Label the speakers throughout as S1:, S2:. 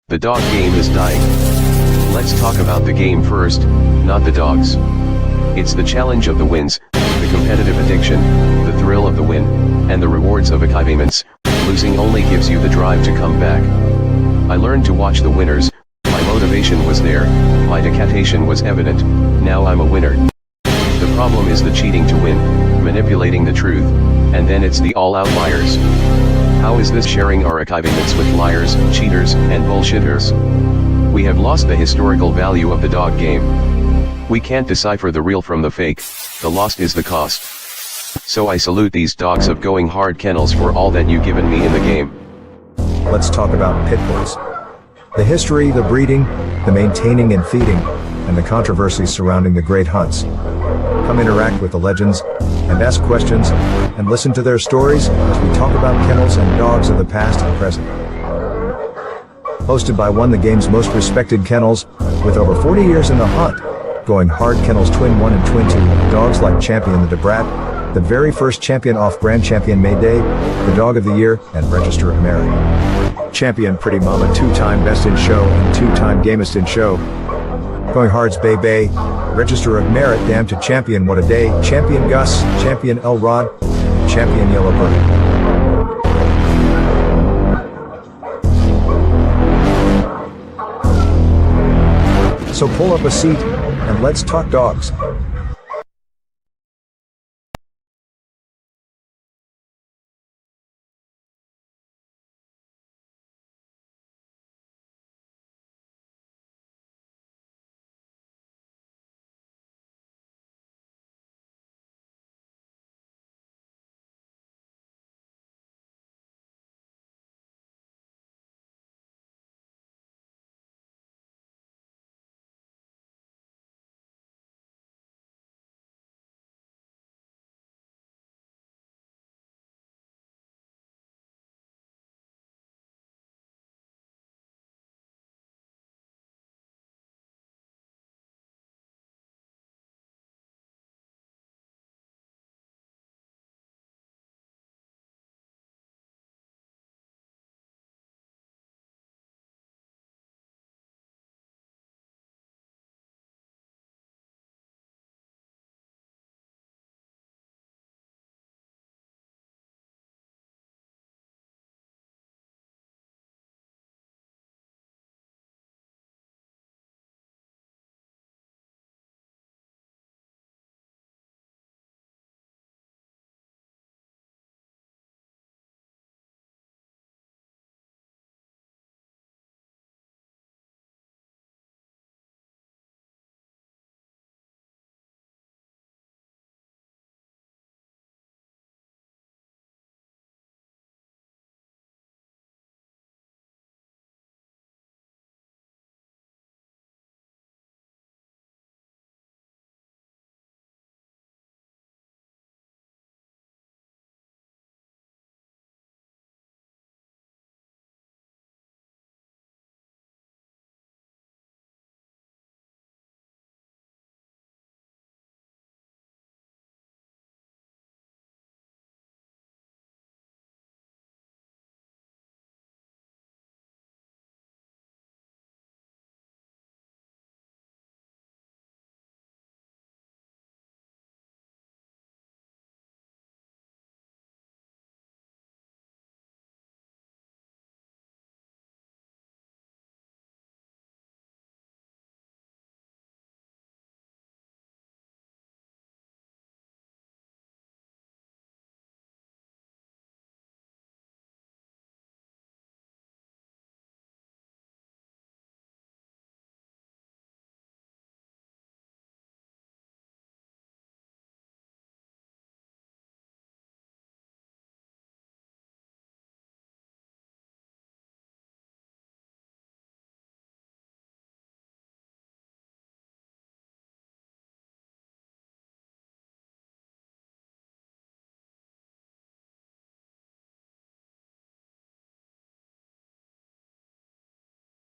S1: The dog game is dying. Let's talk about the game first, not the dogs. It's the challenge of the wins, the competitive addiction, the thrill of the win, and the rewards of achievements. Losing only gives you the drive to come back. I learned to watch the winners, my motivation was there, my dedication was evident, now I'm a winner. The problem is the cheating to win, manipulating the truth, and then it's the all outliers. How is this sharing our achievements with liars, cheaters, and bullshitters? We have lost the historical value of the dog game. We can't decipher the real from the fake, the lost is the cost. So I salute these dogs of going hard kennels for all that you've given me in the game.
S2: Let's talk about pit bulls. The history, the breeding, the maintaining and feeding, and the controversies surrounding the great hunts. Come interact with the legends, and ask questions, and listen to their stories as we talk about kennels and dogs of the past and present. Hosted by one of the game's most respected kennels, with over 40 years in the hunt, going hard kennels Twin 1 and Twin 2, dogs like Champion the Brat, the very first champion off-brand champion Mayday, the Dog of the Year, and Register of Merit. Champion Pretty Mama, 2-time Best in Show and 2-time Gamest in Show. Going Hard's Bay Bay, Register of Merit, Damn to Champion What a Day, Champion Gus, Champion Elrod, Champion Yellowbird. So pull up a seat, and let's talk dogs.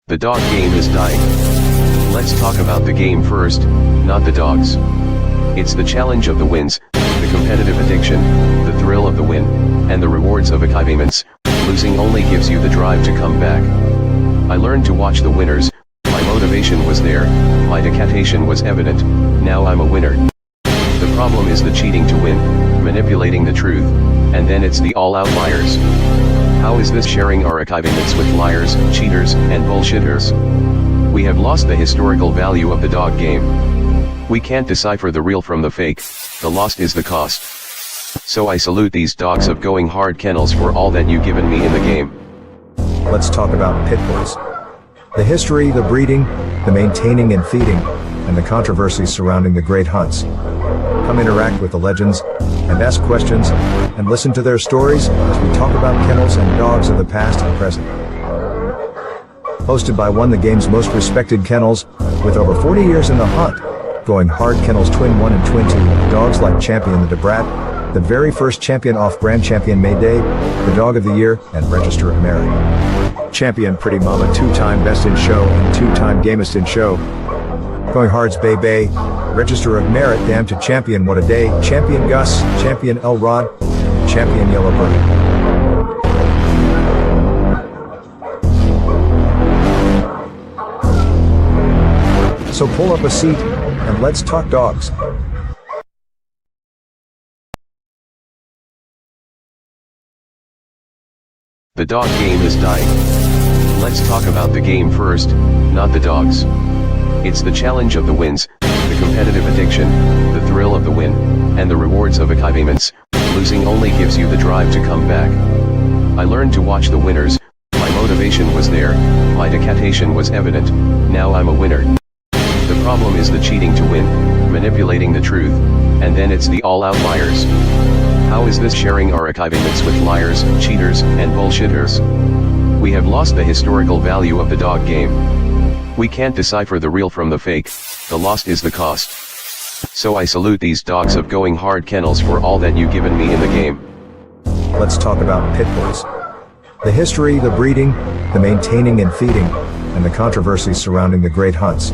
S1: The dog game is dying. Let's talk about the game first, not the dogs. It's the challenge of the wins, the competitive addiction, the thrill of the win, and the rewards of achievements. Losing only gives you the drive to come back. I learned to watch the winners, my motivation was there, my dedication was evident, now I'm a winner. The problem is the cheating to win, manipulating the truth, and then it's the all-out liars. How is this sharing our achievements with liars, cheaters, and bullshitters? We have lost the historical value of the dog game. We can't decipher the real from the fake, the lost is the cost. So I salute these dogs of going hard kennels for all that you've given me in the game.
S2: Let's talk about pit bulls. The history, the breeding, the maintaining and feeding, and the controversies surrounding the great hunts. Come interact with the legends, and ask questions, and listen to their stories as we talk about kennels and dogs of the past and present. Hosted by one of the game's most respected kennels, with over 40 years in the hunt, going hard kennels Twin 1 and Twin 2, dogs like Champion the Debrat, the very first champion off-brand champion Mayday, the dog of the year, and Register of Merit. Champion Pretty Mama, two-time best in show and two-time gamest in show. Going hard's Bay Bay, Register of Merit, damn to Champion What a Day, Champion Gus, Champion Elrod, Champion Yellowbird. So pull up a seat, and let's talk dogs.
S1: The dog game is dying. Let's talk about the game first, not the dogs. It's the challenge of the wins, the competitive addiction, the thrill of the win, and the rewards of achievements. Losing only gives you the drive to come back. I learned to watch the winners, my motivation was there, my dedication was evident, now I'm a winner. The problem is the cheating to win, manipulating the truth, and then it's the all-out liars. How is this sharing our achievements with liars, cheaters, and bullshitters? We have lost the historical value of the dog game. We can't decipher the real from the fake, the lost is the cost. So I salute these dogs of going hard kennels for all that you've given me in the game.
S2: Let's talk about pit bulls. The history, the breeding, the maintaining and feeding, and the controversies surrounding the great hunts.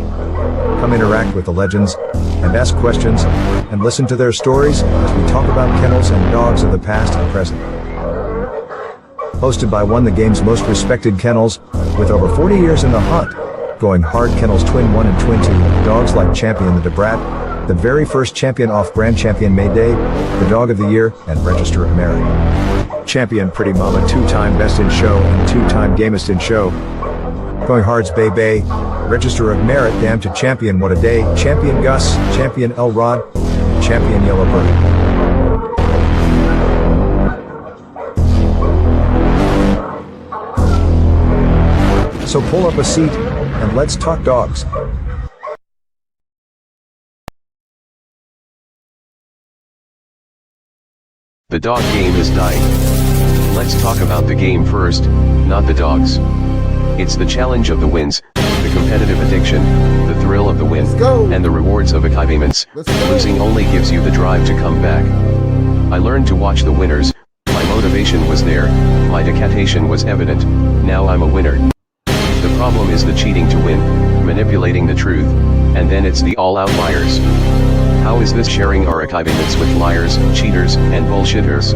S2: Come interact with the legends, and ask questions, and listen to their stories as we talk about kennels and dogs of the past and present. Hosted by one of the game's most respected kennels, with over 40 years in the hunt, going hard kennels Twin 1 and Twin 2, dogs like Champion the Debrat, the very first champion off-brand champion Mayday, the dog of the year, and Register of Merit. Champion Pretty Mama, two-time best in show and two-time gamest in show. Going hard's Bay Bay, Register of Merit, damn to Champion What a Day, Champion Gus, Champion Elrod, Champion Yellowbird. So pull up a seat, and let's talk dogs.
S1: The dog game is dying. Let's talk about the game first, not the dogs. It's the challenge of the wins, the competitive addiction, the thrill of the win, and the rewards of achievements. Losing only gives you the drive to come back. I learned to watch the winners, my motivation was there, my dedication was evident, now I'm a winner. The problem is the cheating to win, manipulating the truth, and then it's the all-out liars. How is this sharing our achievements with liars, cheaters, and bullshitters?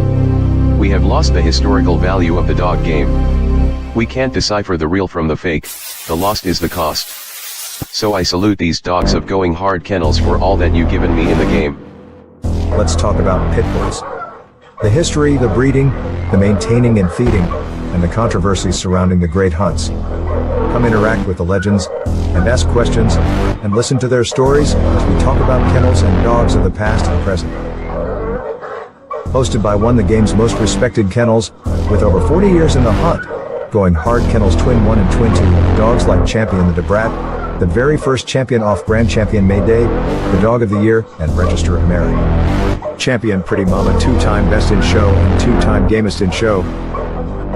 S1: We have lost the historical value of the dog game. We can't decipher the real from the fake, the lost is the cost. So I salute these dogs of going hard kennels for all that you've given me in the game.
S2: Let's talk about pit bulls. The history, the breeding, the maintaining and feeding, and the controversies surrounding the great hunts. Come interact with the legends, and ask questions, and listen to their stories as we talk about kennels and dogs of the past and present. Hosted by one of the game's most respected kennels, with over 40 years in the hunt, going hard kennels Twin 1 and Twin 2, dogs like Champion the Debrat, the very first champion off-brand champion Mayday, the dog of the year, and Register of Merit. Champion Pretty Mama, two-time best in show and two-time gamest in show.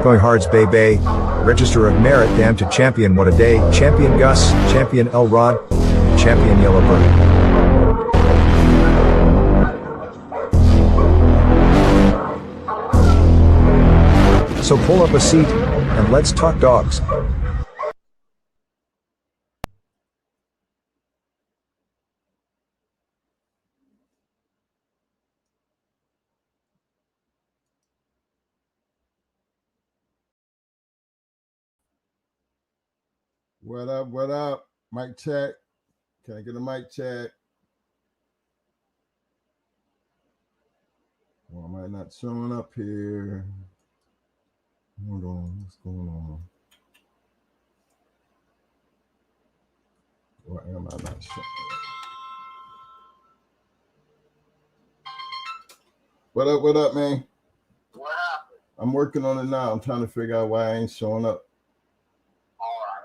S2: Going hard's Bay Bay, Register of Merit, damn to Champion What a Day, Champion Gus, Champion Elrod, Champion Yellowbird. So pull up a seat, and let's talk dogs.
S3: What up? What up? Mic check. Can I get a mic check? Well, am I not showing up here? Hold on. What's going on? Why am I not showing up? What up? What up, man?
S4: What happened?
S3: I'm working on it now. I'm trying to figure out why I ain't showing up.
S4: All right.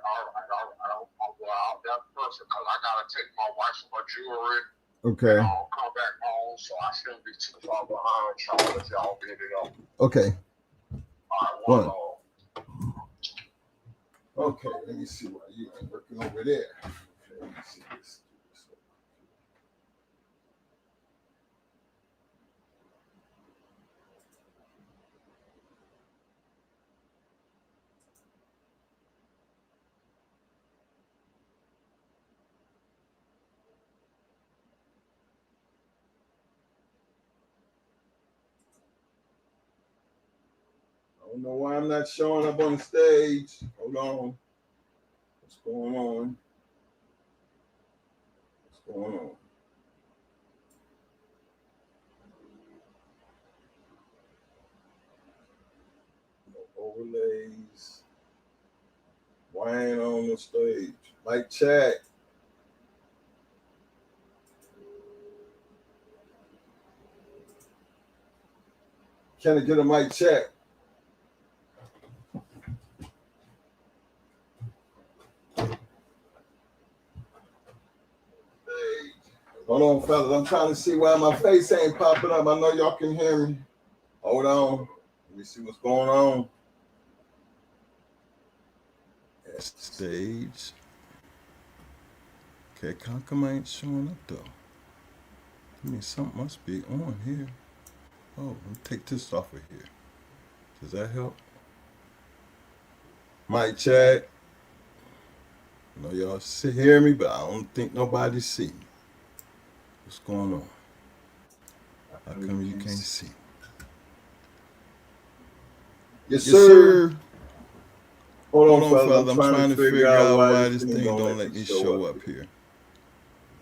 S4: Well, that's perfect because I gotta take my wife for her jewelry.
S3: Okay.
S4: And I'll come back home, so I shouldn't be too far behind y'all if y'all get it up.
S3: Okay.
S4: All right,
S3: Okay. Let me see why you ain't working over there. Okay, let me see this. I don't know why I'm not showing up on the stage. Hold on. What's going on? What's going on? No overlays. Why ain't on the stage? Mic check. Can I get a mic check? Hold on, fellas. I'm trying to see why my face ain't popping up. I know y'all can hear me. Hold on. Let me see what's going on. Stage. Okay, how come I ain't showing up though? I mean, something must be on here. Oh, let me take this off of here. Does that help? Mic check. I know y'all hear me, but I don't think nobody see me. What's going on? How come you can't see? Yes, sir. Hold on, fellas. I'm trying to figure out why this thing don't let me show up here.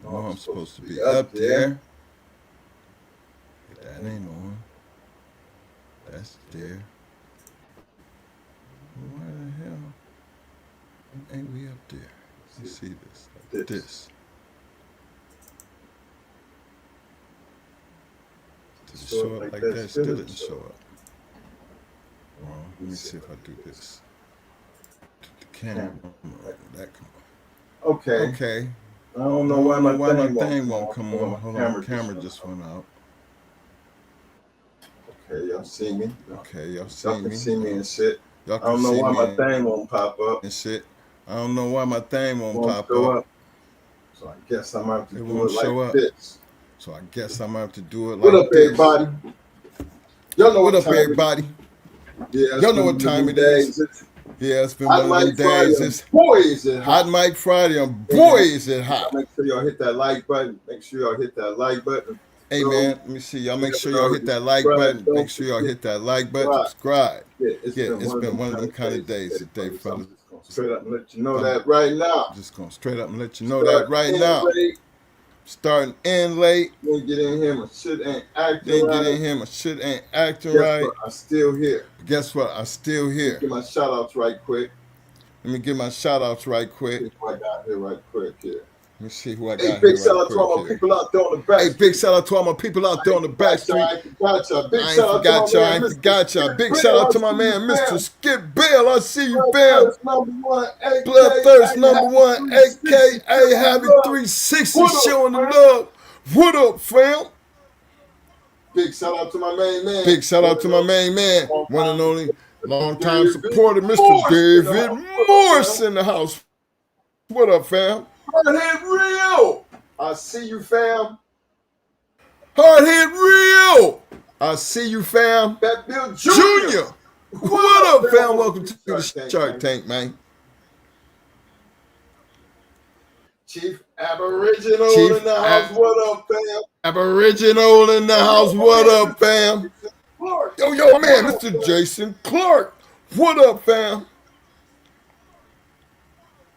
S3: I know I'm supposed to be up there. That ain't on. That's there. Why the hell ain't we up there? Let's see this. Like this. Did it show up like that? Still didn't show up. Well, let me see if I do this. The camera. That come on. Okay. I don't know why my thing won't come on. Hold on, the camera just went out. Okay, y'all see me? Okay, y'all can see me and shit. I don't know why my thing won't pop up and shit. I don't know why my thing won't pop up. So I guess I'm gonna have to do it like this. So I guess I'm gonna have to do it like this. What up, everybody? Y'all know what up, everybody? Yeah, y'all know what time it is. Yeah, it's been one of them days. Boy, is it hot. Hot Mic Friday, and boy, is it hot. Make sure y'all hit that like button. Make sure y'all hit that like button. Hey, man, let me see. Y'all make sure y'all hit that like button. Make sure y'all hit that like button. Subscribe. Yeah, it's been one of them kind of days today, fellas. Straight up and let you know that right now. Just gonna straight up and let you know that right now. Starting in late. Didn't get in here, my shit ain't acting right. I'm still here. Guess what? I'm still here. Get my shout outs right quick. Let me get my shout outs right quick. See who I got here right quick here. Let me see who I got here. Hey, big shout out to all my people out there on the back. Hey, big shout out to all my people out there on the back street. I ain't forgot y'all. Big shout out to my man, Mr. Skip Bell. I see you, fam. Bloodthirst #1, aka Happy 360 showing the love. What up, fam? Big shout out to my main man. Big shout out to my main man. One and only long-time supporter, Mr. David Morse in the house. What up, fam? Hard hit real. I see you, fam. Hard hit real. I see you, fam. That Bill Jr. What up, fam? Welcome to the Shark Tank, man. Chief Aboriginal in the house. What up, fam? Aboriginal in the house. What up, fam? Yo, man, Mr. Jason Clark. What up, fam?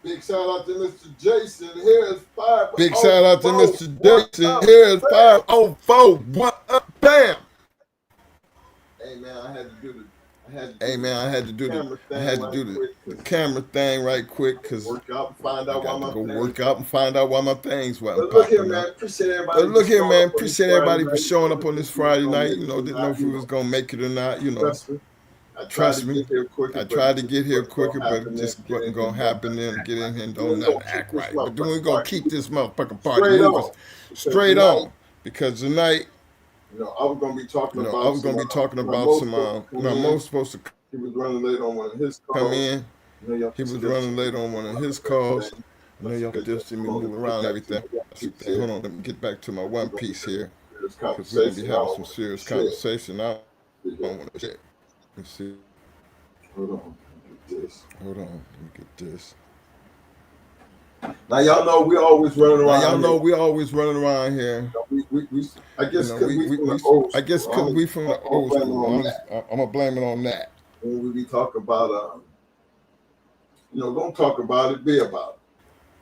S3: Big shout out to Mr. Jason. Here's 5. Big shout out to Mr. Jason. Here's 504. What up, bam? Hey man, I had to do the camera thing right quick because work out and find out why my things wasn't popping. Look here, man. Appreciate everybody for showing up on this Friday night. You know, didn't know if we was gonna make it or not. You know, trust me. I tried to get here quicker, but it just wasn't gonna happen. Then get in here and don't nothing act right. But then we're gonna keep this motherfucking party moving straight on because tonight. You know, I was gonna be talking about some. Mo was supposed to. He was running late on one of his calls. Come in. He was running late on one of his calls. I know y'all can just see me move around and everything. Hold on, let me get back to my one piece here because we're gonna be having some serious conversation. I don't want to shit. Let's see. Hold on, let me get this. Now y'all know we always running around here. I guess because we from the old school. I'm gonna blame it on that. When we be talking about don't talk about it, be about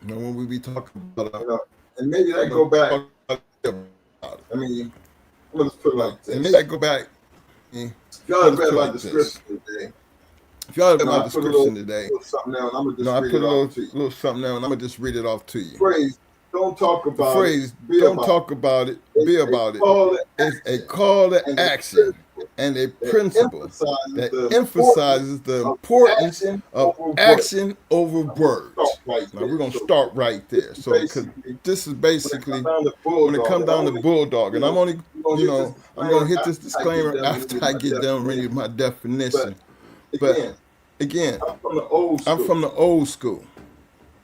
S3: it. When we be talking about it, and maybe that go back. I mean, let's put it like this. And maybe that go back. Y'all read my description today. If y'all read my description today, I put a little something down, and I'm gonna just read it off to you. Phrase, don't talk about it. Phrase, don't talk about it. Be about it. It's a call to action and a principle that emphasizes the importance of action over words. Now we're gonna start right there. So, because this is basically when it comes down to bulldog, and I'm only, I'm gonna hit this disclaimer after I get done reading my definition. But again, I'm from the old school.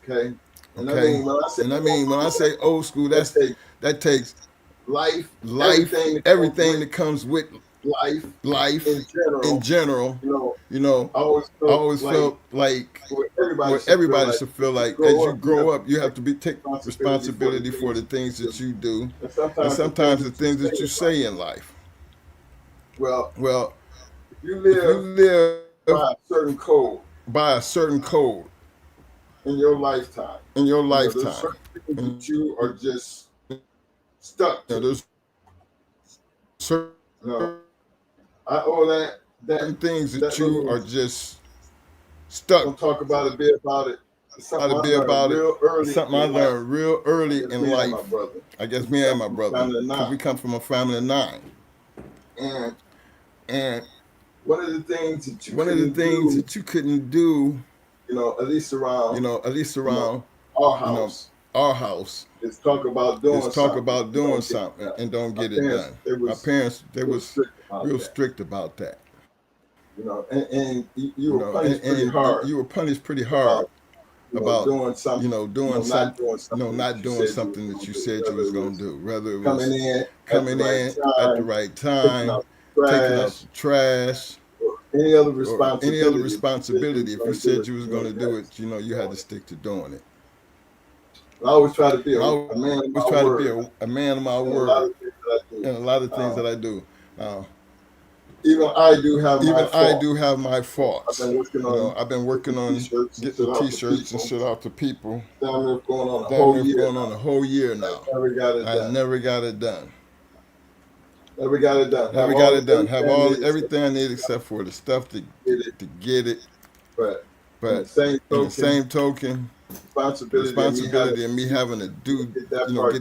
S3: Okay. And I mean when I say old school, that takes life, everything that comes with life in general. I always felt like what everybody should feel like as you grow up, you have to take responsibility for the things that you do, and sometimes the things that you say in life. Well, if you live by a certain code in your lifetime. There's certain things that you are just stuck to. There's certain I owe that things that you are just stuck. Don't talk about it, be about it. Something I learned real early in life. I guess me and my brother, because we come from a family of 9. And one of the things that you couldn't do, at least around our house, is talk about doing something and don't get it done. My parents, they was real strict about that. And you were punished pretty hard about doing something, not doing something that you said you was gonna do. Whether it was coming in at the right time, taking out the trash. Any other responsibility. If you said you was going to do it, you had to stick to doing it. I always try to be a man of my word in a lot of things that I do. Even I do have my faults. I've been working on getting the t-shirts and shit out to people. Damn, going on a whole year now. I never got it done. Never got it done. Have everything I need except for the stuff to get it. But in the same token, responsibility of me having to get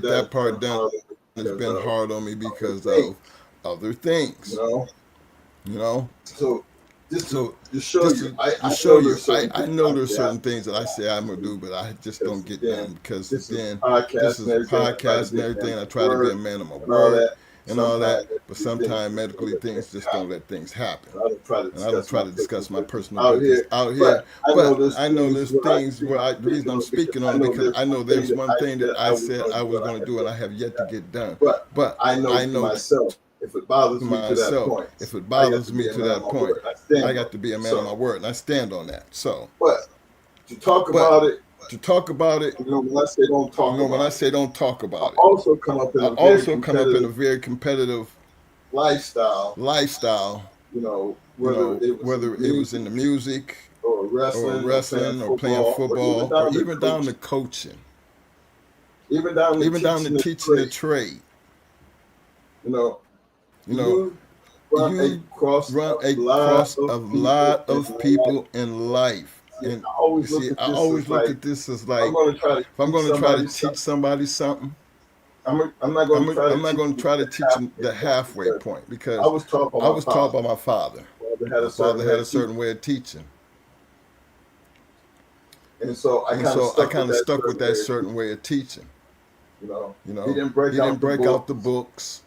S3: that part done has been hard on me because of other things. So just to show you, I know there's certain things that I say I'm gonna do, but I just don't get done because this is a podcast and everything. I try to be a man of my word. And all that, but sometimes medically things just don't let things happen. And I don't try to discuss my personal business out here. But I know there's things where the reason I'm speaking on it because I know there's one thing that I said I was going to do and I have yet to get done. But I know myself. If it bothers me to that point, I got to be a man of my word, and I stand on that. So, but to talk about it. When I say don't talk about it. I also come up in a very competitive lifestyle. Whether it was in the music, or wrestling or playing football or even down to coaching. Even down to teaching the trade. You know, you run across a lot of people in life. And you see, I always look at this as like, if I'm going to try to teach somebody something, I'm not going to try to teach them the halfway point, because I was taught by my father. My father had a certain way of teaching. And so I kind of stuck with that certain way of teaching. He didn't break out the books.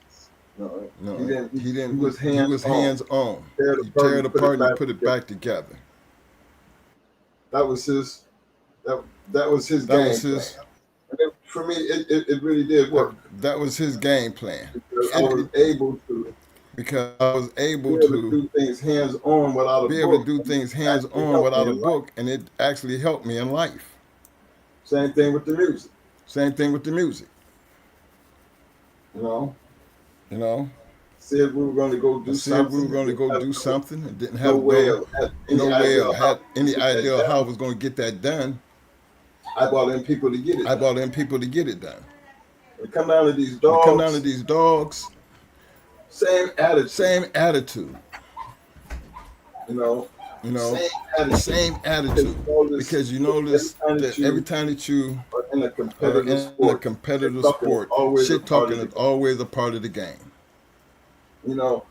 S3: No, he didn't. He was hands on. He tear it apart and put it back together. That was his. That was his game plan. And for me, it really did work. That was his game plan. Because I was able to do things hands on without a book. Be able to do things hands on without a book, and it actually helped me in life. Same thing with the music. Said we were going to go do something. And didn't have no way of had any idea how I was going to get that done. I brought in people to get it done. We come down to these dogs. Same attitude. Same attitude. Because you notice that every time that you are in a competitive sport, shit talking is always a part of the game. The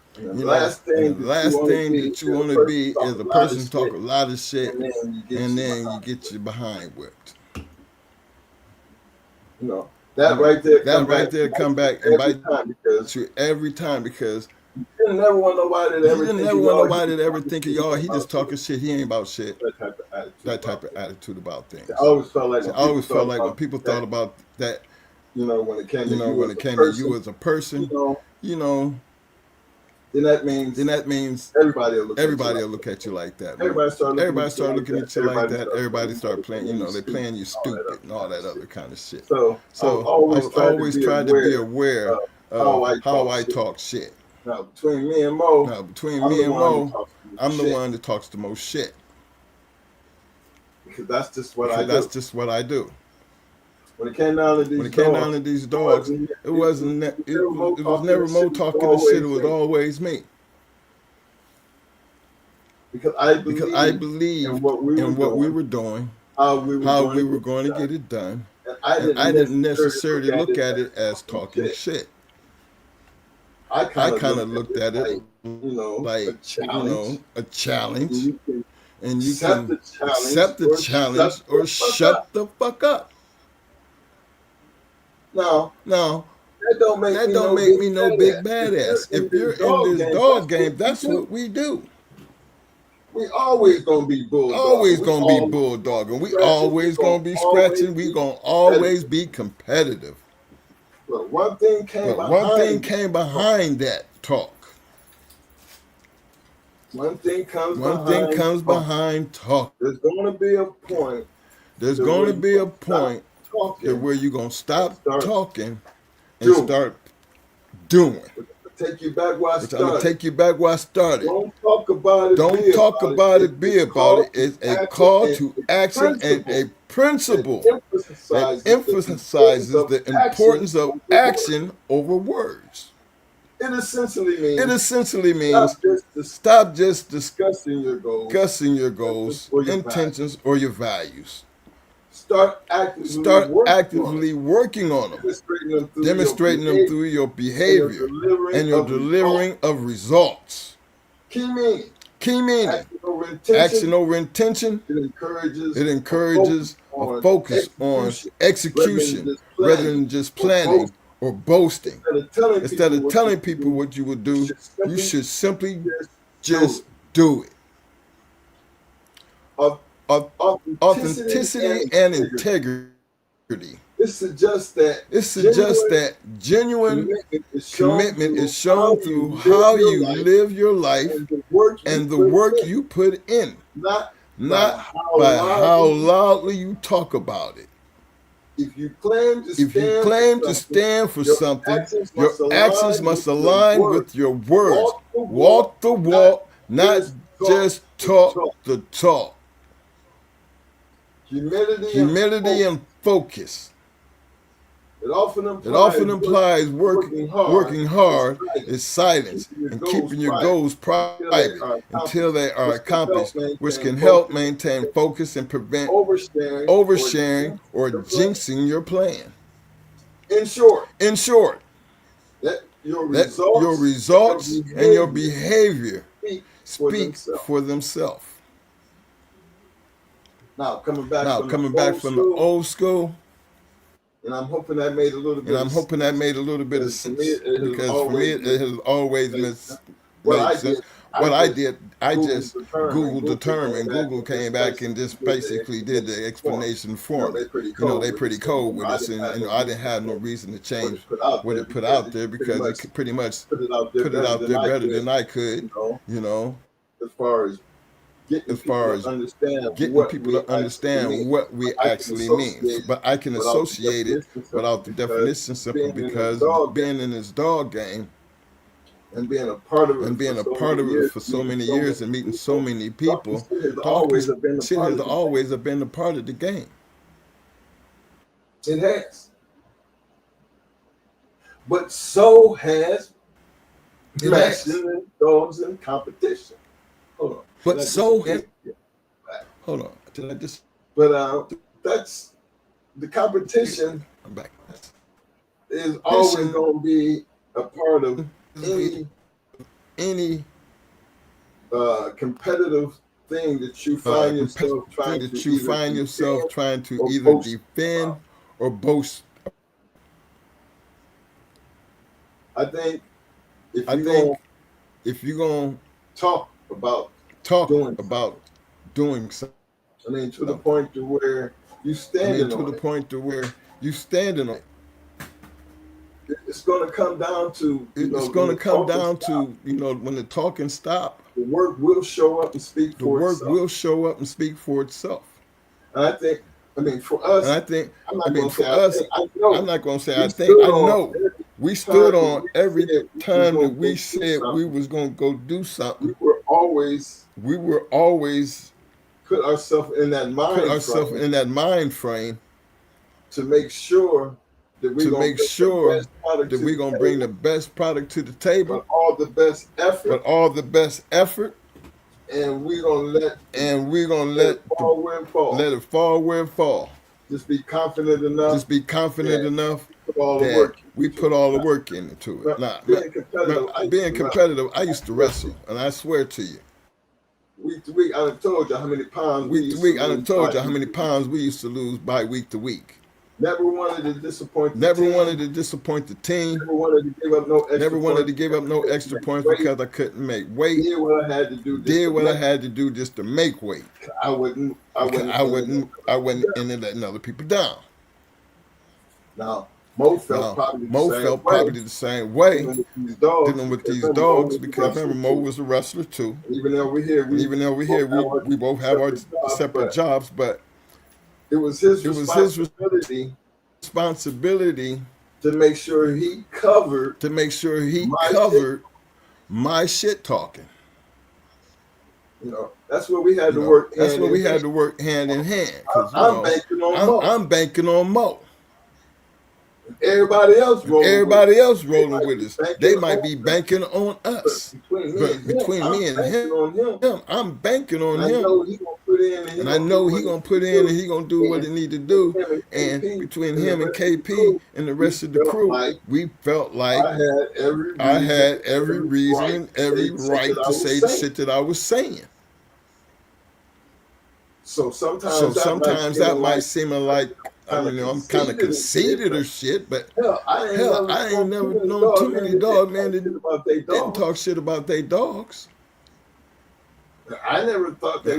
S3: last thing that you want to be is a person who talk a lot of shit, and then you get your behind whipped. That right there come back and bite you every time, because you didn't never want nobody to ever think of y'all. He just talking shit. He ain't about shit. That type of attitude about things. I always felt like when people thought about that, when it came to you as a person, then that means everybody will look at you like that. Everybody start looking at you like that. Everybody start playing. They playing you stupid and all that other kind of shit. So I've always tried to be aware of how I talk shit. Now between me and Mo, I'm the one that talks the most shit. Because that's just what I do. When it came down to these dogs, it was never Mo talking the shit. It was always me. Because I believed in what we were doing, how we were going to get it done, and I didn't necessarily look at it as talking shit. I kind of looked at it like a challenge, and you can accept the challenge or shut the fuck up. No, that don't make me no big badass. If you're in this dog game, that's what we do. We always gonna be bulldog, and we always gonna be scratching. We gonna always be competitive. But one thing came behind that talk. One thing comes behind talk. There's gonna be a point. Where you're going to stop talking and start doing. Take you back where I started. Don't talk about it, be about it. It's a call to action and a principle that emphasizes the importance of action over words. It essentially means stop just discussing your goals, intentions, or your values. Start actively working on them, demonstrating them through your behavior and your delivering of results. Key meaning. Action over intention. It encourages a focus on execution rather than just planning or boasting. Instead of telling people what you would do, you should simply just do it. Authenticity and integrity. It suggests that genuine commitment is shown through how you live your life and the work you put in, not by how loudly you talk about it. If you claim to stand for something, your actions must align with your words. Walk the walk, not just talk the talk. humility and focus.
S5: It often implies working hard
S3: is silence and keeping your goals private until they are accomplished, which can help maintain focus and prevent oversharing or jinxing your plan.
S5: In short,
S3: let your
S5: your
S3: results and your behavior speak for themselves.
S5: Now, coming
S3: back from the old school,
S5: and I'm hoping that made a little bit
S3: of sense, because for me it has always made sense. What I did, I just Googled the term, and Google came back and just basically did the explanation for me. They pretty cold with us, and I didn't have no reason to change what it put out there, because it could pretty much put it out there better than I could.
S5: As far as getting people to understand
S3: what we actually mean. But I can associate it without the definition, simply because being in this dog game
S5: and being a part of
S3: it for so many years and meeting so many people, shit has always been a part of the game.
S5: It has. But so has masculine dogs in competition. Hold on.
S3: But so has. Hold on. Did I just?
S5: But that's the competition.
S3: I'm back.
S5: Is always going to be a part of any competitive thing that you find yourself
S3: trying to either defend or boast.
S5: I think
S3: if you're gonna
S5: talk about
S3: doing something,
S5: to the point to where you standing
S3: on it.
S5: It's going to come down to
S3: when the talking stop,
S5: the work will show up and speak
S3: for itself.
S5: And I think, for us,
S3: I'm not going to say I know we stood on every time that we said we was going to go do something.
S5: We were always put ourselves in that mind frame to make sure that we're
S3: going to bring the best product to the table,
S5: but all the best effort, and we're going to let it fall where it fall. Just be confident enough
S3: that we put all the work into it. Being competitive, I used to wrestle, and I swear to you,
S5: week to week, I done told you how many pounds we used
S3: to lose by week to week.
S5: Never wanted to disappoint
S3: the team.
S5: Never wanted to give up no extra
S3: points because I couldn't make weight.
S5: Did what I
S3: had to do just to make weight. I wasn't into letting other people down.
S5: Now, Mo felt
S3: probably the same way dealing with these dogs, because remember, Mo was a wrestler too.
S5: Even over here,
S3: we both have our separate jobs, but
S5: it was his responsibility to make sure he covered
S3: my shit talking.
S5: That's where we had to work.
S3: Hand in hand.
S5: I'm
S3: banking on Mo.
S5: Everybody else
S3: rolling with us. They might be banking on us. But between me and him, I'm banking on him. And I know he gonna put in and he gonna do what he need to do. And between him and KP and the rest of the crew, we felt like I had every reason, every right to say the shit that I was saying.
S5: So sometimes
S3: that might seem like I'm kind of conceited or shit, but I ain't never known too many dog men that didn't talk shit about their dogs.
S5: I never thought
S3: they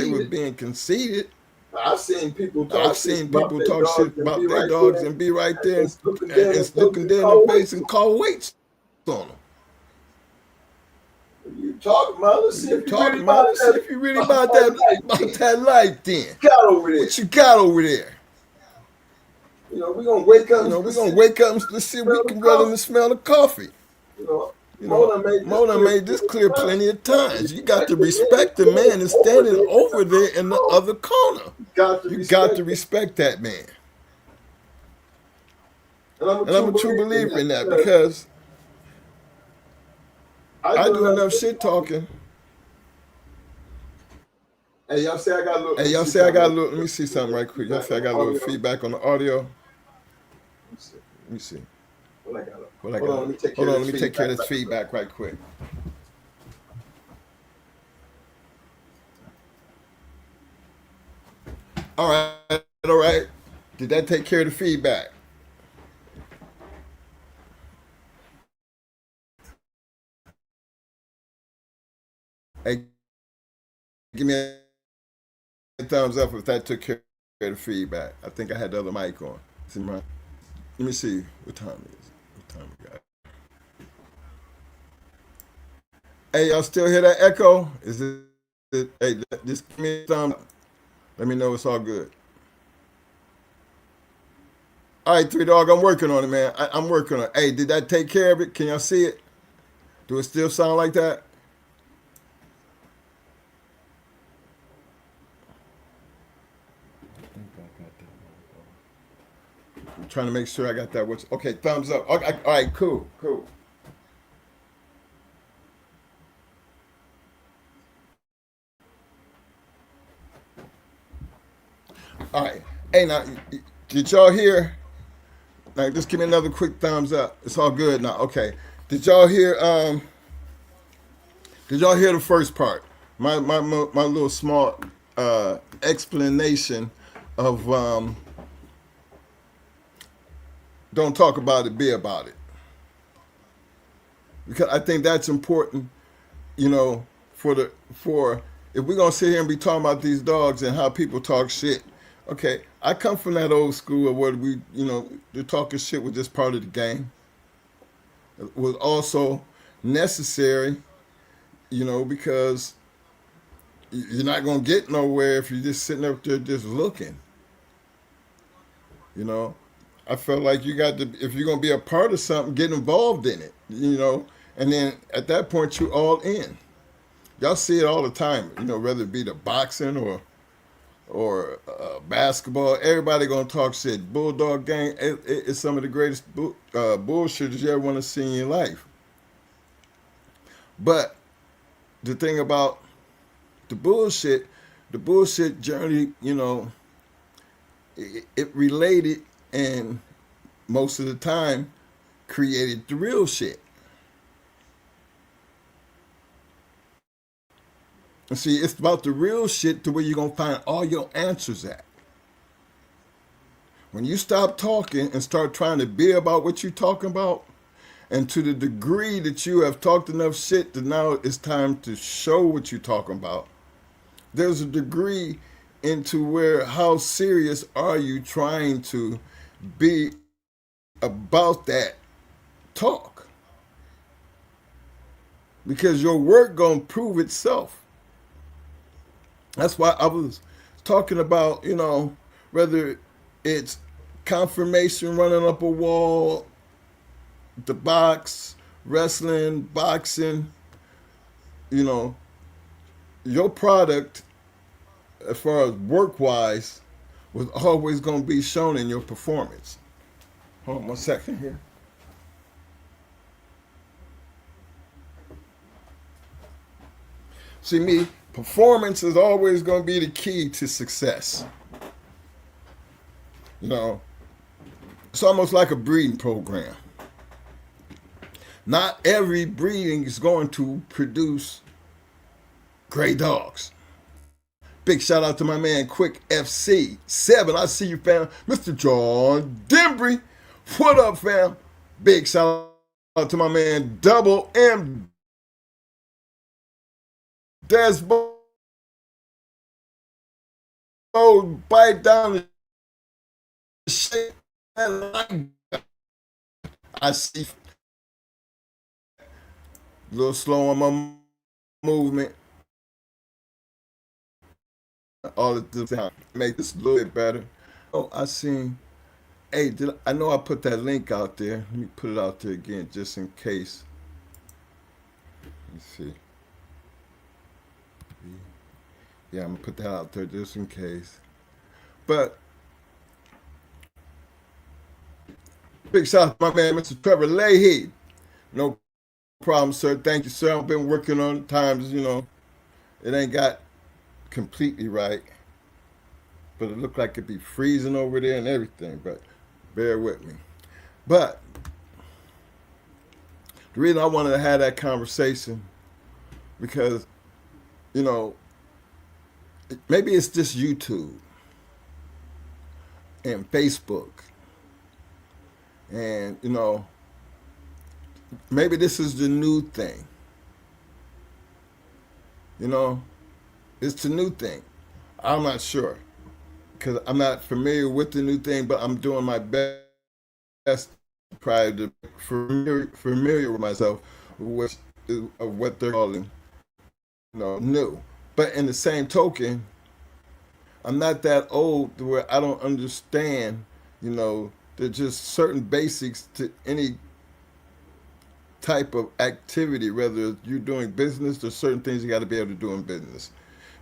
S3: were being conceited.
S5: I've seen people talk shit about
S3: their dogs and be right there and looking dead in the face and call weights on them.
S5: You talking about? Let's see if
S3: you really about that life. Then what you got over there?
S5: We're gonna wake up.
S3: And let's see if we can run in the smell of coffee. Moto made this clear plenty of times. You got to respect the man that's standing over there in the other corner.
S5: You got to respect that man. And I'm a true believer in that because I do enough shit talking. Hey, y'all say I got a little. Let me see something right quick. Y'all say I got a little feedback on the audio. Let me see. What I got? Hold on, let me take care of this feedback right quick. All right. Did that take care of the feedback? Hey, give me a thumbs up if that took care of the feedback. I think I had the other mic on. Let me see. What time is it? What time we got? Hey, y'all still hear that echo? Is it hey, just give me a thumb up. Let me know it's all good. All right, 3 Dog, I'm working on it, man. I'm working on it. Hey, did that take care of it? Can y'all see it? Do it still sound like that? I'm trying to make sure I got that. Okay, thumbs up. Okay, all right, cool. All right. Hey, now, did y'all hear? Now, just give me another quick thumbs up. It's all good now. Okay. Did y'all hear? Did y'all hear the first part? My little small explanation of don't talk about it, be about it. Because I think that's important, you know, for if we're gonna sit here and be talking about these dogs and how people talk shit. Okay, I come from that old school of where the talking shit was just part of the game. It was also necessary, because you're not gonna get nowhere if you're just sitting up there just looking. I felt like you got to, if you're gonna be a part of something, get involved in it. And then at that point you're all in. Y'all see it all the time. Whether it be the boxing or basketball, everybody gonna talk shit. Bulldog gang, it's some of the greatest bullshitters you ever want to see in your life. But the thing about the bullshit journey, it related and most of the time created the real shit. And see, it's about the real shit to where you're going to find all your answers at. When you stop talking and start trying to be about what you're talking about, and to the degree that you have talked enough shit that now it's time to show what you're talking about, there's a degree into where how serious are you trying to be about that talk? Because your work gonna prove itself. That's why I was talking about, whether it's confirmation running up a wall, the box, wrestling, boxing, your product, as far as work-wise, was always going to be shown in your performance. Hold on 1 second here. See, me, performance is always going to be the key to success. It's almost like a breeding program. Not every breeding is going to produce great dogs. Big shout out to my man Quick FC7. I see you, fam. Mr. John Dembry. What up, fam? Big shout out to my man Double M. Desbo. Bite down the shit. I see. A little slow on my movement. All the time. Make this a little bit better. Oh, I seen. Hey, I know I put that link out there. Let me put it out there again just in case. Let's see. Yeah, I'm gonna put that out there just in case. But big shout out to my man, Mr. Trevor Leahy. No problem, sir. Thank you, sir. I've been working on times, it ain't got completely right. But it looked like it'd be freezing over there and everything. But bear with me. But the reason I wanted to have that conversation, because, maybe it's just YouTube and Facebook. And, maybe this is the new thing. It's the new thing. I'm not sure, because I'm not familiar with the new thing, but I'm doing my best to try to familiar with myself with what they're calling, new. But in the same token, I'm not that old to where I don't understand, there's just certain basics to any type of activity, whether you're doing business, there's certain things you got to be able to do in business.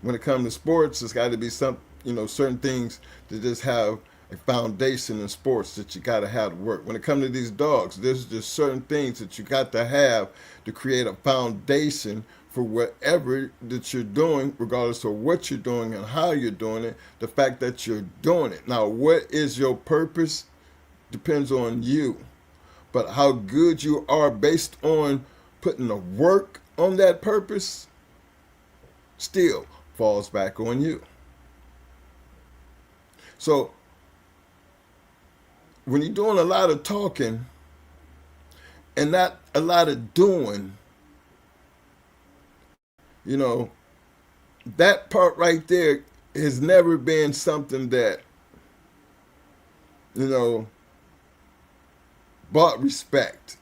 S5: When it comes to sports, it's got to be certain things that just have a foundation in sports that you got to have to work. When it comes to these dogs, there's just certain things that you got to have to create a foundation for whatever that you're doing, regardless of what you're doing and how you're doing it, the fact that you're doing it. Now, what is your purpose depends on you. But how good you are based on putting the work on that purpose still falls back on you. So when you're doing a lot of talking and not a lot of doing, that part right there has never been something that, bought respect.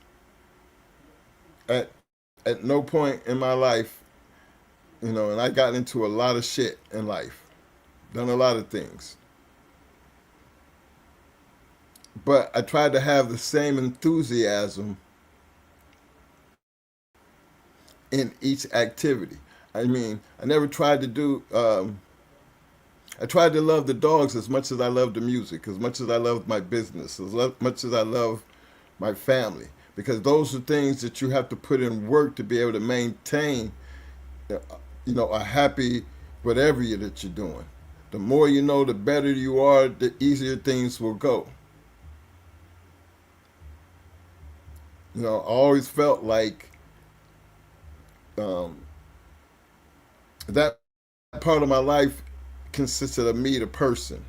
S5: At no point in my life, and I got into a lot of shit in life, done a lot of things. But I tried to have the same enthusiasm in each activity. I mean, I never tried to do, I tried to love the dogs as much as I love the music, as much as I love my business, as much as I love my family, because those are things that you have to put in work to be able to maintain, a happy whatever that you're doing. The more you know, the better you are, the easier things will go. I always felt like that part of my life consisted of me, the person.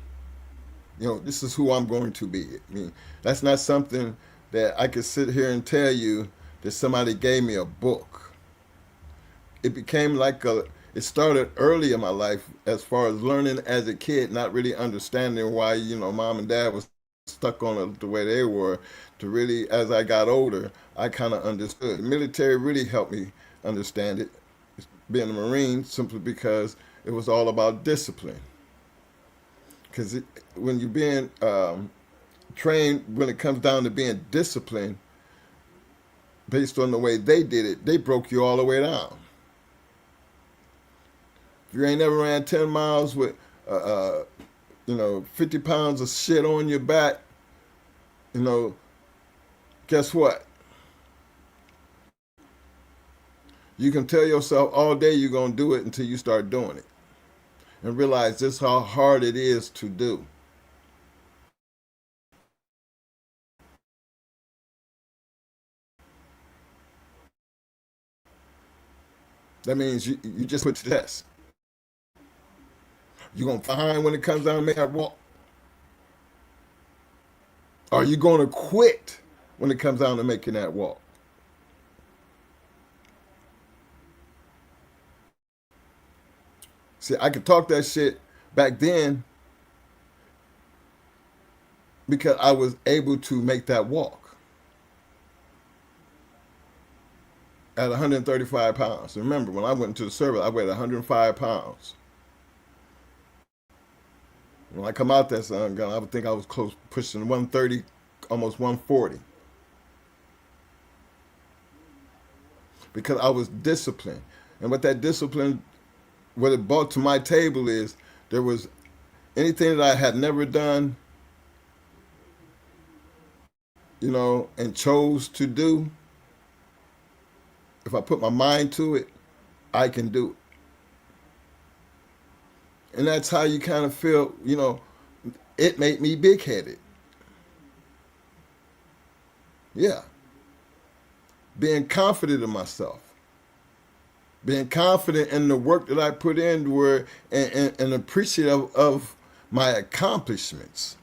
S5: This is who I'm going to be. I mean, that's not something that I could sit here and tell you that somebody gave me a book. It became it started early in my life as far as learning as a kid, not really understanding why, mom and dad was stuck on it the way they were, to really, as I got older, I kind of understood. The military really helped me understand it, being a Marine, simply because it was all about discipline. Because when you're being trained, when it comes down to being disciplined, based on the way they did it, they broke you all the way down. If you ain't never ran 10 miles with, 50 pounds of shit on your back, guess what? You can tell yourself all day you're going to do it until you start doing it. And realize just how hard it is to do. That means you just put to the test. You're going to find when it comes down to make that walk. Are you going to quit when it comes down to making that walk? See, I could talk that shit back then because I was able to make that walk at 135 pounds. Remember, when I went into the service, I weighed 105 pounds. When I come out that sun gun, I would think I was close, pushing 130, almost 140. Because I was disciplined. And what that discipline, what it brought to my table is there was anything that I had never done, and chose to do, if I put my mind to it, I can do it. And that's how you kind of feel, it made me big-headed. Yeah. Being confident in myself. Being confident in the work that I put in and appreciative of my accomplishments.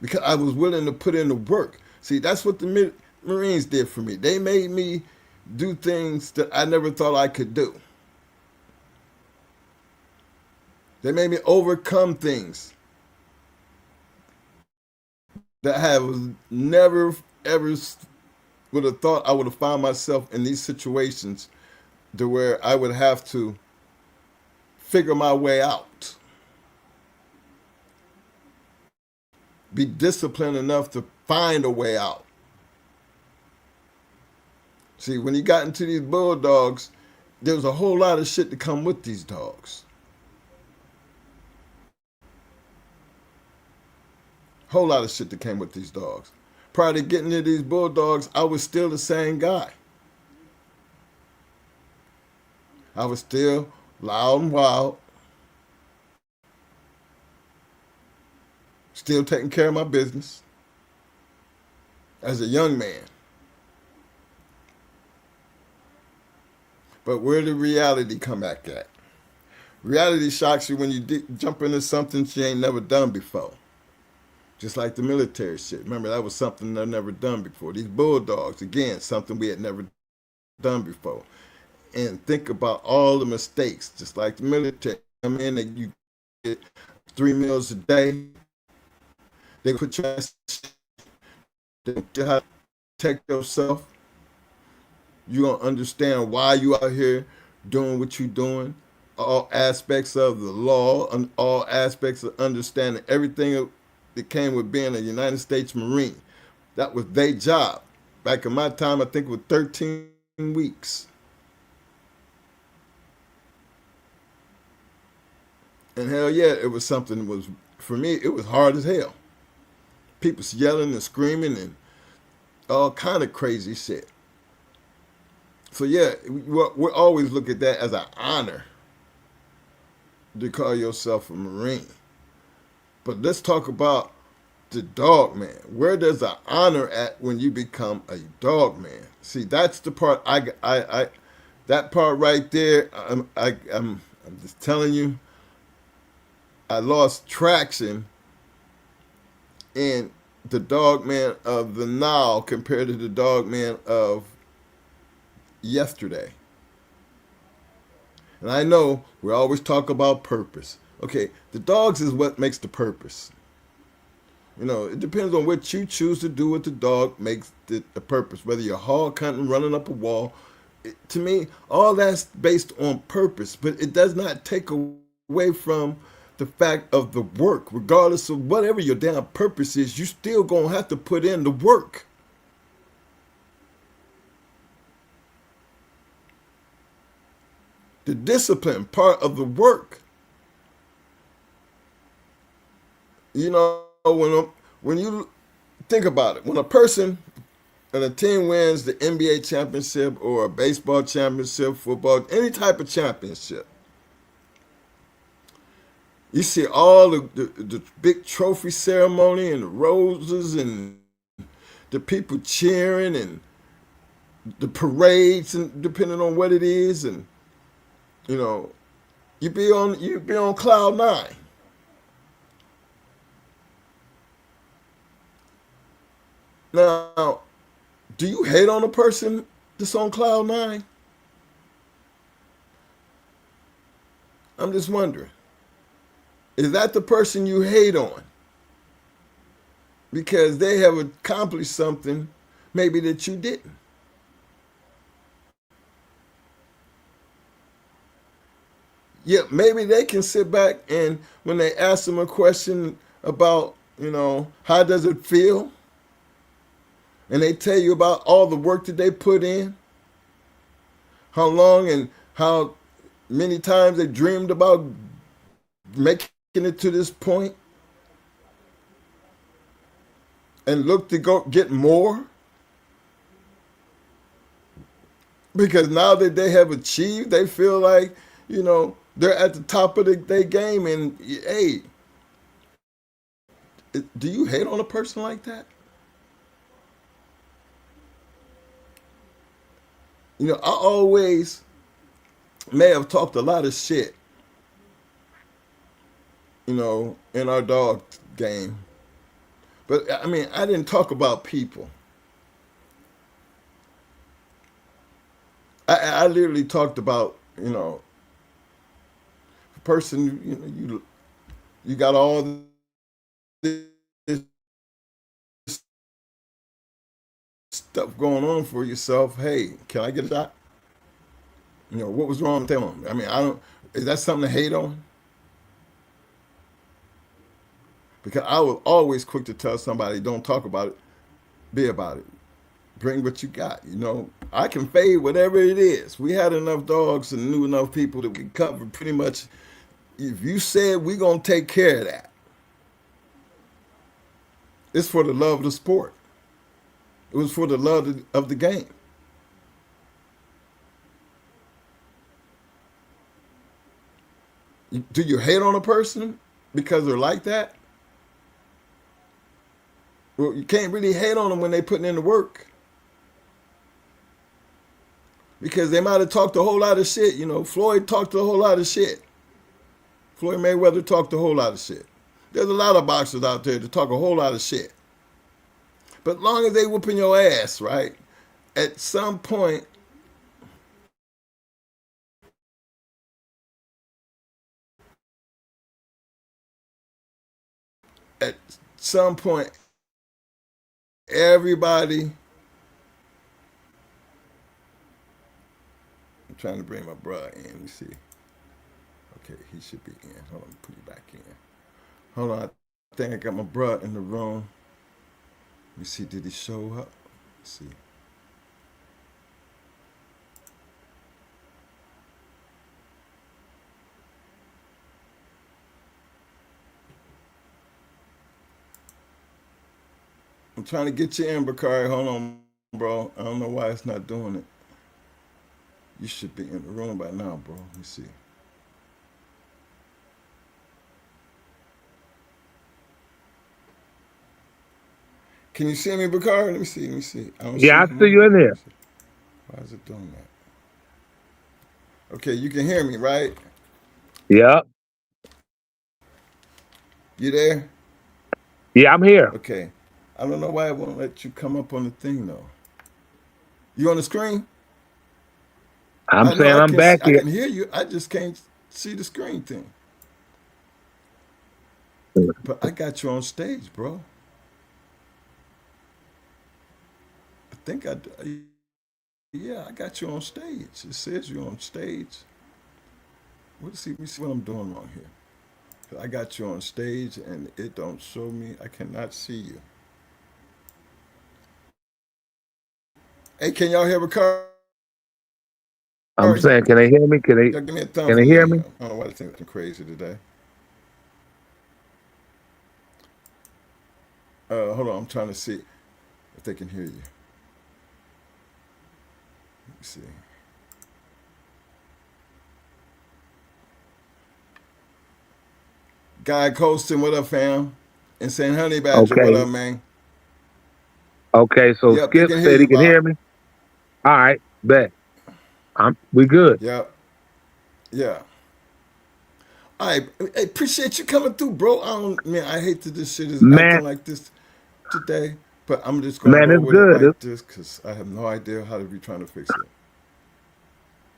S5: Because I was willing to put in the work. See, that's what the Marines did for me. They made me do things that I never thought I could do. They made me overcome things that I was never, ever would have thought I would have found myself in these situations to where I would have to figure my way out. Be disciplined enough to find a way out. See, when you got into these bulldogs, there was a whole lot of shit to come with these dogs. Whole lot of shit that came with these dogs. Prior to getting into these bulldogs, I was still the same guy. I was still loud and wild. Still taking care of my business. As a young man. But where did reality come back at? Reality shocks you when you jump into something you ain't never done before. Just like the military shit. Remember, that was something I've never done before. These bulldogs, again, something we had never done before. And think about all the mistakes, just like the military. I mean, you get 3 meals a day. They put you in, they tell you how to protect yourself. You're going to understand why you out here doing what you're doing. All aspects of the law, and all aspects of understanding everything that came with being a United States Marine. That was their job. Back in my time, I think it was 13 weeks. And hell yeah, it was something that was, for me, it was hard as hell. People yelling and screaming and all kind of crazy shit. So yeah, we always look at that as an honor to call yourself a Marine. But let's talk about the dog man. Where does the honor at when you become a dog man? See, that's the part that part right there. I'm just telling you, I lost traction in the dog man of the now compared to the dog man of yesterday. And I know we always talk about purpose. Okay, the dogs is what makes the purpose. It depends on what you choose to do with the dog makes the purpose. Whether you're hog hunting, running up a wall. To me, all that's based on purpose, but it does not take away from the fact of the work. Regardless of whatever your damn purpose is, you still gonna have to put in the work. The discipline part of the work. When you think about it, when a person and a team wins the NBA championship or a baseball championship, football, any type of championship, you see all the big trophy ceremony and the roses and the people cheering and the parades, and depending on what it is, and you be on cloud 9. Now, do you hate on a person that's on cloud 9? I'm just wondering. Is that the person you hate on? Because they have accomplished something maybe that you didn't. Yeah, maybe they can sit back and when they ask them a question about, how does it feel? And they tell you about all the work that they put in, how long and how many times they dreamed about making it to this point and look to go get more? Because now that they have achieved, they feel like, they're at the top of their game. And hey, do you hate on a person like that? I always may have talked a lot of shit, in our dog game. But I mean, I didn't talk about people. I literally talked about, the person, you got all this stuff going on for yourself. Hey, can I get a shot? What was wrong with them? I mean, is that something to hate on? Because I was always quick to tell somebody, don't talk about it, be about it. Bring what you got. I can fade whatever it is. We had enough dogs and knew enough people that we covered pretty much. If you said we're going to take care of that, it's for the love of the sport. It was for the love of the game. Do you hate on a person because they're like that? Well, you can't really hate on them when they're putting in the work. Because they might have talked a whole lot of shit. Floyd talked a whole lot of shit. Floyd Mayweather talked a whole lot of shit. There's a lot of boxers out there that talk a whole lot of shit. But as long as they whooping your ass, right? At some point, everybody. I'm trying to bring my brother in. Let me see. Okay, he should be in. Hold on, put you back in. Hold on, I think I got my brother in the room. Let me see, did he show up? Let's see. I'm trying to get you in, Bakari. Hold on, bro. I don't know why it's not doing it. You should be in the room by now, bro. Let me see. Can you see me, Bakari? Let me see. I don't
S6: see I see you in there.
S5: Why is it doing that? Okay, you can hear me, right?
S6: Yep.
S5: You there?
S6: Yeah, I'm here.
S5: Okay. I don't know why it won't let you come up on the thing, though. You on the screen?
S6: I'm saying I'm back here.
S5: I can hear you. I just can't see the screen thing. But I got you on stage, bro. I think I got you on stage. It says you're on stage. Let me see what I'm doing wrong here. I got you on stage and it don't show me. I cannot see you. Hey, can y'all hear Bakari?
S6: I'm saying, can they hear me? Can they,
S5: give me a thumb
S6: can they hear me?
S5: I don't know why this thing's crazy today. Hold on, I'm trying to see if they can hear you. Let me see. Guy Colston, what up, fam? And St. Honey Badger,
S6: Okay.
S5: what up, man?
S6: Okay, so
S5: Yep,
S6: Skip said he can hear me. All right, bet. We good.
S5: Yep. Yeah. I appreciate you coming through, bro. I hate that this shit is acting like this today, but I'm just gonna roll with it like this because I have no idea how to be trying to fix it.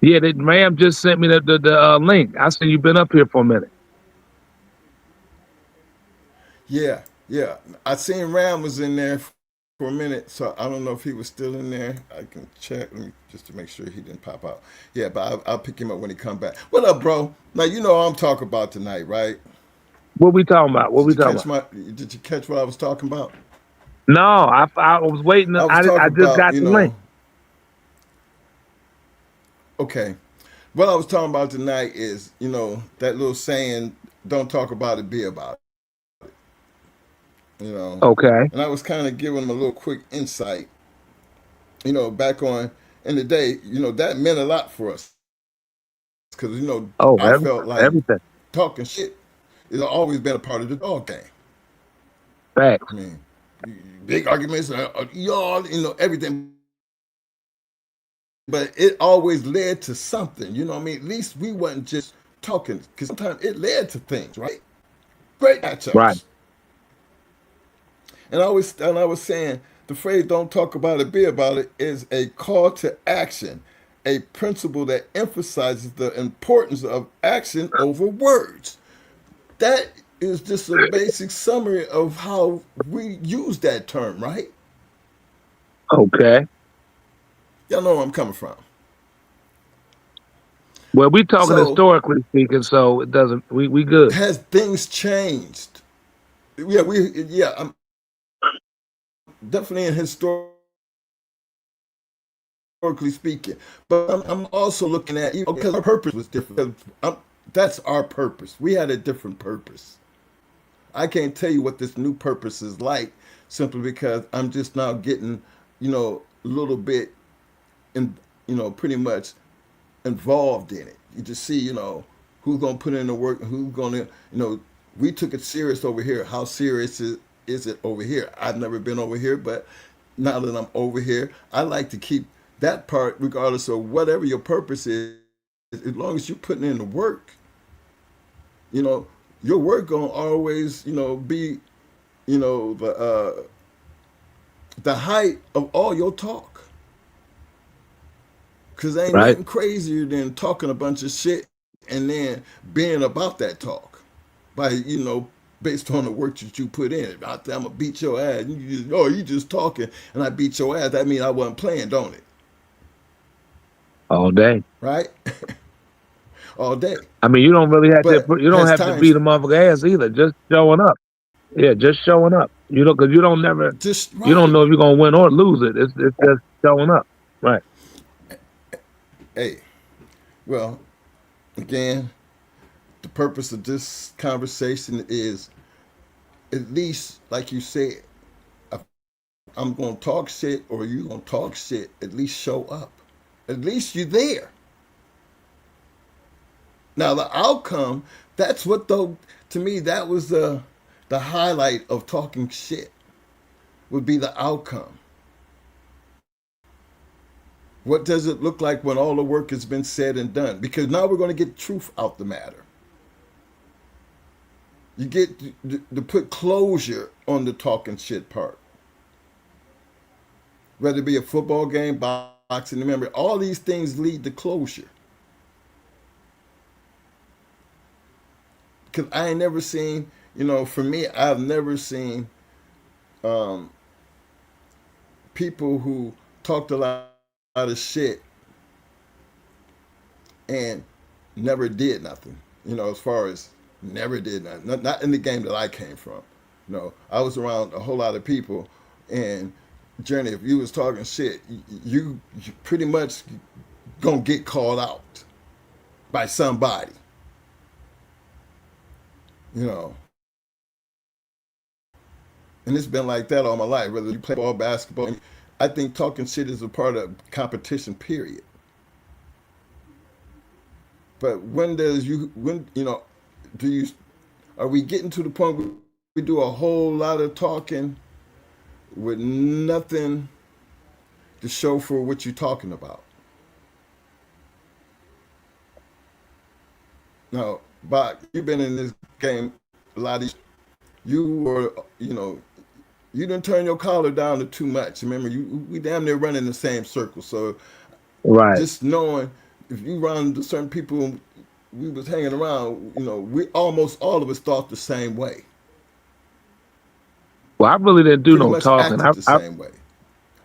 S6: Yeah, ma'am just sent me the link. I see you've been up here for a minute.
S5: Yeah. I seen Ram was in there for a minute, so I don't know if he was still in there. I can check just to make sure he didn't pop out. Yeah, but I'll pick him up when he come back. What up, bro? Now you know what I'm talking about tonight, right?
S6: What we talking about?
S5: Did you catch what I was talking about?
S6: No, I was waiting. I just got the link.
S5: Okay, what I was talking about tonight is, that little saying, "Don't talk about it, be about it."
S6: Okay.
S5: And I was kind of giving them a little quick insight. Back on in the day, that meant a lot for us because
S6: Oh,
S5: I felt like
S6: everything.
S5: talking shit has always been a part of the dog game. I
S6: Facts.
S5: mean, big arguments, y'all, everything, but it always led to something. You know what I mean? At least we wasn't just talking because sometimes it led to things, right? Great
S6: Right.
S5: matchups. And I was saying the phrase "don't talk about it, be about it" is a call to action, a principle that emphasizes the importance of action over words. That is just a basic summary of how we use that term, right?
S6: Okay.
S5: Y'all know where I'm coming from.
S6: Well, we talking
S5: So,
S6: historically speaking, so it doesn't. We good.
S5: has things changed? I'm definitely in historically speaking, but I'm also looking at because our purpose was different. That's our purpose. We had a different purpose. I can't tell you what this new purpose is like simply because I'm just now getting, a little bit in, pretty much involved in it. You just see, who's gonna put in the work, who's gonna, we took it serious over here. How serious is it over here? I've never been over here, but now that I'm over here, I like to keep that part, regardless of whatever your purpose is, as long as you're putting in the work, you know, your work gonna always, be, the height of all your talk. Cause ain't
S6: Right.
S5: nothing crazier than talking a bunch of shit and then being about that talk by, based on the work that you put in. I'm gonna beat your ass. You just talking and I beat your ass. That means I wasn't playing, don't it?
S6: All day.
S5: Right? All day.
S6: I mean, you don't really have to.
S5: But
S6: You don't
S5: has
S6: have to beat
S5: times
S6: a motherfucker ass either. Just showing up. Yeah, just showing up. You know, because you don't never.
S5: just
S6: You don't
S5: right.
S6: know if you're gonna win or lose it. It's just showing up. Right.
S5: Hey, well, again, the purpose of this conversation is at least, like you said, I'm gonna talk shit or you gonna talk shit. At least show up. At least you're there. Now the outcome, that's what though to me that was the highlight of talking shit would be the outcome. What does it look like when all the work has been said and done? Because now we're going to get truth out the matter. You get to put closure on the talking shit part. Whether it be a football game, boxing, remember, all these things lead to closure. Because I ain't never seen, for me, I've never seen people who talked a lot of shit and never did nothing. As far as never did nothing. Not in the game that I came from. I was around a whole lot of people, and Journey, if you was talking shit, you pretty much gonna get called out by somebody. You know, and it's been like that all my life. Whether you play ball, basketball, I think talking shit is a part of competition. Period. But do you are we getting to the point where we do a whole lot of talking with nothing to show for what you're talking about? Now, Bach, you've been in this game a lot of you were, you didn't turn your collar down to too much. Remember, we damn near running the same circle. So
S6: Right.
S5: just knowing if you run to certain people we was hanging around, we almost all of us thought the same way.
S6: Well, I really didn't do
S5: Pretty
S6: no
S5: much
S6: talking.
S5: acted the same way.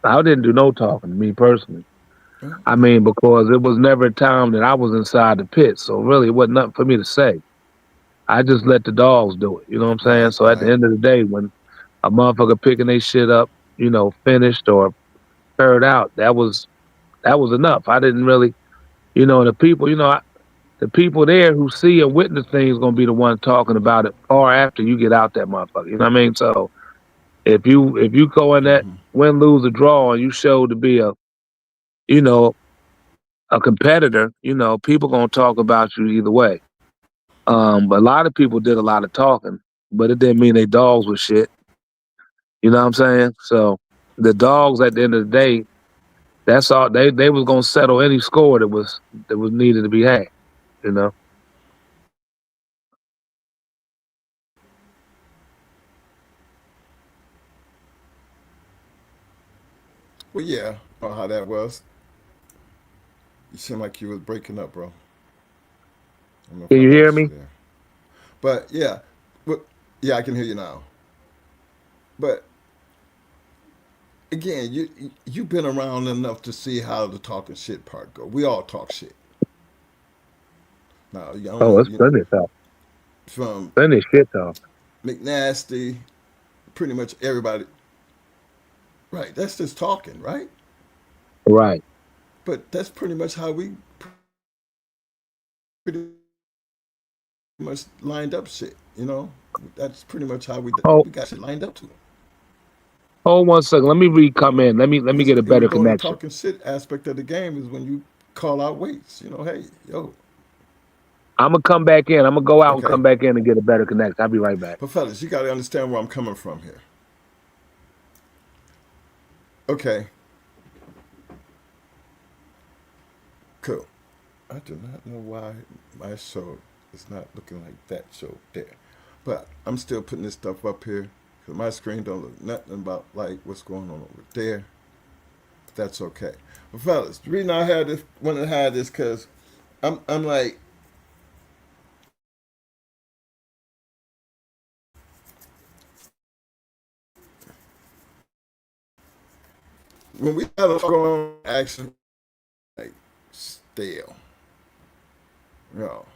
S6: I didn't do no talking. Me personally. I
S5: Okay.
S6: mean, because it was never a time that I was inside the pit, so really it wasn't nothing for me to say. I just let the dogs do it. You know what I'm saying?
S5: Right,
S6: So at the
S5: right.
S6: end of the day, when a motherfucker picking their shit up, finished or paired out, that was enough. I didn't really. You know, the people, the people there who see and witness things gonna be the ones talking about it far after you get out that motherfucker. You know what I mean? So if you go in that win, lose, or draw, and you show to be you know, a competitor, people gonna talk about you either way. But a lot of people did a lot of talking, but it didn't mean they dogs were shit. You know what I'm saying? So the dogs at the end of the day, that's all they was gonna settle any score that was needed to be had, you know.
S5: Well, yeah, I know how that was. You seem like you was breaking up, bro. I don't know if
S6: Can
S5: I
S6: you hear
S5: lost you
S6: me?
S5: there. But yeah, but yeah, I can hear you now. But again, you've been around enough to see how the talking shit part go. We all talk shit. Now, I don't
S6: Oh,
S5: know,
S6: it's plenty of talk.
S5: from
S6: Plenty of shit talk.
S5: McNasty, pretty much everybody. Right, that's just talking, right?
S6: Right.
S5: But that's pretty much how we pretty much lined up shit. That's pretty much how
S6: Oh,
S5: we got shit lined up to.
S6: hold 1 second. Let me come in. Let me get a
S5: And we
S6: better
S5: go in the
S6: connection.
S5: talking shit aspect of the game is when you call out weights. Hey, yo,
S6: I'm gonna come back in. I'm gonna go out and
S5: okay.
S6: come back in and get a better connection. I'll be right back.
S5: But fellas, you got to understand where I'm coming from here. Okay, cool. I do not know why my show is not looking like that show there. But I'm still putting this stuff up here because my screen don't look nothing about like what's going on over there. But that's okay. But fellas, the reason I had this, wanted to have this because I'm like, when we have a going action like stale, you know,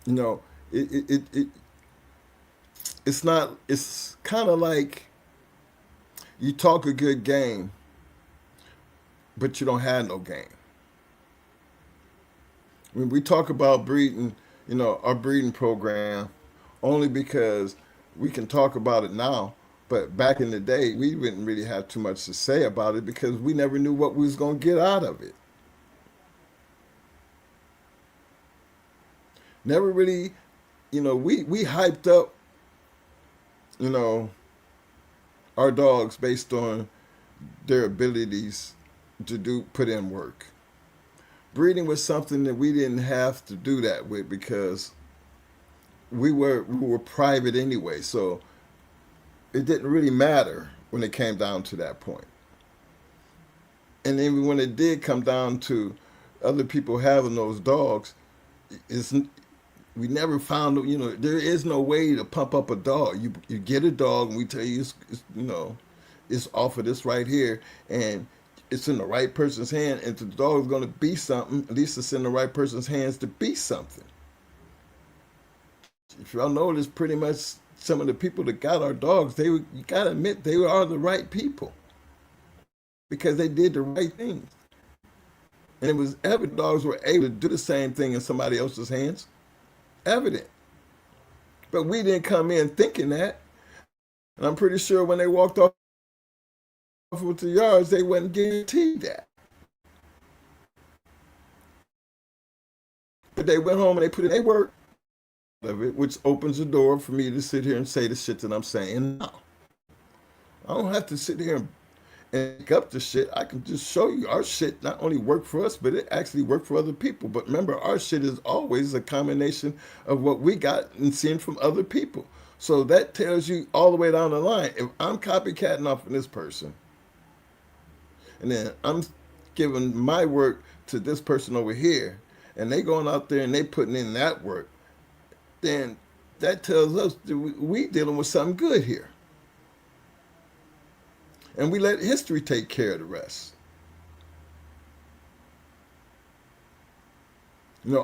S5: you know, it's not. It's kind of like you talk a good game, but you don't have no game. When we talk about breeding, our breeding program, only because we can talk about it now. But back in the day, we didn't really have too much to say about it because we never knew what we was gonna get out of it. Never really, we hyped up, you know, our dogs based on their abilities to put in work. Breeding was something that we didn't have to do that with because we were private anyway, so it didn't really matter when it came down to that point. And then when it did come down to other people having those dogs, it's we never found, there is no way to pump up a dog. You get a dog and we tell you it's off of this right here and it's in the right person's hand, and if the dog is going to be something, at least it's in the right person's hands to be something. If y'all notice, pretty much some of the people that got our dogs, you got to admit they are the right people because they did the right things. And it was evident dogs were able to do the same thing in somebody else's hands. Evident. But we didn't come in thinking that. And I'm pretty sure when they walked off with the yards, they wasn't guaranteed that. But they went home and they put in their work of it, which opens the door for me to sit here and say the shit that I'm saying now. I don't have to sit here and make up the shit. I can just show you our shit not only worked for us, but it actually worked for other people. But remember, our shit is always a combination of what we got and seeing from other people. So that tells you all the way down the line. If I'm copycatting off of this person, and then I'm giving my work to this person over here, and they going out there and they putting in that work, then that tells us that we dealing with something good here. And we let history take care of the rest.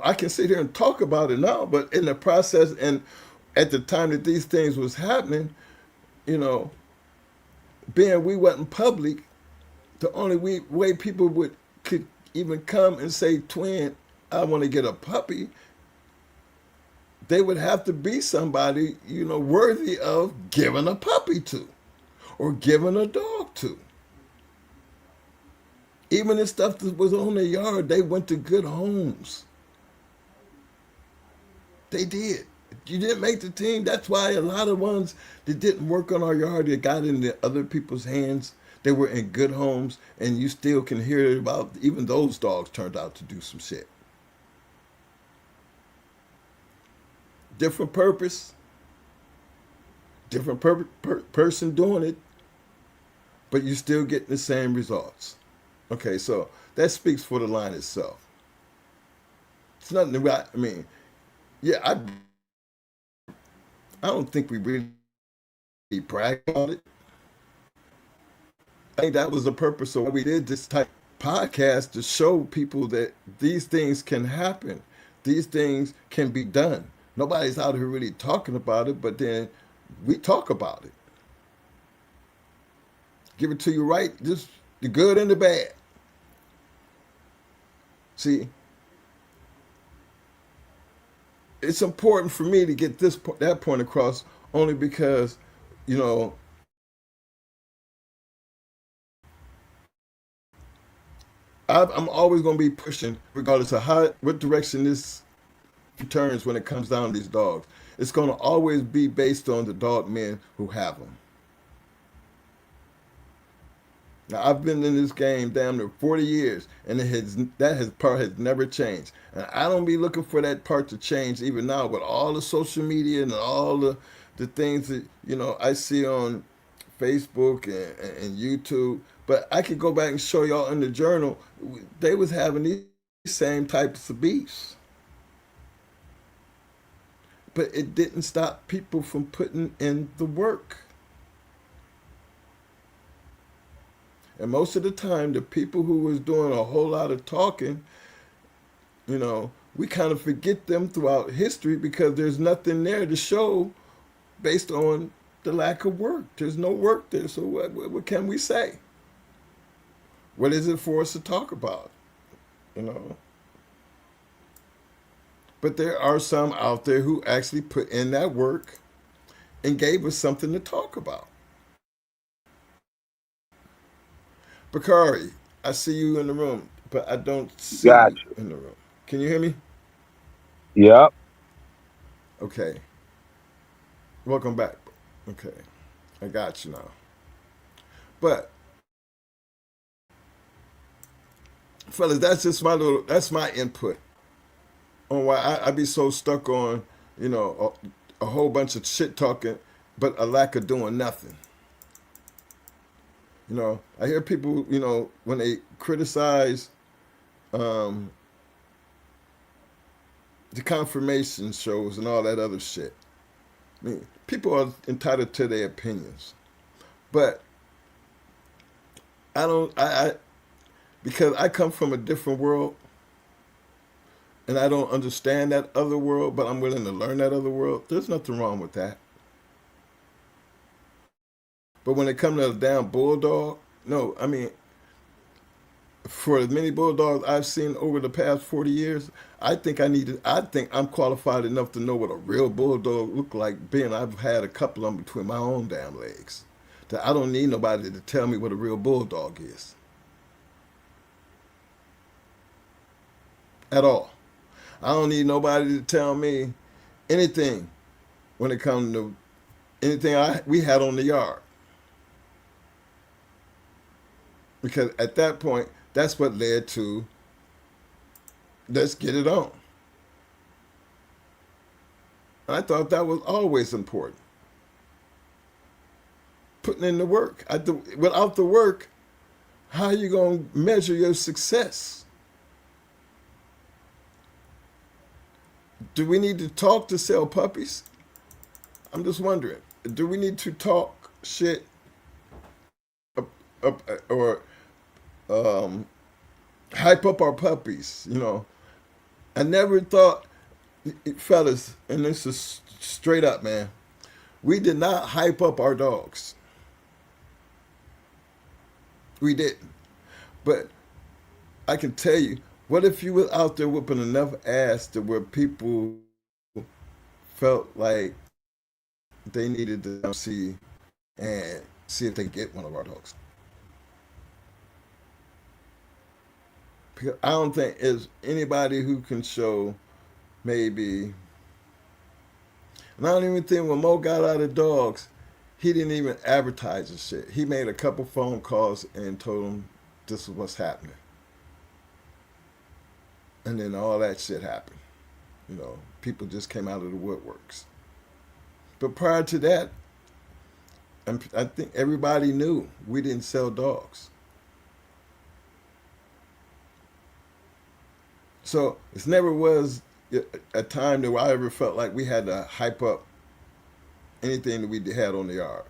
S5: I can sit here and talk about it now, but in the process and at the time that these things was happening, being we wasn't public, the only way people could even come and say, Twin, I want to get a puppy, they would have to be somebody, worthy of giving a puppy to or giving a dog to. Even the stuff that was on their yard, they went to good homes. They did. You didn't make the team. That's why a lot of ones that didn't work on our yard, that got into other people's hands, they were in good homes, and you still can hear about even those dogs turned out to do some shit. Different purpose, different person doing it, but you still get the same results. Okay, so that speaks for the line itself. It's nothing about, yeah, I don't think we really brag about it. I think that was the purpose of why we did this type of podcast, to show people that these things can happen. These things can be done. Nobody's out here really talking about it, but then we talk about it. Give it to you right, just the good and the bad. See, it's important for me to get that point across, only because, I'm always going to be pushing, regardless of what direction this turns when it comes down to these dogs. It's going to always be based on the dog men who have them. Now, I've been in this game damn near 40 years, and that part has never changed. And I don't be looking for that part to change even now, with all the social media and all the things that, I see on Facebook and YouTube. But I could go back and show y'all in the journal, they was having these same types of beefs. But it didn't stop people from putting in the work. And most of the time, the people who was doing a whole lot of talking, we kind of forget them throughout history, because there's nothing there to show based on the lack of work. There's no work there, so what can we say? What is it for us to talk about? But there are some out there who actually put in that work and gave us something to talk about. BAKARI, I see you in the room, but I don't see you in the room. Can you hear me?
S6: Yep.
S5: Okay. Welcome back. Okay. I got you now. But, fellas, that's my input on why I be so stuck on, a whole bunch of shit talking, but a lack of doing nothing. I hear people, when they criticize the confirmation shows and all that other shit. People are entitled to their opinions, but because I come from a different world, and I don't understand that other world, but I'm willing to learn that other world. There's nothing wrong with that. But when it comes to a damn bulldog, no, for as many bulldogs I've seen over the past 40 years, I think I'm qualified enough to know what a real bulldog look like, being I've had a couple of them between my own damn legs. That I don't need nobody to tell me what a real bulldog is. At all. I don't need nobody to tell me anything when it comes to anything we had on the yard. Because at that point, that's what led to, let's get it on. And I thought that was always important. Putting in the work. Without the work, how are you going to measure your success? Do we need to talk to sell puppies? I'm just wondering. Do we need to talk shit or hype up our puppies? I never thought, fellas, and this is straight up, man, we did not hype up our dogs. We didn't. But I can tell you, what if you were out there whooping enough ass to where people felt like they needed to see and see if they get one of our dogs? Because I don't think there's anybody who can show maybe. And I don't even think when Mo got out of dogs, he didn't even advertise the shit. He made a couple phone calls and told them this is what's happening. And then all that shit happened. You know, people just came out of the woodworks. But prior to that, I think everybody knew we didn't sell dogs. So it never was a time that I ever felt like we had to hype up anything that we had on the yard.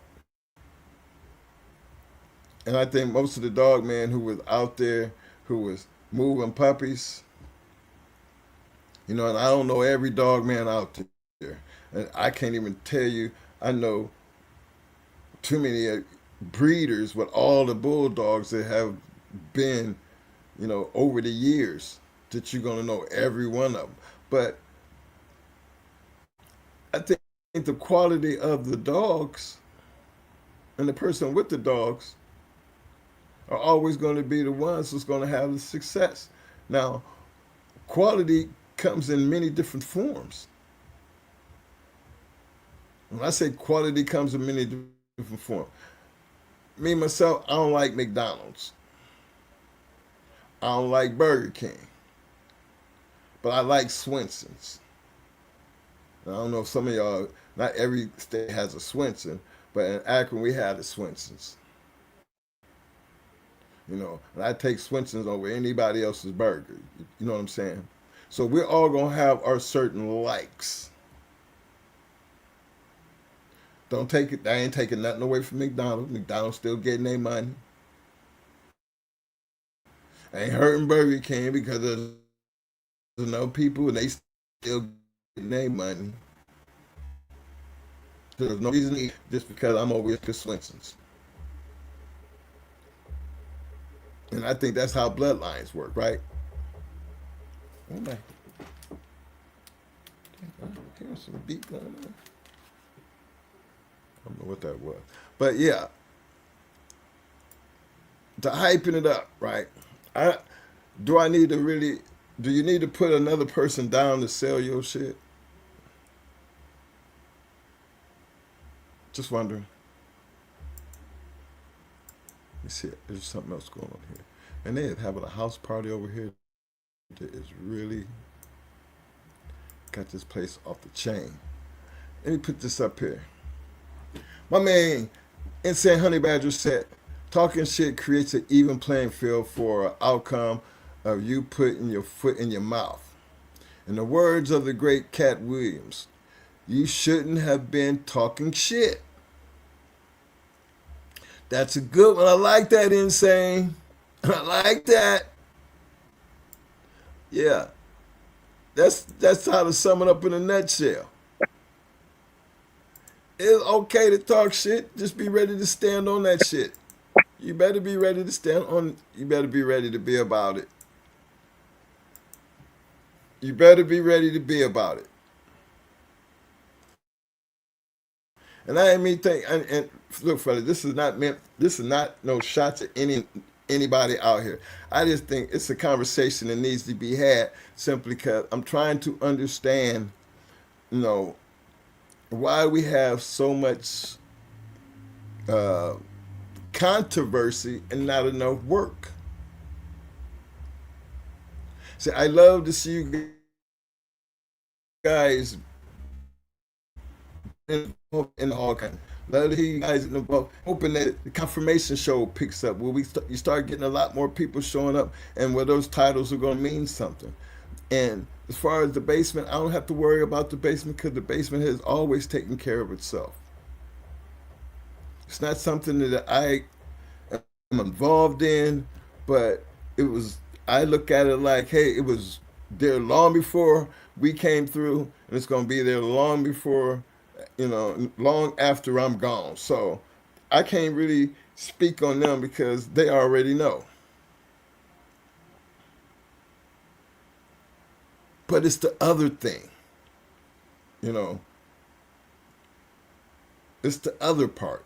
S5: And I think most of the dog men who was out there, who was moving puppies, you know, and I don't know every dog man out there. And I can't even tell you, I know too many breeders with all the bulldogs that have been, you know, over the years that you're going to know every one of them. But I think the quality of the dogs and the person with the dogs are always going to be the ones who's going to have the success. Now, quality comes in many different forms. When I say quality comes in many different forms, me, myself, I don't like McDonald's. I don't like Burger King. But I like Swenson's. I don't know if some of y'all, not every state has a Swenson, but in Akron we had a Swenson's. You know, and I take Swenson's over anybody else's burger. You know what I'm saying? So we're all going to have our certain likes. Don't take it, I ain't taking nothing away from McDonald's. McDonald's still getting their money. I ain't hurting Burger King because there's enough people and they still getting their money. There's no reason to eat just because I'm over at Swenson's. And I think that's how bloodlines work, right? Oh my. Here's some beat going on. I don't know what that was. But yeah. To hyping it up, right? Do you need to put another person down to sell your shit? Just wondering. You see, there's something else going on here. And they're having a house party over here that is really got this place off the chain. Let me put this up here. My man, Insane Honey Badger said, talking shit creates an even playing field for an outcome of you putting your foot in your mouth. In the words of the great Cat Williams, you shouldn't have been talking shit. That's a good one. I like that, Insane. I like that. Yeah. That's how to sum it up in a nutshell. It's okay to talk shit. Just be ready to stand on that shit. You better be ready to stand on. You better be ready to be about it. You better be ready to be about it. And I ain't mean think. And look, fella, this is not meant. This is not no shots at anybody out here. I just think it's a conversation that needs to be had simply because I'm trying to understand, you know, why we have so much controversy and not enough work. See, I love to see you guys in all kinds. Love to hear you guys involved. Hoping that the confirmation show picks up, where you start getting a lot more people showing up, and where those titles are going to mean something. And as far as the basement, I don't have to worry about the basement because the basement has always taken care of itself. It's not something that I am involved in, but I look at it like, hey, it was there long before we came through, and it's going to be there long before, you know, long after I'm gone. So I can't really speak on them because they already know. But it's the other thing, you know. It's the other part.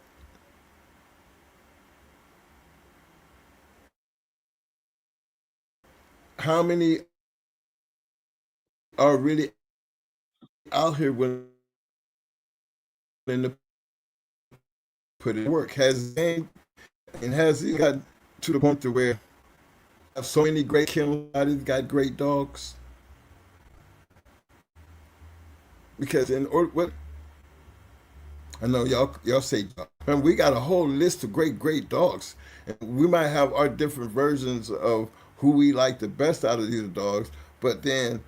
S5: How many are really out here willing to put in work? Has he got to the point to where have so many great kennels, got great dogs? Because in order, what I know y'all say, and we got a whole list of great dogs, and we might have our different versions of who we like the best out of these dogs, but then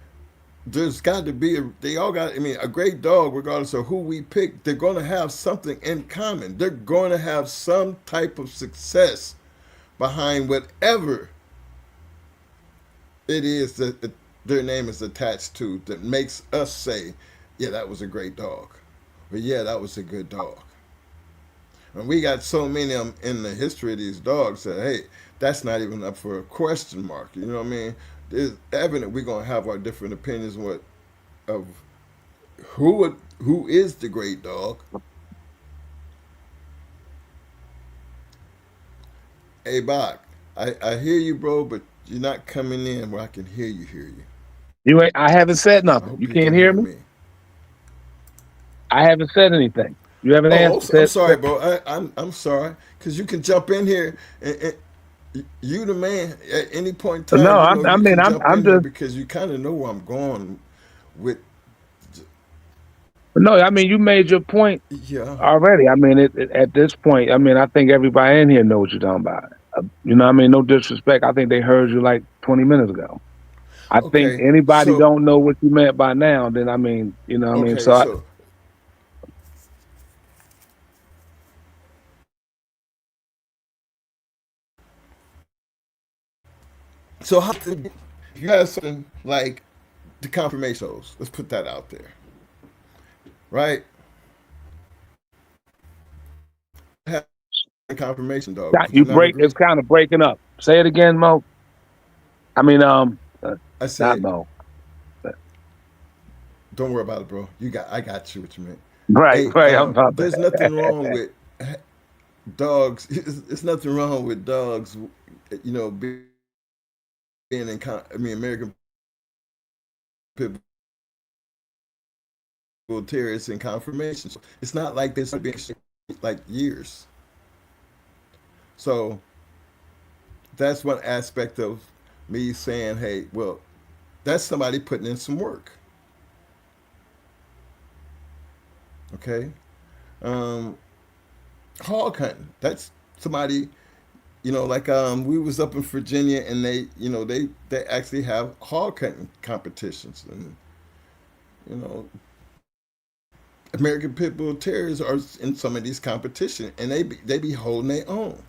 S5: there's got to be they all got. I mean, a great dog, regardless of who we pick, they're going to have something in common. They're going to have some type of success behind whatever it is that their name is attached to that makes us say, yeah, that was a great dog, or yeah, that was a good dog. And we got so many of them in the history of these dogs that, hey, that's not even up for a question mark. You know what I mean? It's evident we're gonna have our different opinions of who is the great dog. Hey, Bach, I hear you, bro, but you're not coming in where I can hear you.
S6: You ain't. I haven't said
S5: I
S6: nothing.
S5: hope
S6: You
S5: you
S6: can't
S5: can
S6: hear
S5: hear
S6: me.
S5: me.
S6: I haven't said anything. You haven't
S5: Oh,
S6: answered.
S5: I'm sorry, bro. I'm sorry, because you can jump in here and you the man at any point in
S6: No,
S5: time. You
S6: I,
S5: know
S6: I
S5: you
S6: mean,
S5: can
S6: I'm
S5: jump
S6: I'm
S5: in here
S6: just
S5: because you kind of know where I'm going with.
S6: no. I mean, you made your point
S5: Yeah.
S6: already. I mean, at this point, I mean, I think everybody in here knows what you're talking about. You know, what I mean, no disrespect. I think they heard you like 20 minutes ago. I think
S5: Okay.
S6: anybody
S5: So
S6: don't know what you meant by now. Then I mean, you know, what I mean,
S5: okay. So how if you have something like the confirmation shows? Let's put that out there, right? Have a confirmation dog. Would you
S6: you
S5: not
S6: break. It's
S5: agree?
S6: kind of breaking up. Say it again, Mo. I mean,
S5: I
S6: not
S5: said,
S6: Mo.
S5: don't worry about it, bro. I got you. What you meant.
S6: Right,
S5: Hey,
S6: right. I'm about
S5: there's nothing wrong with dogs. It's nothing wrong with dogs. You know, being in. I mean, American Pit Bull Terriers in confirmations. It's not like this being like years. So that's one aspect of me saying, hey, well, that's somebody putting in some work. Okay. Um, hog hunting. That's somebody, like we was up in Virginia and they actually have hog hunting competitions and you know American Pit Bull Terriers are in some of these competitions and they be holding their own.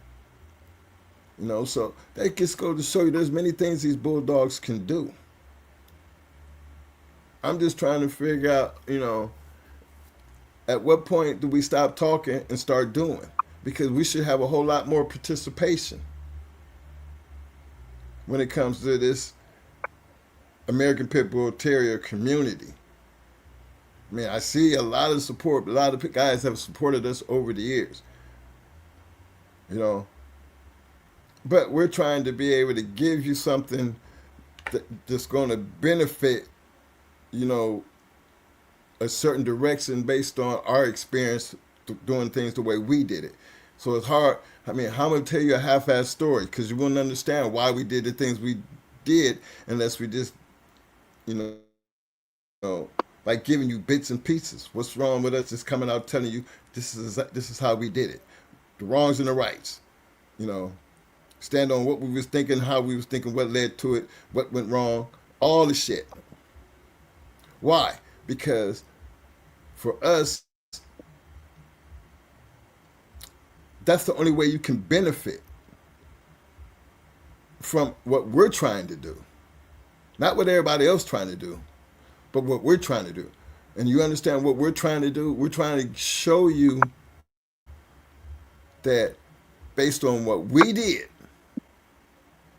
S5: So that just goes to show you there's many things these bulldogs can do. I'm just trying to figure out, at what point do we stop talking and start doing? Because we should have a whole lot more participation when it comes to this American Pit Bull Terrier community. I mean, I see a lot of support. A lot of guys have supported us over the years, you know. But we're trying to be able to give you something that's going to benefit, you know, a certain direction based on our experience doing things the way we did it. So it's hard. I mean, how am I going to tell you a half-assed story? Because you wouldn't understand why we did the things we did unless we just, you know, like giving you bits and pieces. What's wrong with us? Just coming out telling you this is how we did it. The wrongs and the rights. You know, stand on what we was thinking, how we was thinking, what led to it, what went wrong, all the shit. Why? Because for us, that's the only way you can benefit from what we're trying to do. Not what everybody else trying to do, but what we're trying to do. And you understand what we're trying to do? We're trying to show you that based on what we did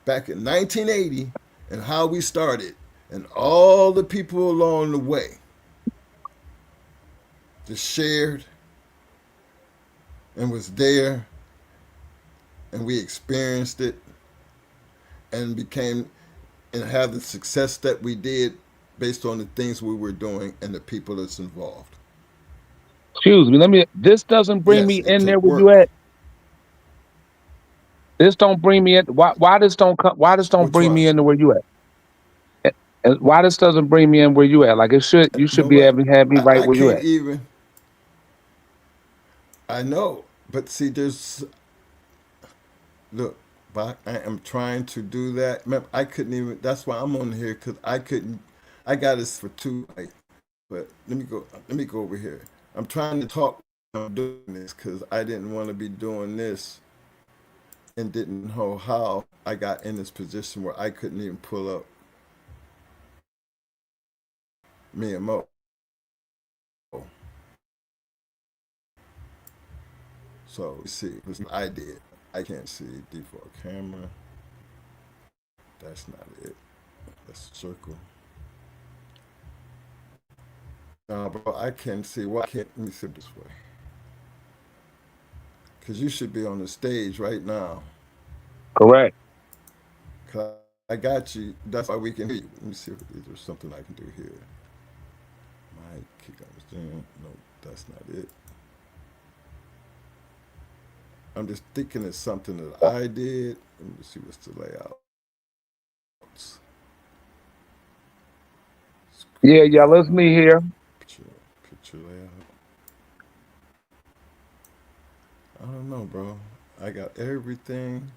S5: back in 1980 and how we started, And all the people along the way just shared and was there, and we experienced it and became and had the success that we did based on the things we were doing and the people that's involved.
S6: Excuse me. This doesn't bring
S5: Yes,
S6: me
S5: it
S6: in there
S5: took
S6: where you
S5: work.
S6: at. This don't bring me in. Why this don't come? Why this don't
S5: Which
S6: bring me
S5: one?
S6: into where you at? And why this doesn't bring me in where you at? Like it should. You
S5: You
S6: should
S5: know
S6: be
S5: what?
S6: able to have me right
S5: I
S6: where you
S5: can't
S6: at.
S5: even. I know, but see, look, but I am trying to do that. Remember, I couldn't even. That's why I'm on here because I couldn't. I got this for two. But let me go. Let me go over here. I'm trying to talk. I'm doing this because I didn't want to be doing this and didn't know how I got in this position where I couldn't even pull up me and Mo. So see, listen, I did. I can't see default camera. That's not it. That's a circle. No, bro, I can't see. Why can't let me sit this way? Because you should be on the stage right now.
S6: Correct.
S5: Cause I got you. That's why we can hear you. Let me see if there's something I can do here. Mic, kick on the stand. No, that's not it. I'm just thinking it's something that I did. Let me see what's the layout.
S6: Yeah, it's me here.
S5: Picture layout. I don't know, bro. I got everything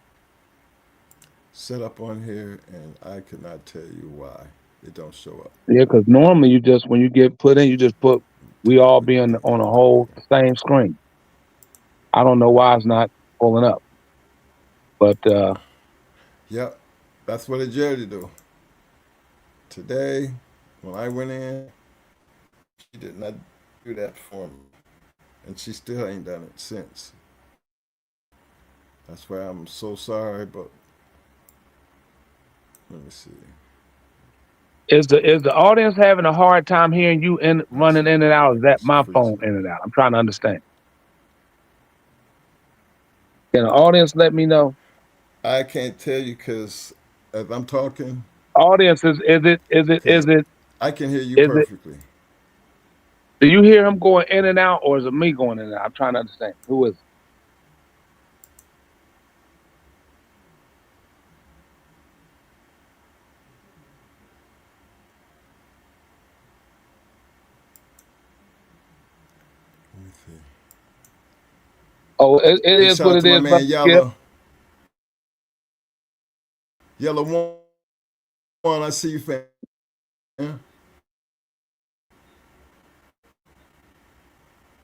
S5: set up on here, and I could not tell you why it don't show up.
S6: Yeah, because normally you just when you get put in, you just put we
S5: Take a
S6: all
S5: quick
S6: be on
S5: look
S6: a
S5: at it.
S6: whole same screen. I don't know why it's not pulling up, but
S5: Yep, that's what it usually do. Today, when I went in, she did not do that for me, and she still ain't done it since. That's why I'm so sorry, but let me see.
S6: is the audience having a hard time hearing you in
S5: Let me
S6: running
S5: see.
S6: in and out? Is that
S5: It's
S6: my phone
S5: freezing
S6: in
S5: on
S6: and
S5: me.
S6: out? I'm trying to understand. Can the audience let me know?
S5: I can't tell you because as I'm talking,
S6: Audience is it is it
S5: because
S6: is it
S5: I can hear you
S6: is it?
S5: perfectly.
S6: Do you hear him going in and out, or is it me going in and out? I'm trying to understand. Who is it?
S5: Let me see.
S6: Oh, it
S5: Hey,
S6: is
S5: shout
S6: what
S5: out
S6: it
S5: to my
S6: is,
S5: man
S6: brother Skip.
S5: Yellow. Yellow one, I see you, fam.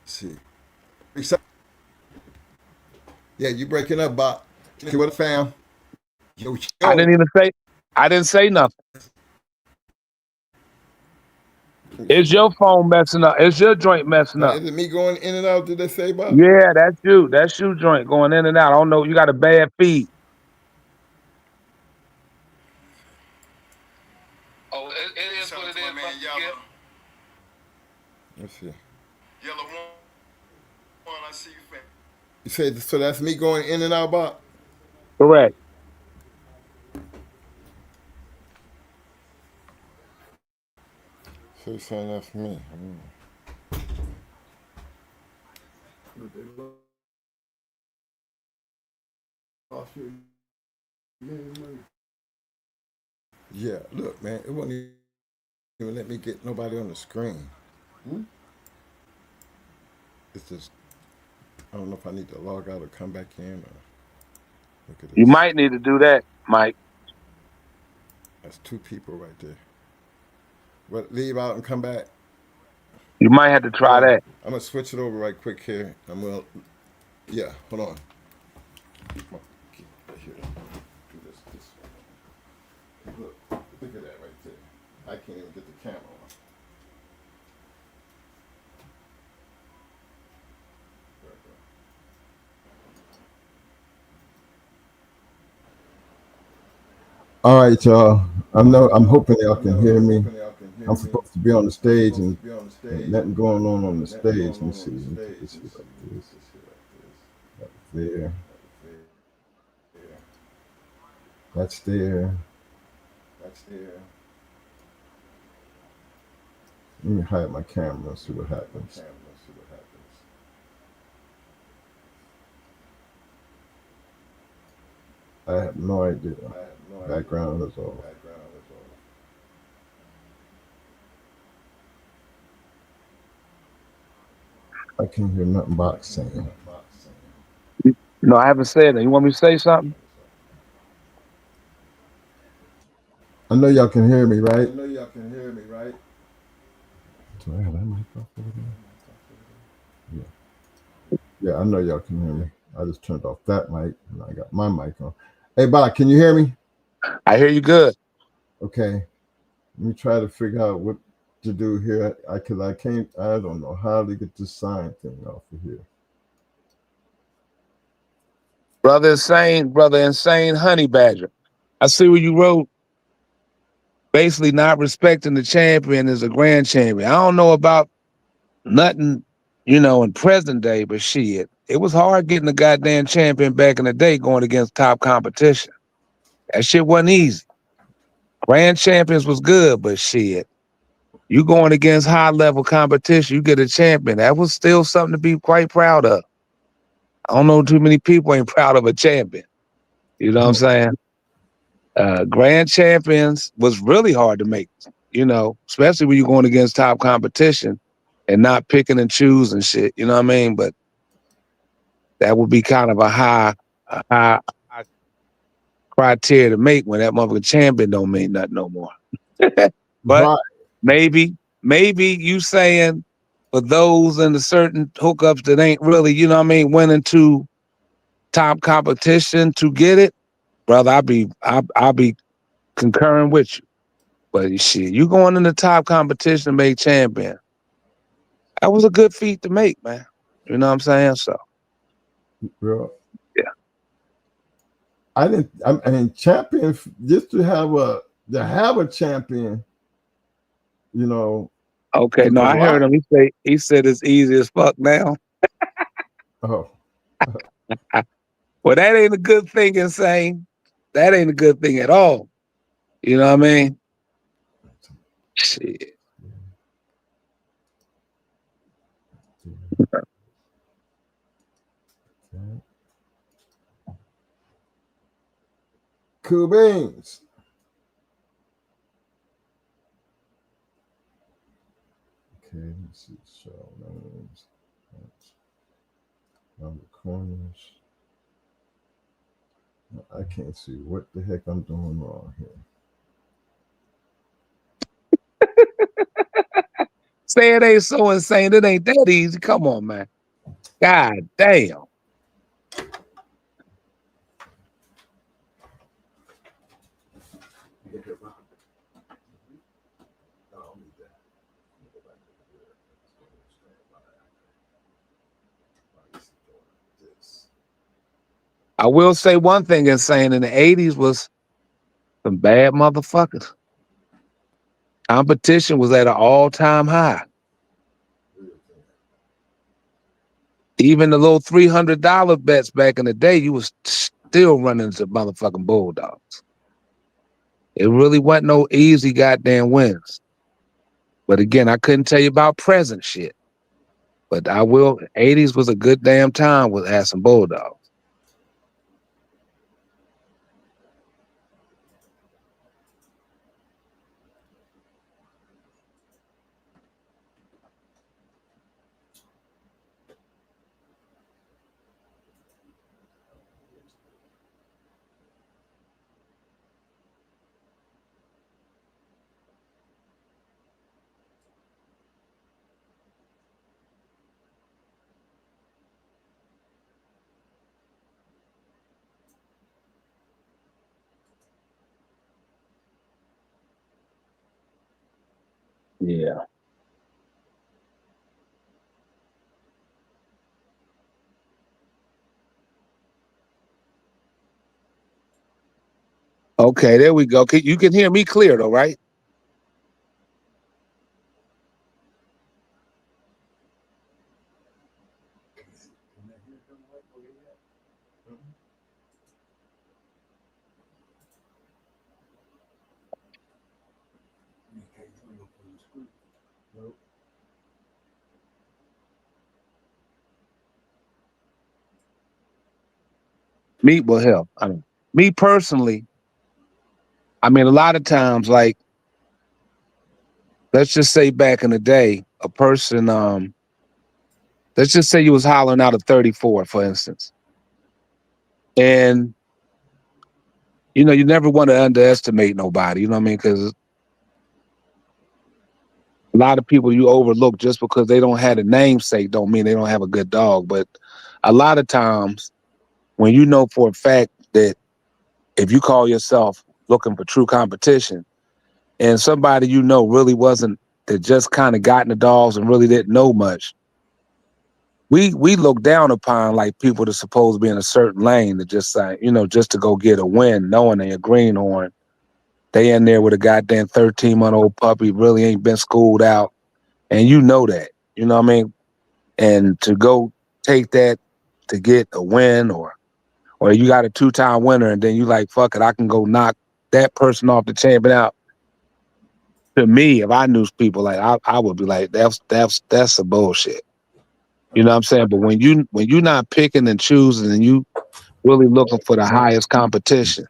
S5: See. Yeah, you breaking up, Bob. Okay, what a fam. Yo,
S6: I
S5: yo.
S6: didn't even say. I didn't say nothing.
S5: Let me
S6: It's
S5: see.
S6: your phone messing up. It's your joint messing
S5: Now,
S6: up.
S5: is it me going in and out, did they say, Bob?
S6: Yeah, that's you. That's you joint going in and out. I don't know. You got a bad feed. Oh, it is
S5: Shout
S6: what
S5: out
S6: it
S5: to my
S6: is,
S5: man
S6: brother Skip.
S5: Yellow. Let's see. Yellow one, I see you, fam. You said, so that's me going in and out, Bob?
S6: Correct.
S5: So you're saying that's me. Yeah, look, man, it wouldn't even let me get nobody on the screen. It's just, I don't know if I need to log out or come back in or look at
S6: You
S5: this.
S6: might need to do that, Mike.
S5: That's two people right there. But leave out and come back.
S6: You might have to
S5: Hold
S6: try
S5: on.
S6: that.
S5: I'm gonna switch it over right quick here. I'm gonna, yeah, hold on. Come on, keep right here. Do this way. Look at that right there. I can't even get the camera on. All right, y'all.
S3: I'm hoping y'all can hear me. I'm supposed to be on the stage and ain't nothing going on the stage. Let me see. Let me put this here like this. That's there. That's there. Let me hide my camera and see what happens. I have no idea. Background is off. I can't hear nothing Box saying.
S6: No, I haven't said it. You want me to say something?
S3: I know y'all can hear me, right? Do I have that mic off over there? Yeah, I know y'all can hear me. I just turned off that mic and I got my mic on. Hey, Bob, can you hear me?
S6: I hear you good.
S3: Okay. Let me try to figure out what to do here. I don't know how to get this sign thing off of here.
S6: Brother Insane Honey Badger. I see what you wrote. Basically not respecting the champion as a grand champion. I don't know about nothing, in present day, but shit. It was hard getting a goddamn champion back in the day going against top competition. That shit wasn't easy. Grand champions was good, but shit. You going against high level competition, you get a champion. That was still something to be quite proud of. I don't know too many people ain't proud of a champion. You know what I'm saying? Grand champions was really hard to make, especially when you're going against top competition and not picking and choosing shit. You know what I mean? But that would be kind of a high criteria to make when that motherfucking champion don't mean nothing no more. But
S3: Right.
S6: maybe you saying for those in the certain hookups that ain't really, winning to top competition to get it, brother, I'll be concurring with you. But shit, you going in the top competition to make champion. That was a good feat to make, man. You know what I'm saying? So
S3: Bro.
S6: yeah.
S3: I mean, champion, just to have a champion,
S6: Okay, no, I heard him. He said it's easy as fuck now.
S3: Oh.
S6: Well, that ain't a good thing, Insane. That ain't a good thing at all. You know what I mean? Shit.
S3: Cool beans. Okay, let's see. Show names. On the corners. I can't see what the heck I'm doing wrong here.
S6: Say it ain't so insane. It ain't that easy. Come on, man. God damn. I will say one thing, Insane, in the 80s was some bad motherfuckers. Competition was at an all-time high. Even the little $300 bets back in the day, you was still running into motherfucking bulldogs. It really wasn't no easy goddamn wins. But again, I couldn't tell you about present shit. But I will, 80s was a good damn time with had some bulldogs. Yeah. Okay, there we go. You can hear me clear though, right? Meat will help. I mean, me personally, I mean, a lot of times, like, let's just say back in the day, a person, let's just say you was hollering out a 34, for instance. And, you know, you never want to underestimate nobody, you know what I mean? Because a lot of people you overlook just because they don't have a namesake don't mean they don't have a good dog. But a lot of times when you know for a fact that if you call yourself looking for true competition and somebody you know really wasn't, that just kind of got in the dogs and really didn't know much, we look down upon like people that's supposed to be in a certain lane to just like, you know, just to go get a win, knowing they a greenhorn. They in there with a goddamn 13-month-old puppy, really ain't been schooled out. And you know that, you know what I mean? And to go take that to get a win, or you got a 2-time winner and then you like, fuck it, I can go knock that person off the champion out. To me, if I knew people, like I would be like, that's a bullshit. You know what I'm saying? But when you're not picking and choosing and you really looking for the highest competition,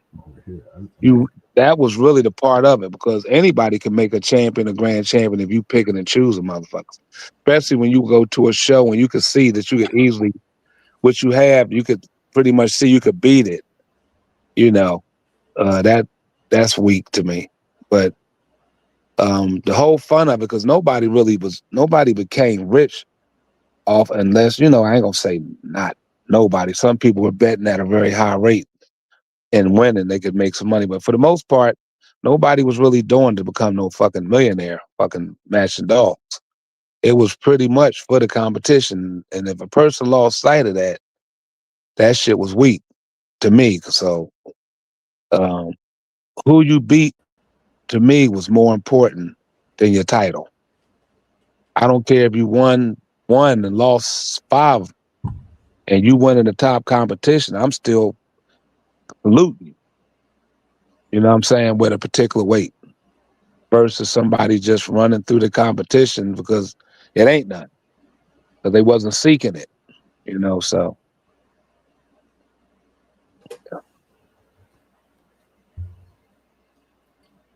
S6: that was really the part of it, because anybody can make a champion, a grand champion, if you picking and choosing motherfuckers. Especially when you go to a show and you can see that you could easily, what you have, you could pretty much see you could beat it. You know, that's weak to me. But the whole fun of it, because nobody became rich off, unless, you know, I ain't gonna say not nobody. Some people were betting at a very high rate and winning, they could make some money. But for the most part, nobody was really doing to become no fucking millionaire, fucking matching dogs. It was pretty much for the competition. And if a person lost sight of that, that shit was weak to me. So who you beat, to me, was more important than your title. I don't care if you won one and lost 5 and you win in the top competition, I'm still saluting you. You know what I'm saying? With a particular weight versus somebody just running through the competition because it ain't none. Because they wasn't seeking it, you know, so.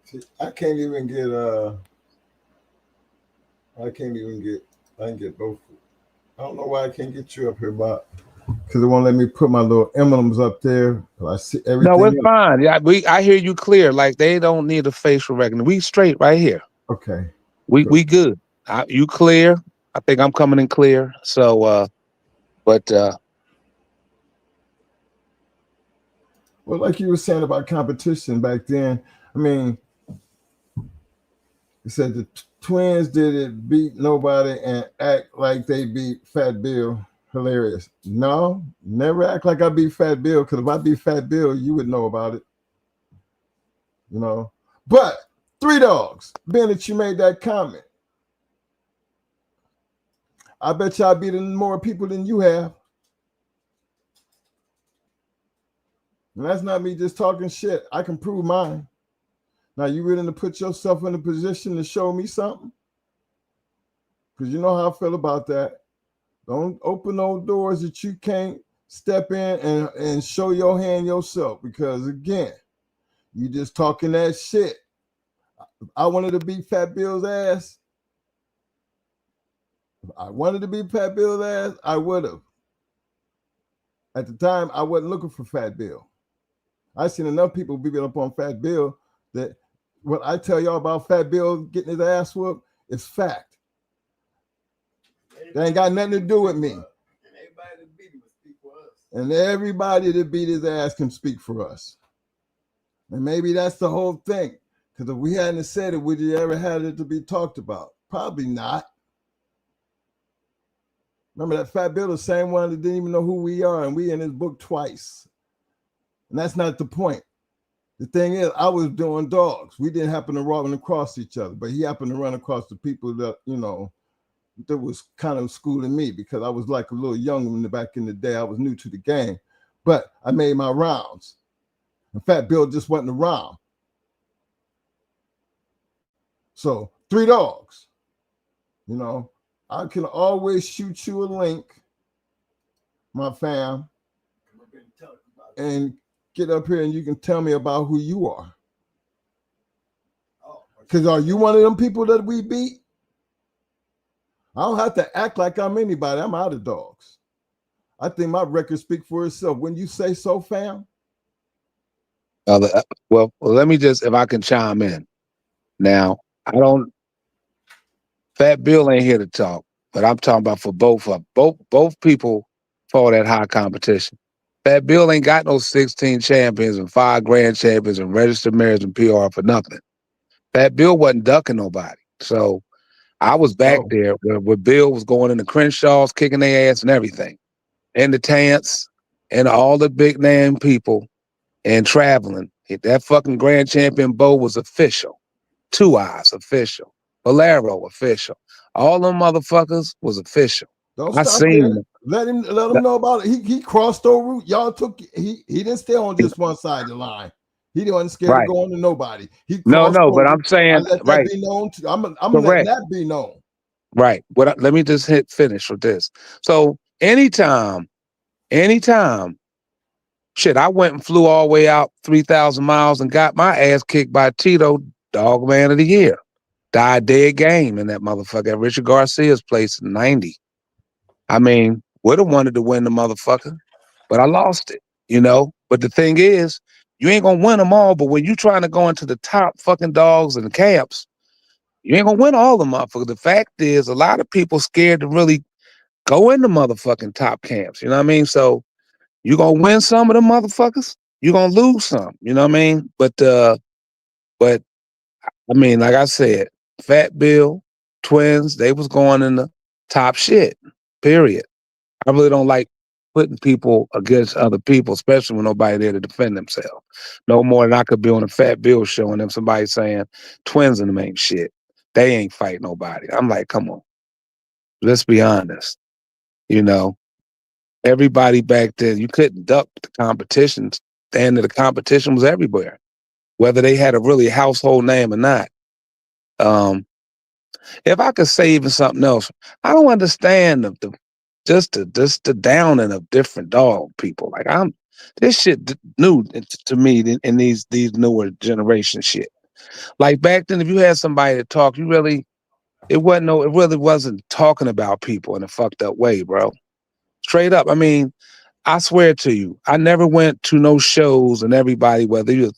S5: See, I can't get both. I don't know why I can't get you up here, but because it won't let me put my little emblems up there. I see everything.
S6: No, it's fine. Yeah, I hear you clear. Like, they don't need a facial recognition. We straight right here.
S5: Okay.
S6: We good. You clear. I think I'm coming in clear. So, but
S5: well, like you were saying about competition back then, I mean, you said the twins didn't beat nobody and act like they beat Fat Bill. Hilarious. No, never act like I beat Fat Bill, because if I beat Fat Bill, you would know about it. You know? But 3 dogs, being that you made that comment, I bet y'all beating more people than you have. And that's not me just talking shit. I can prove mine. Now, you willing to put yourself in a position to show me something? Because you know how I feel about that. Don't open those doors that you can't step in and show your hand yourself. Because, again, you just talking that shit. If I wanted to beat Fat Bill's ass, I would have. At the time, I wasn't looking for Fat Bill. I seen enough people beating up on Fat Bill that what I tell y'all about Fat Bill getting his ass whooped is fact. That ain't got nothing to do with me. And everybody that beat his ass can speak for us. And maybe that's the whole thing. Because if we hadn't said it, would you ever had it to be talked about? Probably not. Remember that Fat Bill, the same one that didn't even know who we are, and we in his book twice. And that's not the point. The thing is, I was doing dogs. We didn't happen to run across each other, but he happened to run across the people that, you know, that was kind of schooling me because I was like a little young in the back in the day. I was new to the game, but I made my rounds. In fact, Bill just wasn't around. So 3 dogs, you know, I can always shoot you a link, my fam, and get up here and you can tell me about who you are. Because are you one of them people that we beat? I don't have to act like I'm anybody. I'm out of dogs. I think my record speaks for itself. When you say so, fam.
S6: Well, let me just, if I can chime in. Now, Fat Bill ain't here to talk, but I'm talking about for both of them. Both people fought at high competition. Fat Bill ain't got no 16 champions and 5 grand champions and registered marriage and PR for nothing. Fat Bill wasn't ducking nobody. So I was back there where Bill was going in the Crenshaws, kicking their ass and everything. And the Tants and all the big name people and traveling. That fucking grand champion Bo was official. 2 Eyes official. Valero official. All them motherfuckers was official.
S5: Don't
S6: I
S5: stop
S6: seen
S5: there. Let him know about it. He crossed over. Y'all took he didn't stay on just one side of the line. He wasn't scared of going to nobody. He crossed over.
S6: But I'm saying
S5: I let that be known. I'm letting that be known.
S6: Right. Let me just finish with this. So anytime, shit, I went and flew all the way out 3,000 miles and got my ass kicked by Tito, Dog Man of the Year. Died dead game in that motherfucker at Richard Garcia's place in 90. I mean, would have wanted to win the motherfucker, but I lost it, you know? But the thing is, you ain't gonna win them all, but when you trying to go into the top fucking dogs and the camps, you ain't gonna win all the motherfuckers. The fact is, a lot of people scared to really go into motherfucking top camps, you know what I mean? So you gonna win some of the motherfuckers, you gonna lose some, you know what I mean? But I mean, like I said, Fat Bill, Twins, they was going in the top shit, period. I really don't like putting people against other people, especially when nobody there to defend themselves. No more than I could be on a Fat Bill show and them somebody saying Twins and them ain't shit. They ain't fight nobody. I'm like, come on. Let's be honest. You know, everybody back then, you couldn't duck the competitions. The end of the competition was everywhere, whether they had a really household name or not. If I could say even something else, I don't understand the downing of different dog people. Like this shit new to me in these newer generation shit. Like back then, if you had somebody to talk, it really wasn't talking about people in a fucked up way, bro. Straight up. I mean, I swear to you, I never went to no shows and everybody, whether you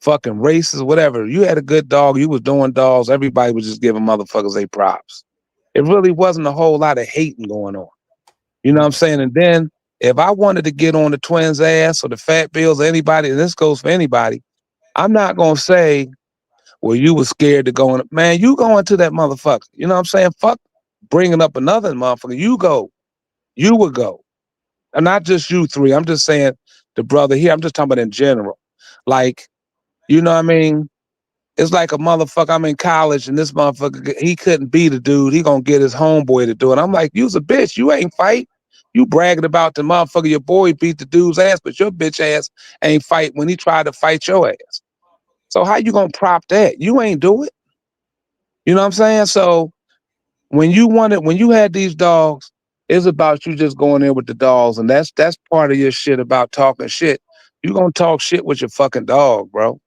S6: fucking racist, whatever. You had a good dog, you was doing dogs, everybody was just giving motherfuckers their props. It really wasn't a whole lot of hating going on. You know what I'm saying? And then if I wanted to get on the Twins' ass or the Fat Bills or anybody, and this goes for anybody, I'm not gonna say, well, you was scared to go in. Man, you go into that motherfucker. You know what I'm saying? Fuck bringing up another motherfucker. You go. You would go. And not just you 3. I'm just saying the brother here. I'm just talking about in general. Like, you know what I mean? It's like a motherfucker, I'm in college and this motherfucker, he couldn't be the dude. He gonna get his homeboy to do it. I'm like, you's a bitch. You ain't fight. You bragging about the motherfucker, your boy beat the dude's ass, but your bitch ass ain't fight when he tried to fight your ass. So how you gonna prop that? You ain't do it. You know what I'm saying? So when you had these dogs, it's about you just going in with the dogs, and that's part of your shit about talking shit. You gonna talk shit with your fucking dog, bro.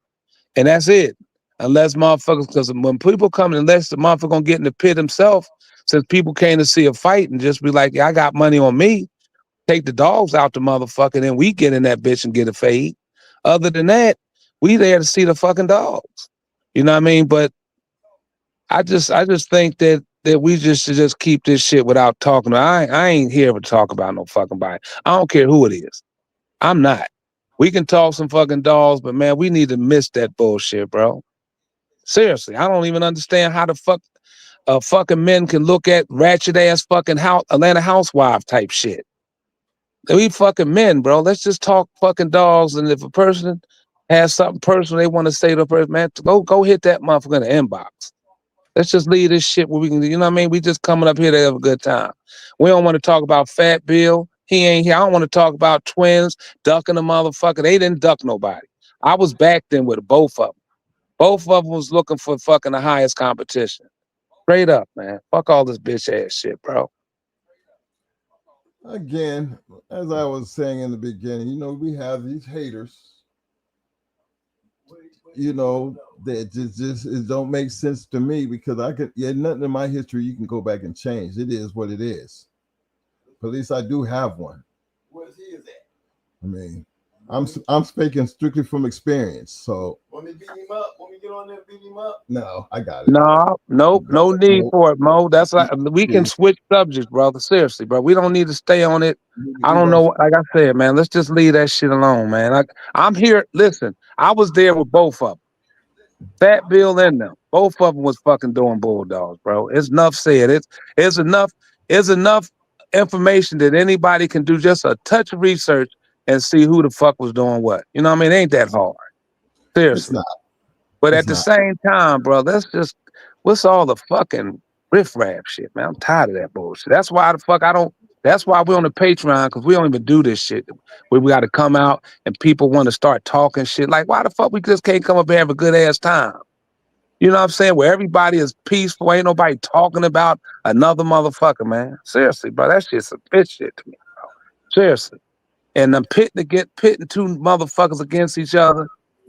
S6: And that's it. Unless motherfuckers, because when people come, unless the motherfucker gonna get in the pit himself, since people came to see a fight and just be like, yeah, I got money on me, take the dogs out the motherfucker, and then we get in that bitch and get a fade. Other than that, we there to see the fucking dogs. You know what I mean? But I just think that we just should just keep this shit without talking. I ain't here to talk about no fucking body. I don't care who it is. I'm not. We can talk some fucking dogs, but man, we need to miss that bullshit, bro. Seriously, I don't even understand how the fuck fucking men can look at ratchet ass fucking Atlanta housewife type shit. We fucking men, bro. Let's just talk fucking dogs. And if a person has something personal they want to say to the person, man, go hit that motherfucker in the inbox. Let's just leave this shit where we can, you know what I mean? We just coming up here to have a good time. We don't want to talk about Fat Bill. He ain't here. I don't want to talk about twins ducking the motherfucker. They didn't duck nobody. I was back then with both of them. Both of them was looking for fucking the highest competition. Straight up, man. Fuck all this bitch ass shit, bro.
S5: Again, as I was saying in the beginning, you know, we have these haters. You know, that just it don't make sense to me because nothing in my history you can go back and change. It is what it is. At least I do have one.
S3: Where's he is at?
S5: I mean, I'm speaking strictly from experience. So
S3: want me to beat him up? Want me to get on there and beat him up?
S5: No, I got it.
S6: No need for it, Mo. That's like we can switch subjects, brother. Seriously, bro. We don't need to stay on it. I don't know. Like I said, man, let's just leave that shit alone, man. I'm here. Listen, I was there with both of them. Fat Bill and them. Both of them was fucking doing bulldogs, bro. It's enough said. It's enough information that anybody can do just a touch of research and see who the fuck was doing what. You know what I mean? It ain't that hard. Seriously. But at the same time, bro, what's all the fucking riffraff shit, man? I'm tired of that bullshit. That's why that's why we're on the Patreon, because we don't even do this shit. We got to come out and people want to start talking shit. Like, why the fuck we just can't come up here and have a good ass time? You know what I'm saying? Where everybody is peaceful, ain't nobody talking about another motherfucker, man. Seriously, bro, that shit's some bitch shit to me, bro. Seriously. And them pitting two motherfuckers against each other.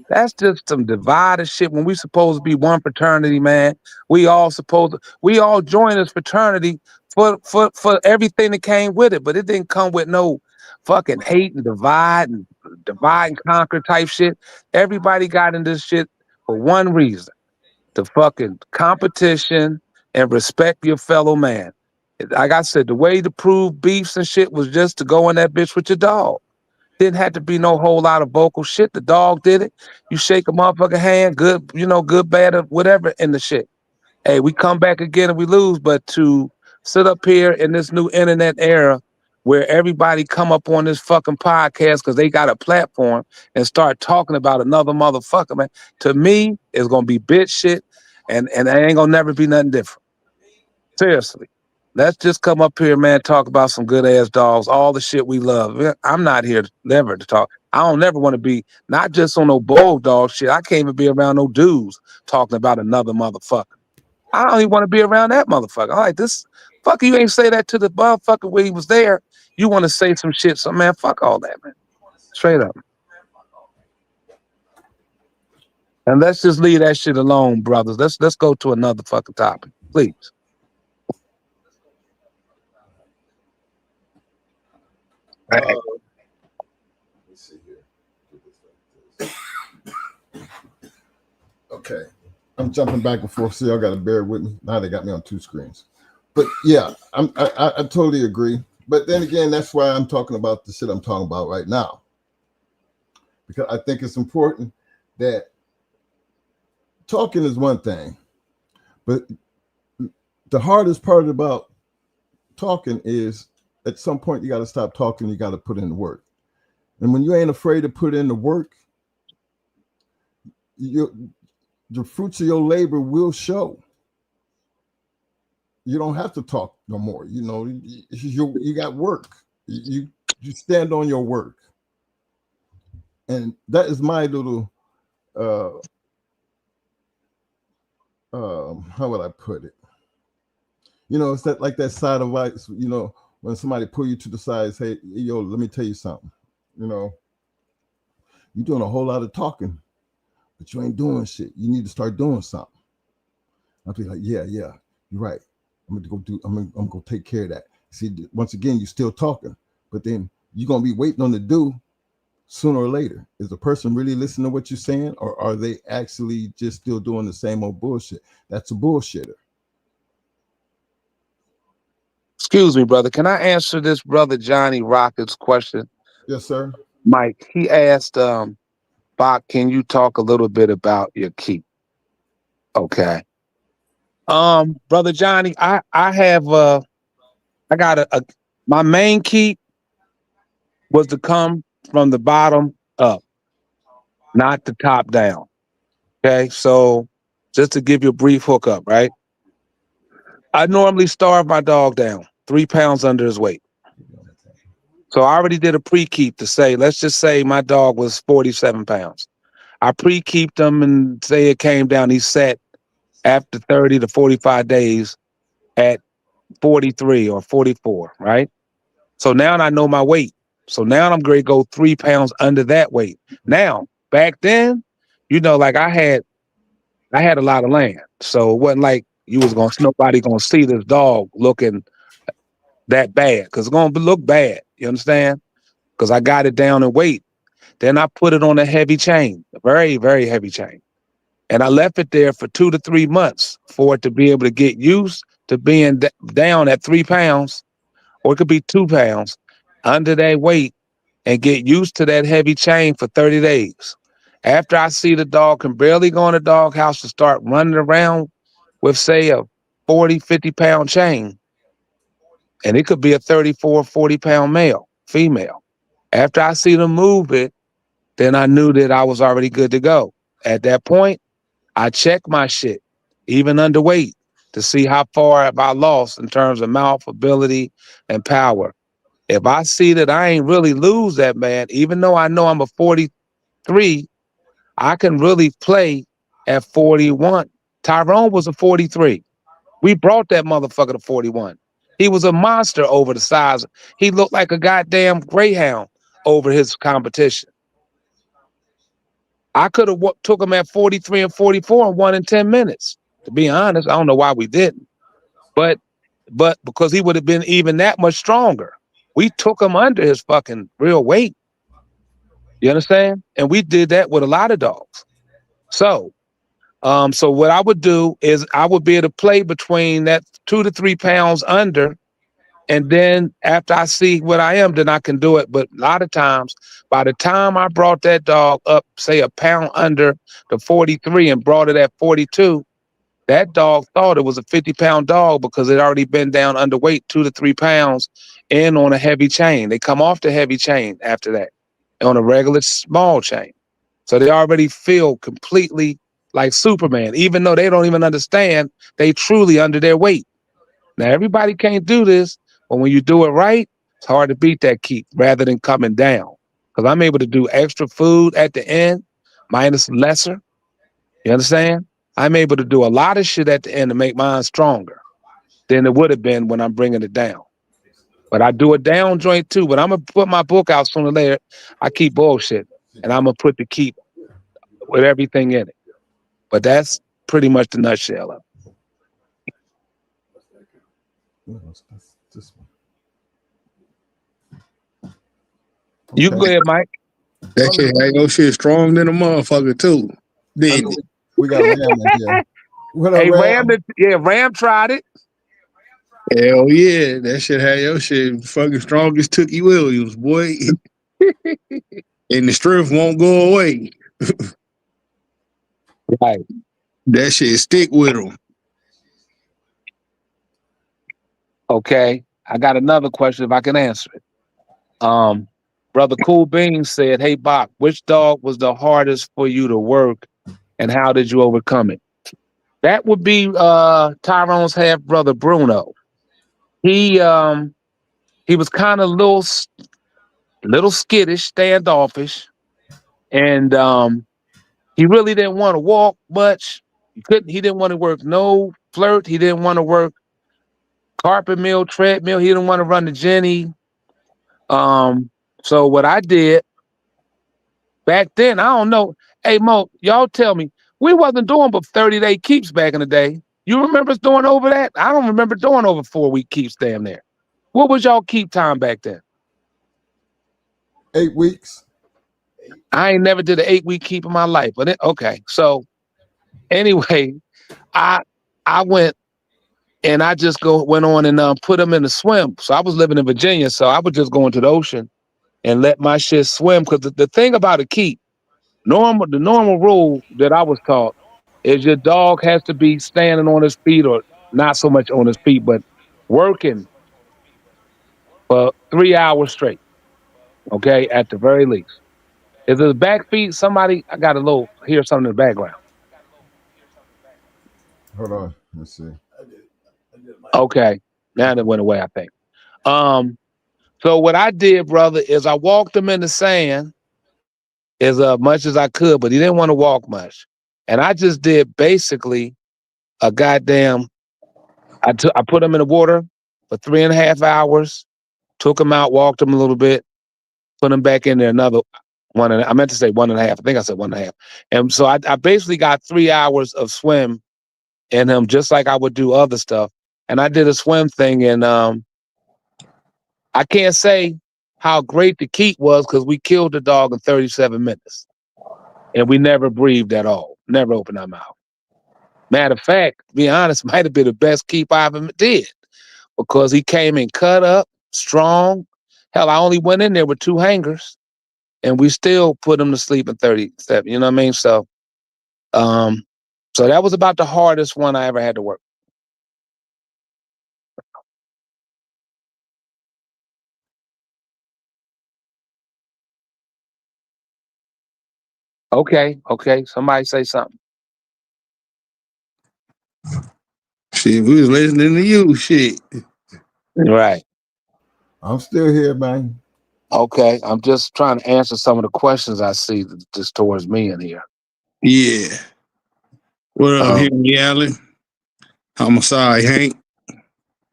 S6: That's just some divided shit when we supposed to be one fraternity, man. We all join this fraternity for everything that came with it, but it didn't come with no fucking hate and divide and conquer type shit. Everybody got in this shit for one reason: the fucking competition and respect your fellow man. Like I said, the way to prove beefs and shit was just to go in that bitch with your dog. Didn't have to be no whole lot of vocal shit. The dog did it. You shake a motherfucking hand, good, good, bad, or whatever in the shit. Hey, we come back again and we lose, but to sit up here in this new internet era where everybody come up on this fucking podcast because they got a platform and start talking about another motherfucker, man, to me, it's going to be bitch shit and it ain't going to never be nothing different. Seriously. Let's just come up here, man, talk about some good ass dogs, all the shit we love. I'm not here never to talk. I don't never want to be, not just on no bulldog shit. I can't even be around no dudes talking about another motherfucker. I don't even want to be around that motherfucker. I'm like, this fucker, you ain't say that to the motherfucker when he was there. You want to say some shit. So, man, fuck all that, man. Straight up. And let's just leave that shit alone, brothers. Let's go to another fucking topic, please.
S5: Let's see here. Okay. I'm jumping back and forth, so y'all got to bear with me. Now they got me on two screens. But yeah, I totally agree. But then again, that's why I'm talking about the shit I'm talking about right now. Because I think it's important that talking is one thing, but the hardest part about talking is at some point you got to stop talking, you got to put in the work. And when you ain't afraid to put in the work, the fruits of your labor will show. You don't have to talk no more. You know, you got work. You stand on your work. And that is my little, how would I put it? You know, it's that like that side of life, you know, when somebody pull you to the side and say, hey, yo, let me tell you something. You know, you're doing a whole lot of talking, but you ain't doing shit. You need to start doing something. I'll be like, yeah, you're right. I'm gonna go take care of that. See, once again, you're still talking, but then you're gonna be waiting on the do sooner or later. Is the person really listening to what you're saying, or are they actually just still doing the same old bullshit? That's a bullshitter.
S6: Excuse me, brother. Can I answer this brother Johnny Rocket's question?
S5: Yes, sir.
S6: Mike, he asked, Bach, can you talk a little bit about your keep? Okay. Brother Johnny, I have I got my main keep was to come from the bottom up. not the top down. Okay, so just to give you a brief hookup, right? I normally starve my dog down 3 pounds under his weight. So I already did a pre-keep to say, let's just say my dog was 47 pounds. I pre-keeped him and say it came down. He sat after 30 to 45 days at 43 or 44, right? So now I know my weight. So now I'm going to go 3 pounds under that weight. Now, back then, like I had a lot of land. So it wasn't like nobody gonna see this dog looking that bad, because it's gonna look bad. You understand? Because I got it down in weight. Then I put it on a heavy chain, a very, very heavy chain. And I left it there for 2 to 3 months for it to be able to get used to being down at 3 pounds, or it could be 2 pounds under that weight, and get used to that heavy chain for 30 days. After I see the dog can barely go in the doghouse to start running around with, say, a 40, 50-pound chain, and it could be a 34, 40-pound female. After I see them move it, then I knew that I was already good to go. At that point, I check my shit, even underweight, to see how far have I lost in terms of mouth ability and power. If I see that I ain't really lose that bad, even though I know I'm a 43, I can really play at 41. Tyrone was a 43. We brought that motherfucker to 41. He was a monster over the size. He looked like a goddamn greyhound over his competition. I could have took him at 43 and 44 and won in 10 minutes. To be honest, I don't know why we didn't. But because he would have been even that much stronger. We took him under his fucking real weight. You understand? And we did that with a lot of dogs. So what I would do is I would be able to play between that 2 to 3 pounds under. And then after I see what I am, then I can do it. But a lot of times, by the time I brought that dog up, say a pound under the 43 and brought it at 42, that dog thought it was a 50-pound dog because it already been down underweight 2 to 3 pounds and on a heavy chain. They come off the heavy chain after that on a regular small chain. So they already feel completely like Superman, even though they don't even understand they truly under their weight. Now, everybody can't do this, but when you do it right, it's hard to beat that keep rather than coming down. Because I'm able to do extra food at the end, minus lesser. You understand? I'm able to do a lot of shit at the end to make mine stronger than it would have been when I'm bringing it down. But I do a down joint too. But I'm going to put my book out sooner or later. I keep bullshit. And I'm going to put the keep with everything in it. But that's pretty much the nutshell of it. You go ahead, Mike.
S7: That shit had your shit strong than a motherfucker too. Didn't it?
S5: We got Ram in here. What up,
S6: Hey,
S5: Ram?
S6: Ram tried it.
S7: Hell yeah, that shit had your shit fucking strong as Tookie Williams, boy. And the strength won't go away.
S6: Right.
S7: That shit stick with him.
S6: Okay. I got another question if I can answer it. Brother Cool Beans said, "Hey Bach, which dog was the hardest for you to work and how did you overcome it?" That would be Tyrone's half brother Bruno. He was kind of little skittish, standoffish, and he really didn't want to walk much. He didn't want to work no flirt. He didn't want to work carpet mill, treadmill. He didn't want to run the Jenny. So what I did back then, I don't know. Hey Mo, y'all tell me, we wasn't doing but 30-day keeps back in the day. You remember us doing over that? I don't remember doing over 4-week keeps damn there. What was y'all keep time back then?
S5: 8 weeks.
S6: I ain't never did an 8-week keep in my life, but okay. So anyway, I went and I just went on and put them in the swim. So I was living in Virginia, so I would just go into the ocean and let my shit swim. Because the thing about a keep, the normal rule that I was taught is your dog has to be standing on his feet, or not so much on his feet, but working for 3 hours straight. Okay, at the very least. Is it the back feet? Somebody, I got a little, hear something in the background.
S5: Hold on, let's see.
S6: Okay, now it went away, I think. So what I did, brother, is I walked him in the sand as much as I could, but he didn't want to walk much. And I just did basically a goddamn, I put him in the water for 3.5 hours, took him out, walked him a little bit, put him back in there another one. I meant to say 1.5. I think I said 1.5. And so I basically got 3 hours of swim in him, just like I would do other stuff. And I did a swim thing, and I can't say how great the keep was because we killed the dog in 37 minutes. And we never breathed at all, never opened our mouth. Matter of fact, to be honest, might have been the best keep I ever did because he came in cut up, strong. Hell, I only went in there with 2 hangers and we still put him to sleep in 37. You know what I mean? So that was about the hardest one I ever had to work. Okay. Somebody say something.
S7: Shit, we was listening to you. Shit.
S6: Right.
S5: I'm still here, man.
S6: Okay. I'm just trying to answer some of the questions I see just towards me in here.
S7: Yeah. What up, Henry Allen? Homicide Hank.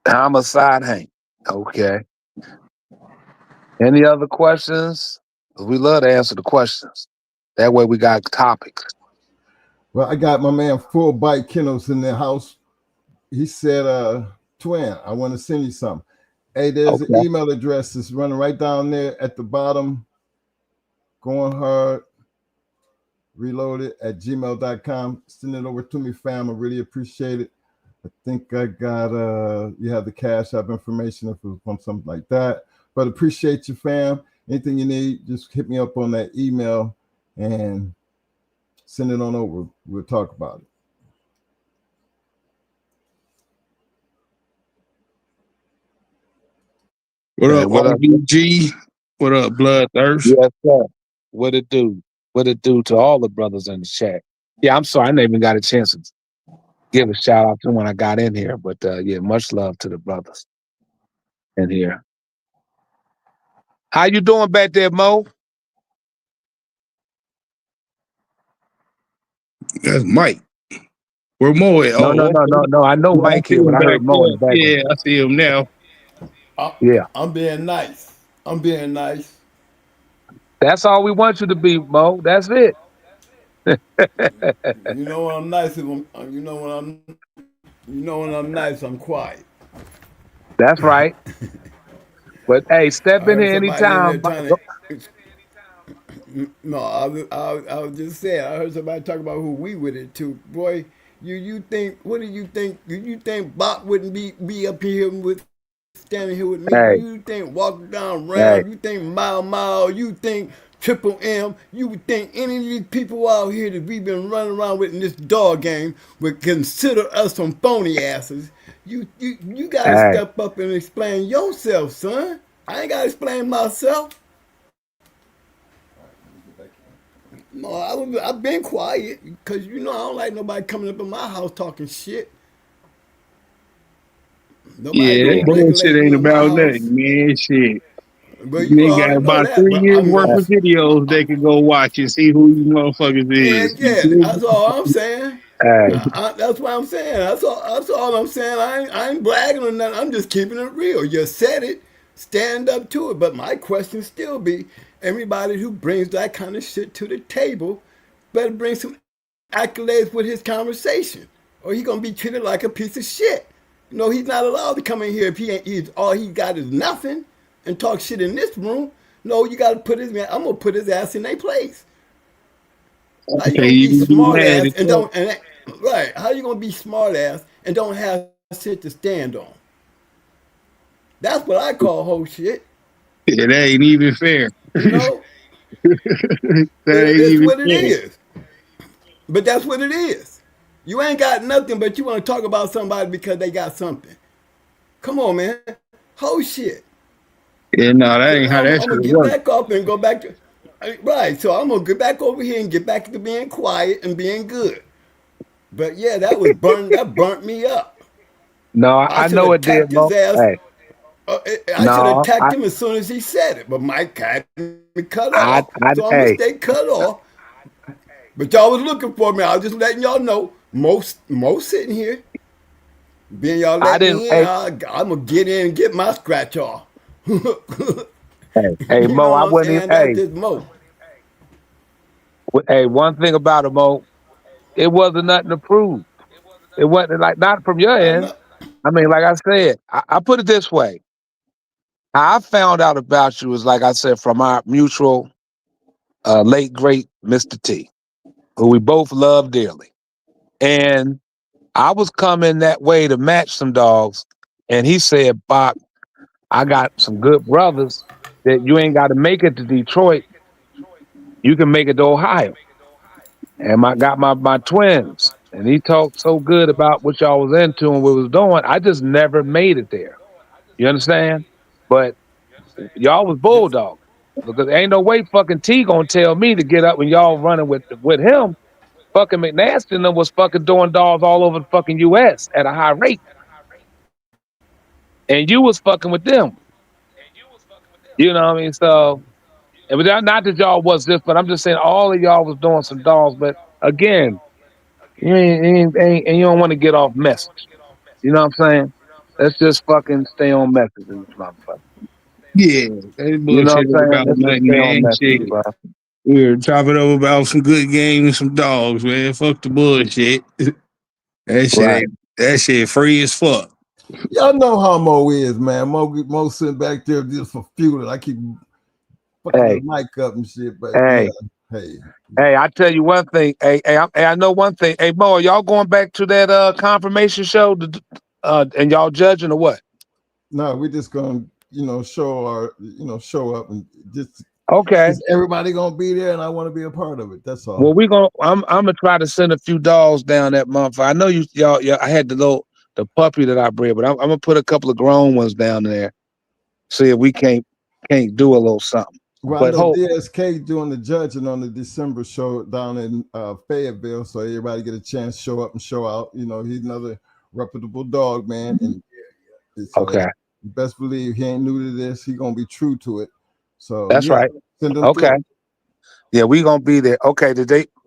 S6: Homicide Hank. Okay. Any other questions? We love to answer the questions. That way we got topics.
S5: Well, I got my man Full Bite Kennels in the house. He said, Twin, I want to send you something. Hey, there's an email address that's running right down there at the bottom. Going hard, reloaded at gmail.com. Send it over to me, fam. I really appreciate it. I think I got, you have the Cash App information if it's from something like that. But appreciate you, fam. Anything you need, just hit me up on that email and send it on over. We'll talk about it.
S7: What up, RBG? What up, Bloodthirst?
S6: Yes, sir. What it do? What it do to all the brothers in the chat? Yeah, I'm sorry. I never even got a chance to give a shout out to them when I got in here. But yeah, much love to the brothers in here. How you doing back there, Mo?
S7: That's Mike. Where Mo at?
S6: No. I know Mike here, but I heard Mo in the background.
S7: Yeah, I see him now.
S6: Yeah.
S3: I'm being nice.
S6: That's all we want you to be, Mo. That's it.
S3: You know when I'm nice, when I'm nice, I'm quiet.
S6: That's right. But hey, step in here anytime.
S3: No, I was just saying. I heard somebody talk about who we with it too. Boy, you think? What do you think? You think Bob wouldn't be up here with standing here with me?
S6: Hey.
S3: You think walking down round? Hey. You think Mile? You think Triple M? You would think any of these people out here that we've been running around with in this dog game would consider us some phony asses? You gotta step up and explain yourself, son. I ain't gotta explain myself. No, I've been quiet because I don't like nobody coming up in my house talking shit.
S7: Nobody that shit ain't about nothing, man. Shit.
S3: But
S7: they got about 3 years worth of videos they can go watch and see who you motherfuckers is.
S3: Yeah, that's all I'm saying. That's what I'm saying. That's all I'm saying. I ain't bragging or nothing. I'm just keeping it real. You said it. Stand up to it. But my question still be, everybody who brings that kind of shit to the table better bring some accolades with his conversation, or he gonna be treated like a piece of shit. He's not allowed to come in here if all he got is nothing and talk shit in this room. No, you gotta put I'm gonna put his ass in their place. How you gonna be smart ass and don't right? How you gonna be smart ass and don't have shit to stand on? That's what I call whole shit.
S7: It ain't even fair.
S3: It's what it is. But that's what it is. You ain't got nothing, but you want to talk about somebody because they got something. Come on, man. Whole shit.
S7: Yeah, no, that ain't how that shit works.
S3: I'm gonna get back up and go back to.
S5: Right. So I'm gonna get back over here and get back to being quiet and being good. But yeah, that was that burnt me up.
S6: No,
S5: I
S6: I
S5: should
S6: know
S5: have
S6: it did,
S5: attacked his
S6: Mo.
S5: ass.
S6: Hey,
S5: I should have
S6: no,
S5: attacked him as soon as he said it. But Mike had me cut
S6: I,
S5: off. So I'm gonna
S6: hey,
S5: stay cut off. But y'all was looking for me. I was just letting y'all know. Most sitting here. Being y'all
S6: I
S5: let
S6: didn't.
S5: me in,
S6: Hey,
S5: I'm gonna get in and get my scratch off. You
S6: hey,
S5: know
S6: Mo, I
S5: what I'm
S6: wouldn't even.
S5: saying? That's
S6: Hey,
S5: just Mo.
S6: hey, one thing about it, Mo, it wasn't nothing to prove. It wasn't like not from your
S5: I
S6: end.
S5: know.
S6: I mean, like I said, I put it this way. How I found out about you is like I said from our mutual late great Mr. T, who we both love dearly. And I was coming that way to match some dogs, and he said, "Bach, I got some good brothers that you ain't got to make it to Detroit. You can make it to Ohio." And I got my twins, and he talked so good about what y'all was into and what was doing. I just never made it there. You understand? But y'all was bulldog because ain't no way fucking T gonna tell me to get up when y'all running with him. Fucking McNasty and them was fucking doing dogs all over the fucking U.S. at a high rate, and you was fucking with them. You know what I mean? So, and not that y'all was this, but I'm just saying all of y'all was doing some dogs. But again, and you don't want to get off message. You know what I'm saying? Let's just fucking stay on message in this motherfucker.
S7: Yeah, that
S6: You know
S7: bullshit
S6: what I'm saying?
S7: about
S6: Let's just
S7: nothing,
S6: stay on
S7: man.
S6: message,
S7: Shit.
S6: bro.
S7: We're chopping up about some good games and some dogs, man. Fuck the bullshit.
S6: Right.
S7: That shit free as fuck.
S5: Y'all know how Mo is, man. Mo sitting back there just for fueling. I keep fucking the
S6: Hey,
S5: mic up and shit. But yeah,
S6: hey,
S5: hey.
S6: hey, I tell you one thing. I know one thing. Hey, Mo, are y'all going back to that confirmation show and y'all judging or what?
S5: No, we're just gonna, show up and
S6: Okay.
S5: just everybody gonna be there, and I want to be a part of it. That's
S6: Well,
S5: all.
S6: I'm gonna try to send a few dogs down that month. I know y'all. I had the puppy that I bred, but I'm gonna put a couple of grown ones down there. See if we can't do a little something.
S5: Well, I
S6: But
S5: know
S6: hope.
S5: DSK doing the judging on the December show down in Fayetteville, so everybody get a chance to show up and show out. He's another reputable dog, man, and so
S6: Okay.
S5: you best believe he ain't new to this. He gonna be true to it. So
S6: That's
S5: yeah,
S6: right.
S5: send them
S6: Okay.
S5: through.
S6: Yeah, we gonna be there. Okay.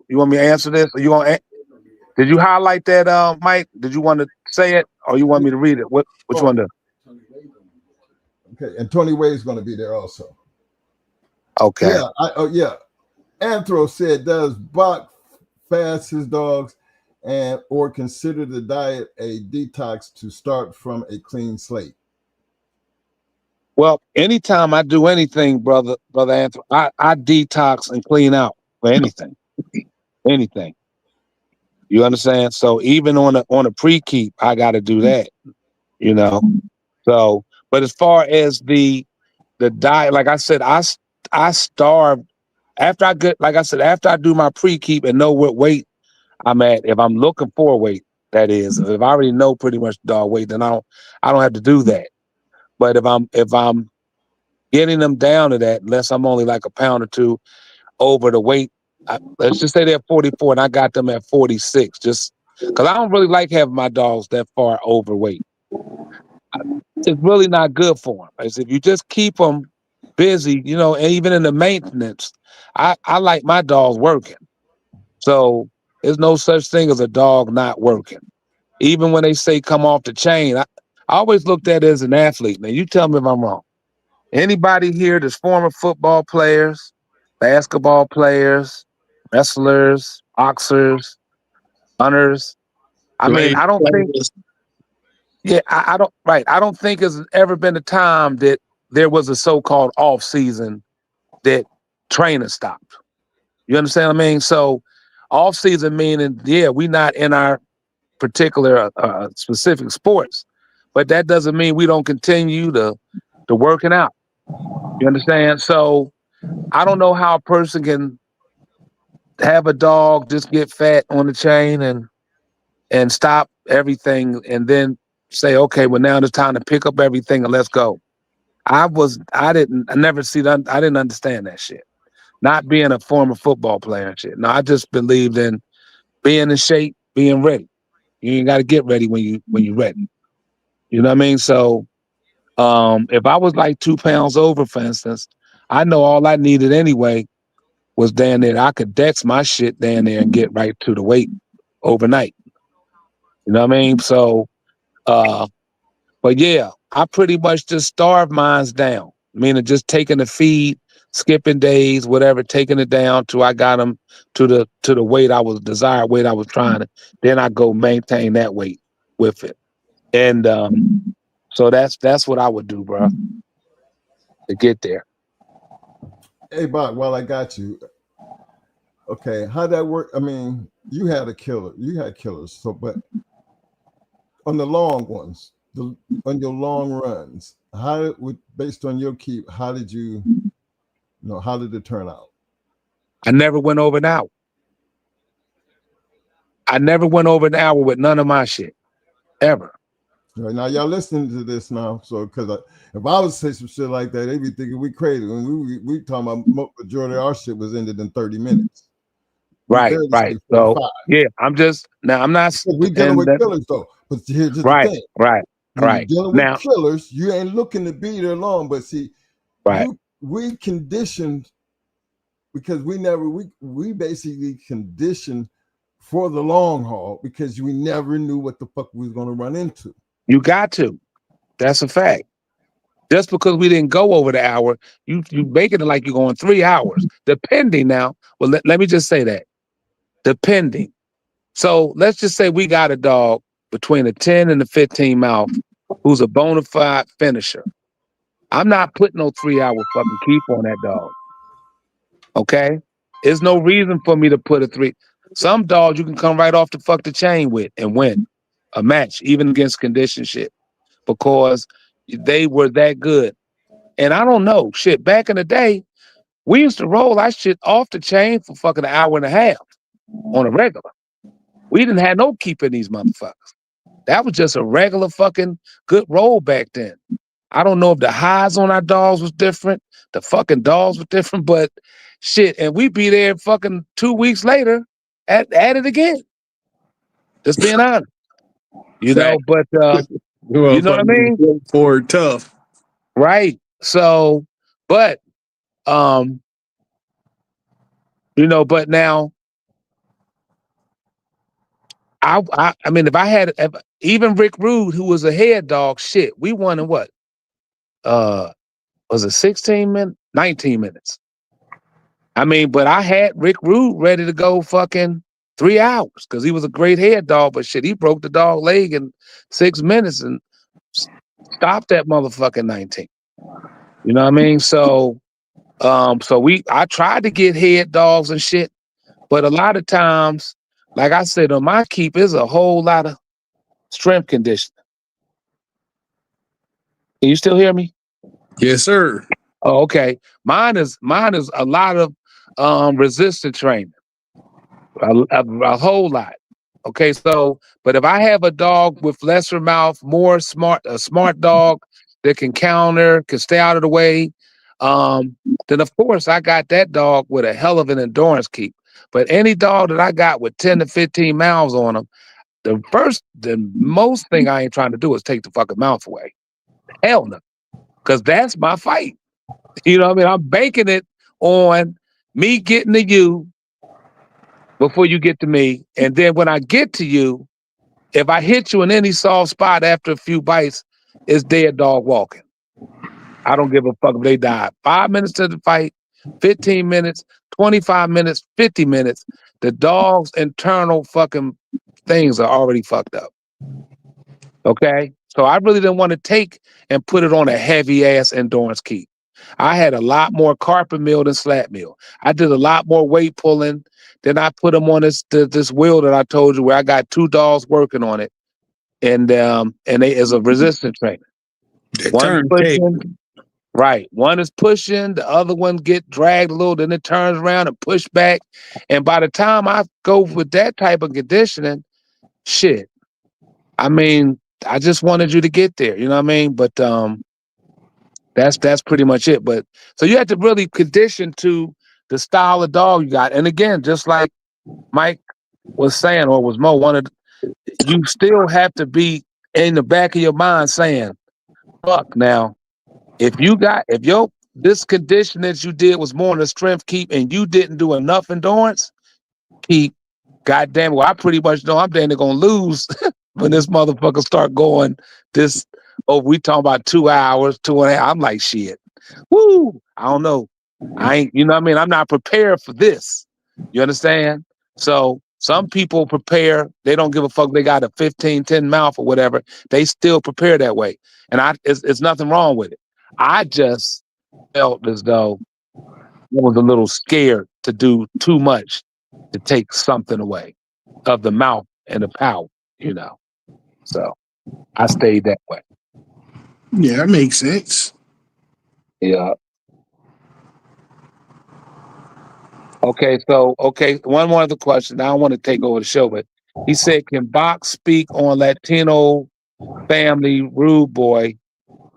S6: You want me to answer this? Or you gonna? Did you highlight that, Mike? Did you want to say it, or you want me to read it? Which one?
S5: Okay, and Tony Wade's gonna be there also.
S6: Okay.
S5: Yeah. Anthro said, does Bach fast his dogs and or consider the diet a detox to start from a clean slate?
S6: Well, anytime I do anything, brother Anthony, I detox and clean out for anything. You understand? So even on a pre-keep, I got to do that. You know. So, but as far as the diet, like I said, I starve after I get, like I said, after I do my pre-keep and know what weight I'm at. If I'm looking for weight, that is, if I already know pretty much dog weight, then I don't have to do that. But if I'm getting them down to that, unless I'm only like a pound or two over the weight, let's just say they're 44 and I got them at 46, just because I don't really like having my dogs that far overweight. It's really not good for them. As if you just keep them busy, and even in the maintenance, I like my dogs working. So there's no such thing as a dog not working. Even when they say come off the chain, I always looked at it as an athlete. Now you tell me if I'm wrong. Anybody here that's former football players, basketball players, wrestlers, boxers, hunters. I mean,
S7: Like,
S6: I don't think, yeah, I don't, right. I don't think there's ever been a time that there was a so-called off season that trainers stopped. You understand what I mean? So off season meaning, yeah, we not in our particular specific sports, but that doesn't mean we don't continue to working out. You understand? So I don't know how a person can have a dog just get fat on the chain and stop everything and then say, okay, well now it's time to pick up everything and let's go. I didn't understand that shit. not being a former football player and shit. No, I just believed in being in shape, being ready. You ain't got to get ready when you ready. You know what I mean? So if I was like 2 pounds over, for instance, I know all I needed anyway was down there. I could dex my shit down there and get right to the weight overnight. You know what I mean? So, but yeah, I pretty much just starved mines down. Meaning just taking the feed, skipping days, whatever, taking it down till I got them to the weight I was desired weight I was trying to. Then I go maintain that weight with it. And so that's what I would do, bro, to get there.
S5: Hey, Bob, while I got you, okay, how'd that work? I mean, you had killers, so but on the long ones, on your long runs, based on your keep, how did how did it turn out?
S6: I never went over an hour. I never went over an hour with none of my shit, ever.
S5: Right, now y'all listening to this now, so because if I was to say some shit like that, they'd be thinking we crazy. When we talking about majority of our shit was ended in 30 minutes.
S6: Right. So yeah, I'm not.
S5: We dealing with killers though, but here's the thing.
S6: Right.
S5: When you're dealing with killers, you ain't looking to be there long. But see, we conditioned because we basically conditioned for the long haul because we never knew what the fuck we was gonna run into.
S6: You got to. That's a fact. Just because we didn't go over the hour, you making it like you're going 3 hours. Depending now. Well, let me just say that. Depending. So let's just say we got a dog between a 10 and a 15 mouth who's a bona fide finisher. I'm not putting no 3 hour fucking keep on that dog. Okay? There's no reason for me to put a 3. Some dogs you can come right off the chain with and win a match, even against condition shit, because they were that good. And I don't know, shit, back in the day, we used to roll our shit off the chain for fucking an hour and a half on a regular. We didn't have no keeping these motherfuckers. That was just a regular fucking good roll back then. I don't know if the highs on our dogs was different, the fucking dogs were different, but shit, and we be there fucking 2 weeks later at it again. Just being honest. You know, but you know what I mean?
S7: For tough.
S6: Right. So, but but now I mean, if even Rick Rude, who was a head dog, shit, we won in what? Was it 16 minutes? 19 minutes. I mean, but I had Rick Rude ready to go fucking 3 hours because he was a great head dog, but shit, he broke the dog leg in 6 minutes and stopped that motherfucking 19. You know what I mean? So, I tried to get head dogs and shit, but a lot of times, like I said, on my keep is a whole lot of strength conditioning. Can you still hear me?
S7: Yes, sir.
S6: Oh, okay. Mine is a lot of resistance training, a whole lot. Okay, so but if I have a dog with lesser mouth, a smart dog that can counter, can stay out of the way, then of course I got that dog with a hell of an endurance keep. But any dog that I got with 10 to 15 mouths on them, the most thing I ain't trying to do is take the fucking mouth away. Hell no, because that's my fight. You know what I mean? I'm banking it on me getting to you before you get to me. And then when I get to you, if I hit you in any soft spot after a few bites, it's dead dog walking. I don't give a fuck if they die. 5 minutes to the fight, 15 minutes, 25 minutes, 50 minutes. The dog's internal fucking things are already fucked up. Okay? So I really didn't want to take and put it on a heavy ass endurance keep. I had a lot more carpet meal than slap meal. I did a lot more weight pulling. Then I put them on this wheel that I told you where I got 2 dogs working on it. And they is a resistance trainer. One pushing, right. One is pushing, the other one get dragged a little, then it turns around and push back. And by the time I go with that type of conditioning, shit. I mean, I just wanted you to get there, you know what I mean? But that's pretty much it. But so you have to really condition to the style of dog you got. And again, just like Mike was saying, or was Mo, you still have to be in the back of your mind saying, fuck now, if this condition that you did was more than a strength keep and you didn't do enough endurance, keep, goddamn, well, I pretty much know I'm damn gonna lose when this motherfucker start going this, we talking about 2 hours, 2.5. I'm like, shit. Woo! I don't know. I ain't, you know what I mean? I'm not prepared for this. You understand? So some people prepare, they don't give a fuck, they got a 10 mouth or whatever. They still prepare that way. And it's nothing wrong with it. I just felt as though I was a little scared to do too much to take something away of the mouth and the power, you know. So I stayed that way.
S7: Yeah, that makes sense.
S6: Yeah. Okay, so one more other question. I don't want to take over the show, but he said, can Box speak on Latino family Rude Boy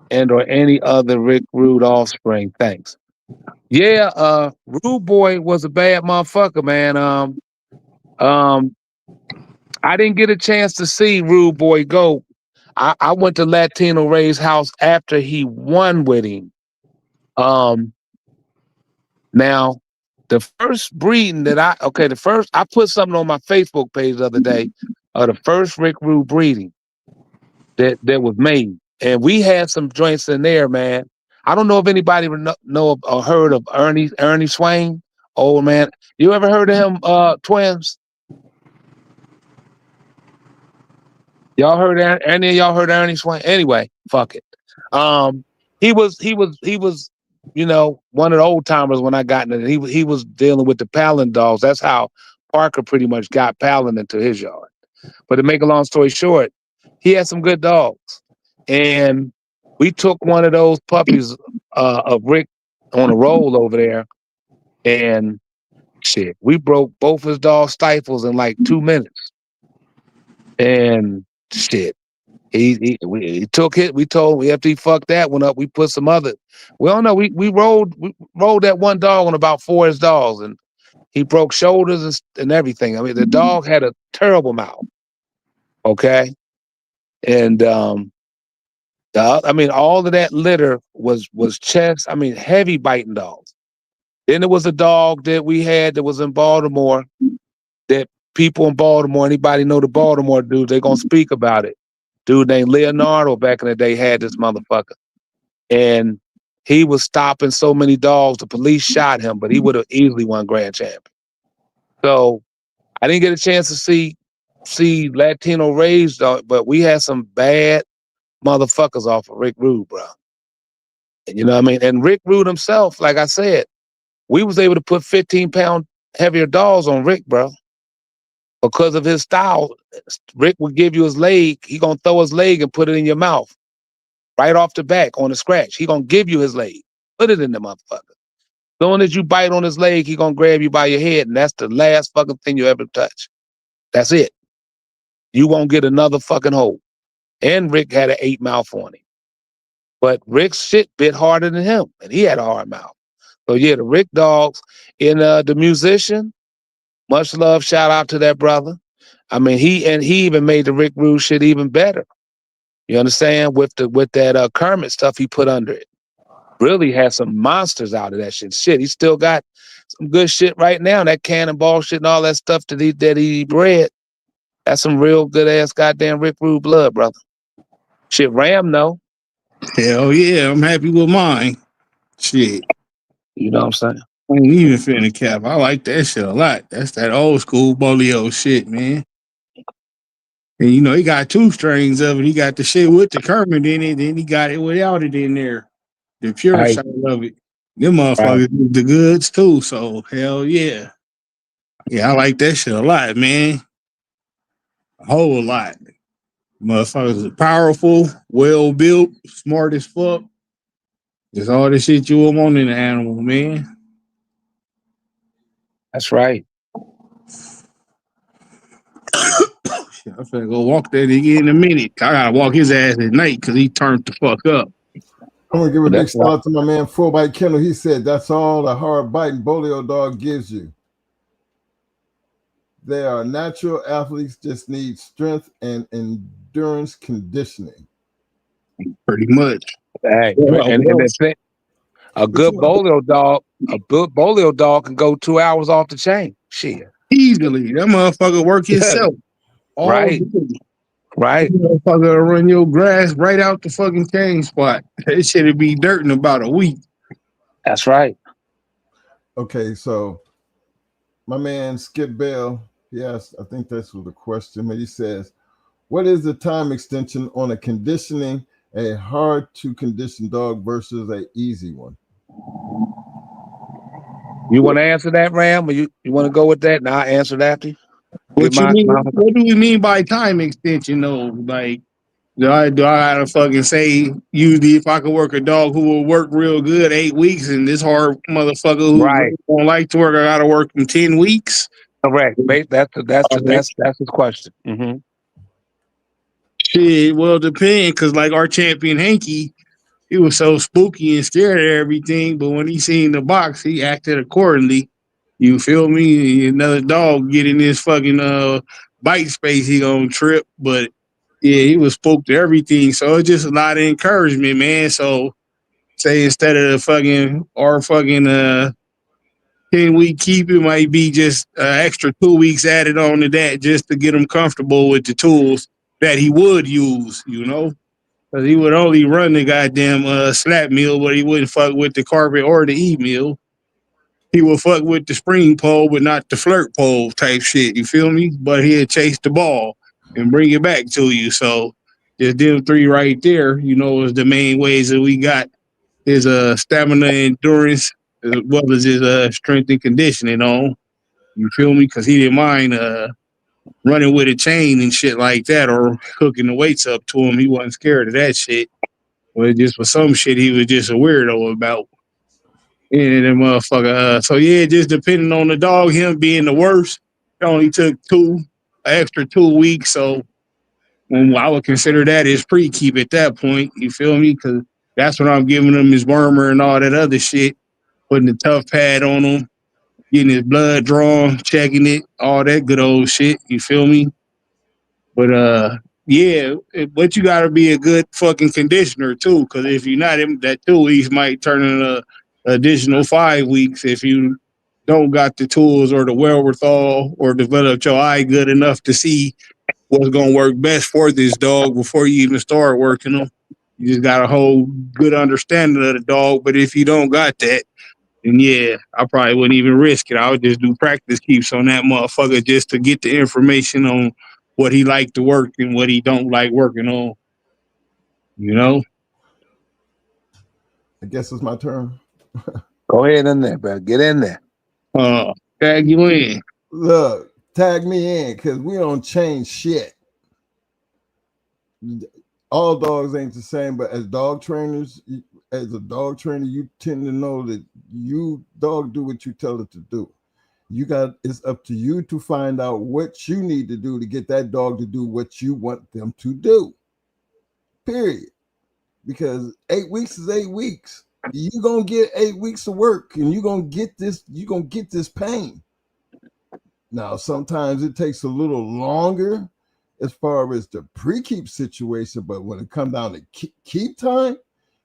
S6: and or any other Rick Rude offspring? Thanks. Yeah, Rude Boy was a bad motherfucker, man. I didn't get a chance to see Rude Boy go. I went to Latino Ray's house after he won with him. Now, the first breeding that I put something on my Facebook page the other day of the first Rick Rude breeding that was made. And we had some joints in there, man. I don't know if anybody know or heard of Ernie Swain. Oh man, you ever heard of him, twins? Y'all heard any of y'all heard Ernie Swain? Anyway, fuck it. He was, you know, one of the old timers when I got in it. He was dealing with the Palin dogs. That's how Parker pretty much got Palin into his yard. But to make a long story short, he had some good dogs. And we took one of those puppies of Rick on a roll over there, and shit, we broke both his dog stifles in like 2 minutes. And shit. He took it. We told him after he fucked that one up, we put some other. We don't know. We rolled that one dog on about 4 of his dogs, and he broke shoulders and everything. I mean, the dog had a terrible mouth. Okay, and I mean, all of that litter was chest. I mean, heavy biting dogs. Then there was a dog that we had that was in Baltimore. That people in Baltimore, anybody know the Baltimore dude, they gonna speak about it. Dude named Leonardo back in the day had this motherfucker. And he was stopping so many dogs, the police shot him, but he would have easily won grand champion. So I didn't get a chance to see Latino raised dog, but we had some bad motherfuckers off of Rick Rude, bro. And you know what I mean? And Rick Rude himself, like I said, we was able to put 15-pound heavier dogs on Rick, bro. Because of his style, Rick would give you his leg. He gonna throw his leg and put it in your mouth. Right off the back on the scratch. He gonna give you his leg. Put it in the motherfucker. Soon as you bite on his leg, he gonna grab you by your head, and that's the last fucking thing you ever touch. That's it. You won't get another fucking hold. And Rick had an 8 mouth on him. But Rick's shit bit harder than him, and he had a hard mouth. So yeah, the Rick dogs and the musician, much love, shout out to that brother. I mean, he even made the Rick Rude shit even better. You understand? With that Kermit stuff he put under it. Really had some monsters out of that shit. Shit, he still got some good shit right now. That cannonball shit and all that stuff that he bred. That's some real good ass goddamn Rick Rude blood, brother. Shit, Ram though.
S7: Hell yeah, I'm happy with mine. Shit.
S6: You know what I'm saying?
S7: I ain't even finna cap. I like that shit a lot. That's that old school bolio shit, man. And you know, he got 2 strings of it. He got the shit with the Kermit in it, then he got it without it in there. The pure
S6: Right.
S7: side of it. Them motherfuckers the goods too. So hell yeah. Yeah, I like that shit a lot, man. A whole lot. Motherfuckers are powerful, well built, smart as fuck. It's all the shit you would want in an animal, man.
S6: That's right.
S7: I'm finna go walk that nigga in a minute. I gotta walk his ass at night because he turned the fuck up.
S5: I'm gonna give a big shout out to my man 4x Kennel. He said that's all a hard biting bolio dog gives you. They are natural athletes, just need strength and endurance conditioning.
S7: Pretty much.
S6: Hey, and that's it. A good bolio dog can go 2 hours off the chain. Shit.
S7: Easily. That motherfucker work himself.
S6: Right. Right.
S7: That motherfucker run your grass right out the fucking chain spot. That shit'd be dirt in about a week.
S6: That's right.
S5: Okay, so my man Skip Bell, he asked, I think this was the question, but he says, what is the time extension on a conditioning a hard to condition dog versus a easy one?
S6: You want to answer that, Ram, or you want to go with that? And I'll answer that after you.
S7: What you mean? What do we mean by time extension though? Like, do I gotta fucking say usually if I could work a dog who will work real good 8 weeks and this hard motherfucker who don't like to work, I gotta work him 10 weeks?
S6: Correct. That's his question. Mm-hmm.
S7: Shit, well, depend, because like our champion Hanky, he was so spooky and scared of everything, but when he seen the box, he acted accordingly. You feel me? Another dog get in his fucking bite space, he gonna trip. But yeah, he was spooked to everything. So it's just a lot of encouragement, man. So say instead of the fucking 10-week keep, it might be just extra 2 weeks added on to that just to get him comfortable with the tools that he would use, you know? Because he would only run the goddamn slap meal, but he wouldn't fuck with the carpet or the e-meal. He would fuck with the spring pole, but not the flirt pole type shit, you feel me? But he'd chase the ball and bring it back to you. So just them three right there, you know, is the main ways that we got his stamina, endurance, as well as his strength and conditioning on. You feel me? Because he didn't mind running with a chain and shit like that, or hooking the weights up to him. He wasn't scared of that shit. But it just was some shit he was just a weirdo about. And then motherfucker. So yeah, just depending on the dog, him being the worst, it only took extra 2 weeks. So I would consider that his pre-keep at that point. You feel me? Because that's when I'm giving him his wormer and all that other shit, putting the tough pad on him, getting his blood drawn, checking it, all that good old shit. You feel me? But yeah, but you gotta be a good fucking conditioner too, because if you're not, that 2 weeks might turn into additional 5 weeks if you don't got the tools or the wherewithal or developed your eye good enough to see what's gonna work best for this dog before you even start working them. You just got a whole good understanding of the dog. But if you don't got that, then yeah, I probably wouldn't even risk it. I would just do practice keeps on that motherfucker just to get the information on what he like to work and what he don't like working on. You know?
S5: I guess it's my turn.
S6: Go ahead in there, bro. Get in there.
S7: Tag you in.
S5: Look, tag me in, because we don't change shit. All dogs ain't the same, but as dog trainers, as a dog trainer, you tend to know that dog do what you tell it to do. It's up to you to find out what you need to do to get that dog to do what you want them to do. Period. Because 8 weeks is 8 weeks. You're gonna get 8 weeks of work and you're gonna get this pain. Now, sometimes it takes a little longer as far as the pre-keep situation, but when it comes down to keep time,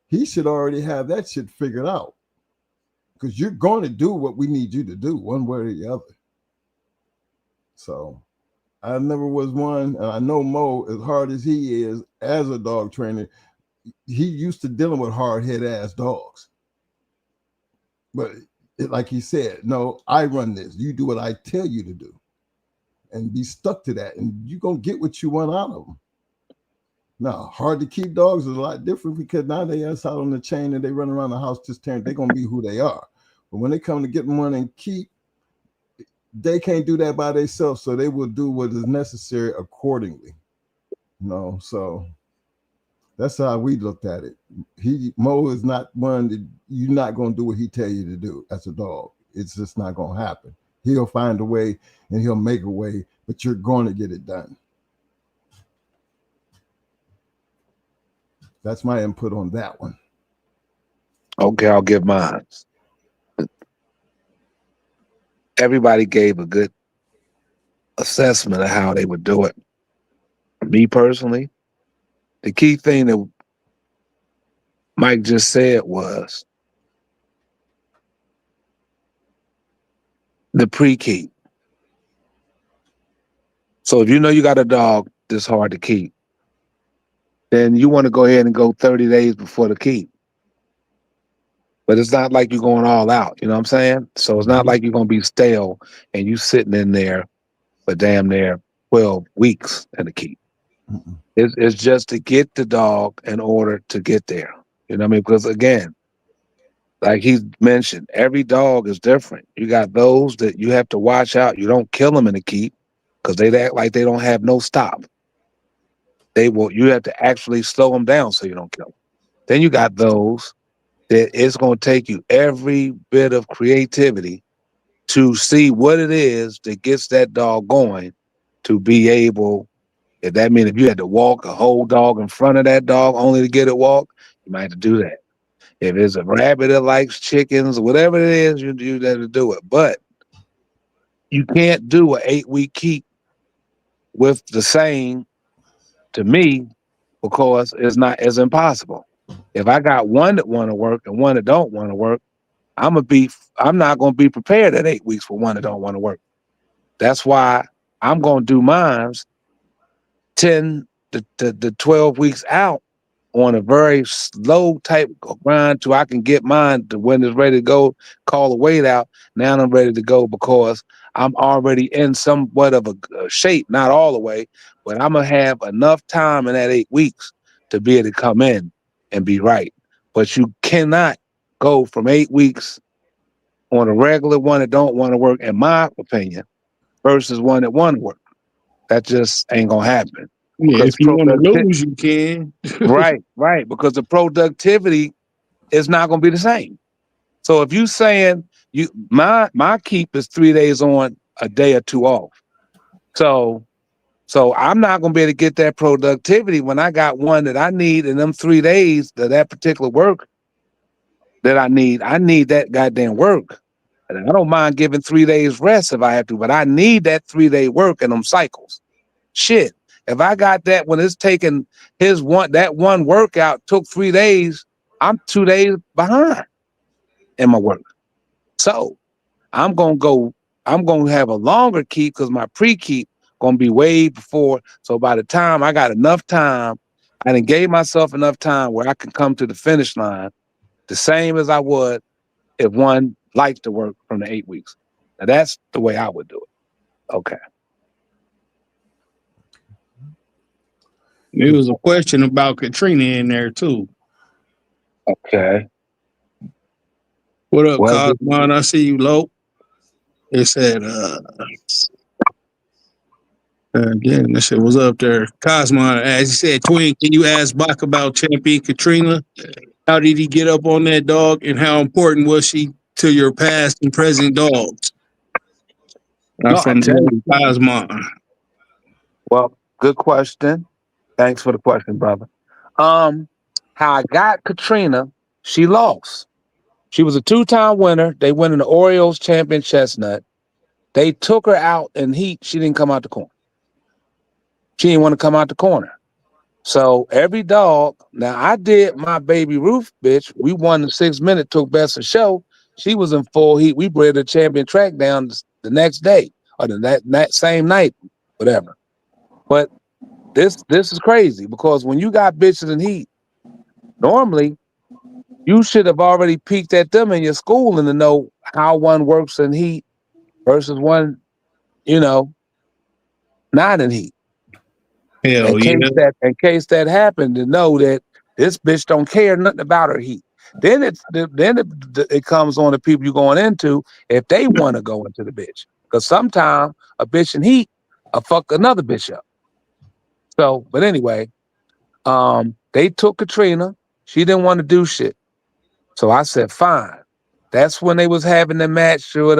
S5: he should already have that shit figured out. Because you're going to do what we need you to do, one way or the other. So I never was one, and I know Mo, as hard as he is as a dog trainer, he used to dealing with hard-head ass dogs. But like he said, no, I run this. You do what I tell you to do. And be stuck to that, and you're going to get what you want out of them. Now, hard to keep dogs is a lot different, because now they out on the chain and they run around the house just tearing. They're going to be who they are. But when they come to get money and keep, they can't do that by themselves, so they will do what is necessary accordingly. So that's how we looked at it. Mo is not one that you're not going to do what he tell you to do as a dog. It's just not going to happen. He'll find a way and he'll make a way, but you're going to get it done. That's my input on that one.
S6: Okay, I'll give mine. Everybody gave a good assessment of how they would do it. Me personally, the key thing that Mike just said was the pre-keep. So if you know you got a dog that's hard to keep, then you want to go ahead and go 30 days before the keep. But it's not like you're going all out, you know what I'm saying? So it's not like you're going to be stale and you sitting in there for damn near 12 weeks in the keep. It's just to get the dog in order to get there. You know what I mean? Because again, like he mentioned, every dog is different. You got those that you have to watch out. You don't kill them in the keep because they act like they don't have no stop. You have to actually slow them down so you don't kill them. Then you got those that it's going to take you every bit of creativity to see what it is that gets that dog going to be able, if that means if you had to walk a whole dog in front of that dog only to get it walk, you might have to do that. If it's a rabbit that likes chickens or whatever it is, you have to do it. But you can't do an 8-week keep with the same, to me, because it's impossible. If I got one that want to work and one that don't want to work, I'm not gonna be prepared at 8 weeks for one that don't want to work. That's why I'm gonna do mine's 10 to 12 weeks out on a very slow type grind till I can get mine to when it's ready to go, call the weight out. Now I'm ready to go because I'm already in somewhat of a shape, not all the way, but I'm gonna have enough time in that 8 weeks to be able to come in and be right. But you cannot go from 8 weeks on a regular one that don't want to work, in my opinion, versus one that want to work. That just ain't gonna happen.
S7: Yeah, if you want to lose, you can.
S6: Right. Because the productivity is not gonna be the same. So if you saying my keep is 3 days on, a day or two off. So I'm not gonna be able to get that productivity when I got one that I need in them 3 days that particular work that I need. I need that goddamn work. And I don't mind giving 3 days rest if I have to, but I need that 3-day work in them cycles. Shit. If I got that when it's taking that one workout took 3 days, I'm 2 days behind in my work. So I'm gonna have a longer keep because my pre-keep gonna be way before. So by the time I got enough time, I done gave myself enough time where I can come to the finish line the same as I would if one likes to work from the 8 weeks. Now that's the way I would do it. Okay.
S7: There was a question about Katrina in there too.
S6: Okay.
S7: What up, Cosmon? I see you, Low. It said, again, that shit was up there. Cosmon, as he said, Twin, can you ask Bach about Champion Katrina? How did he get up on that dog, and how important was she to your past and present dogs? From Cosmon.
S6: Well, good question. Thanks for the question, brother. How I got Katrina, she lost. She was a 2-time winner. They went in the Orioles champion chestnut. They took her out in heat. She didn't come out the corner. She didn't want to come out the corner. So every dog, now I did my baby Ruth, bitch. We won the 6 minute, took best of show. She was in full heat. We bred a champion track down the next day or that same night, whatever. But this is crazy because when you got bitches in heat, normally you should have already peeked at them in your school and to know how one works in heat versus one, not in heat.
S7: Hell yeah.
S6: In case that happened, to know that this bitch don't care nothing about her heat. Then it comes on the people you're going into if they want to go into the bitch. Because sometimes a bitch in heat will fuck another bitch up. So, but anyway, they took Katrina. She didn't want to do shit. So I said, fine. That's when they was having the match with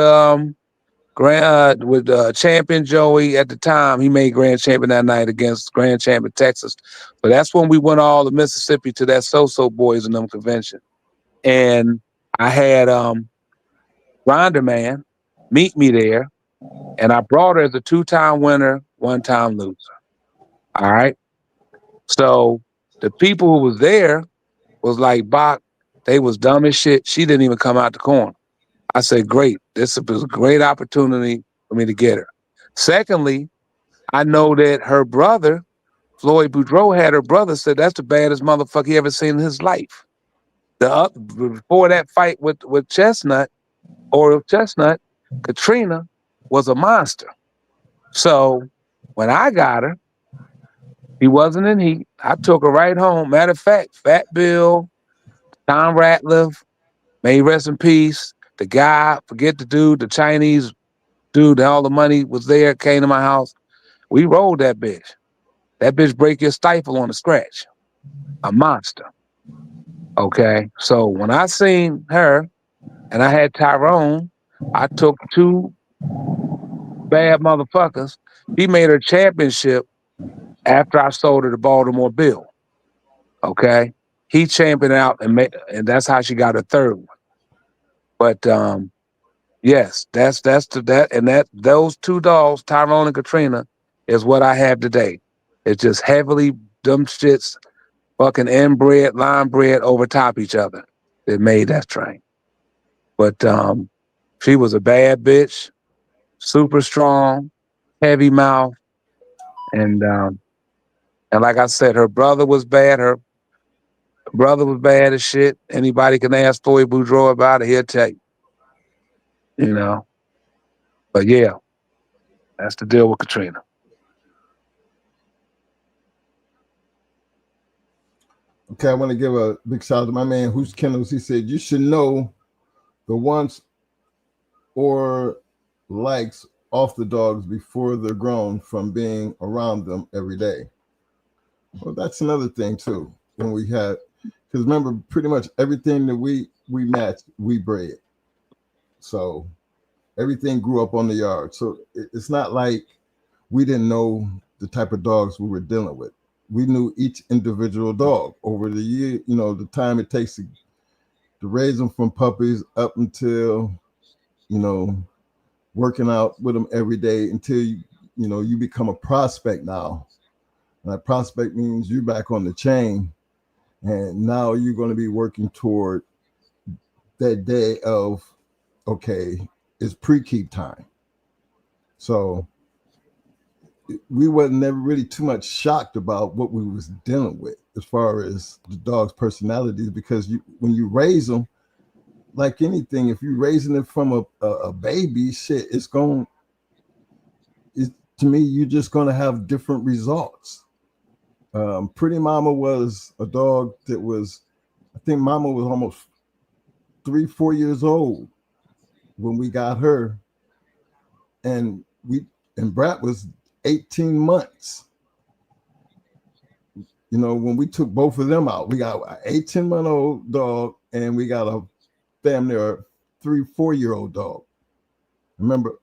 S6: champion Joey at the time. He made grand champion that night against grand champion Texas. But that's when we went all to Mississippi to that So-So Boys and them convention. And I had Rhonda Man meet me there, and I brought her as a 2-time winner, 1-time loser. All right. So the people who was there was like, Bach, they was dumb as shit. She didn't even come out the corner. I said, great. This was a great opportunity for me to get her. Secondly, I know that her brother, Floyd Boudreaux, had her brother said that's the baddest motherfucker he ever seen in his life. Before that fight with Chestnut, Katrina was a monster. So when I got her, he wasn't in heat. I took her right home. Matter of fact, Fat Bill, Tom Ratliff, may he rest in peace. The guy, forget the dude, the Chinese dude, all the money was there, came to my house. We rolled that bitch. That bitch break your stifle on the scratch. A monster. Okay. So when I seen her and I had Tyrone, I took 2 bad motherfuckers. He made her championship after I sold her to Baltimore Bill. Okay. He championed out and that's how she got her 3rd one. But yes, that's those 2 dogs, Tyrone and Katrina, is what I have today. It's just heavily dumb shits, fucking inbred, line bred over top each other that made that train. But she was a bad bitch, super strong, heavy mouth, and like I said, her brother was bad. Her brother was bad as shit. Anybody can ask Floyd Boudreaux about it, he'll tell you. You know. But yeah, that's the deal with Katrina.
S5: Okay, I want to give a big shout out to my man who's Kennels. He said you should know the wants or likes off the dogs before they're grown from being around them every day. Well, that's another thing too. When we had, because remember, pretty much everything that we matched, we bred. So everything grew up on the yard. So it's not like we didn't know the type of dogs we were dealing with. We knew each individual dog over the year, the time it takes to raise them from puppies up until, working out with them every day until, you become a prospect now. And that prospect means you're back on the chain. And now you're going to be working toward that day of, okay, it's pre-keep time. So we wasn't never really too much shocked about what we was dealing with as far as the dog's personalities, because when you raise them, like anything, if you're raising it from a baby, shit, to me, you're just going to have different results. Pretty Mama was a dog that was, I think Mama was almost 3-4 years old when we got her, and Brat was 18 months. When we took both of them out, we got an 18-month-old dog and we got a damn near 3-4-year-old dog. Remember,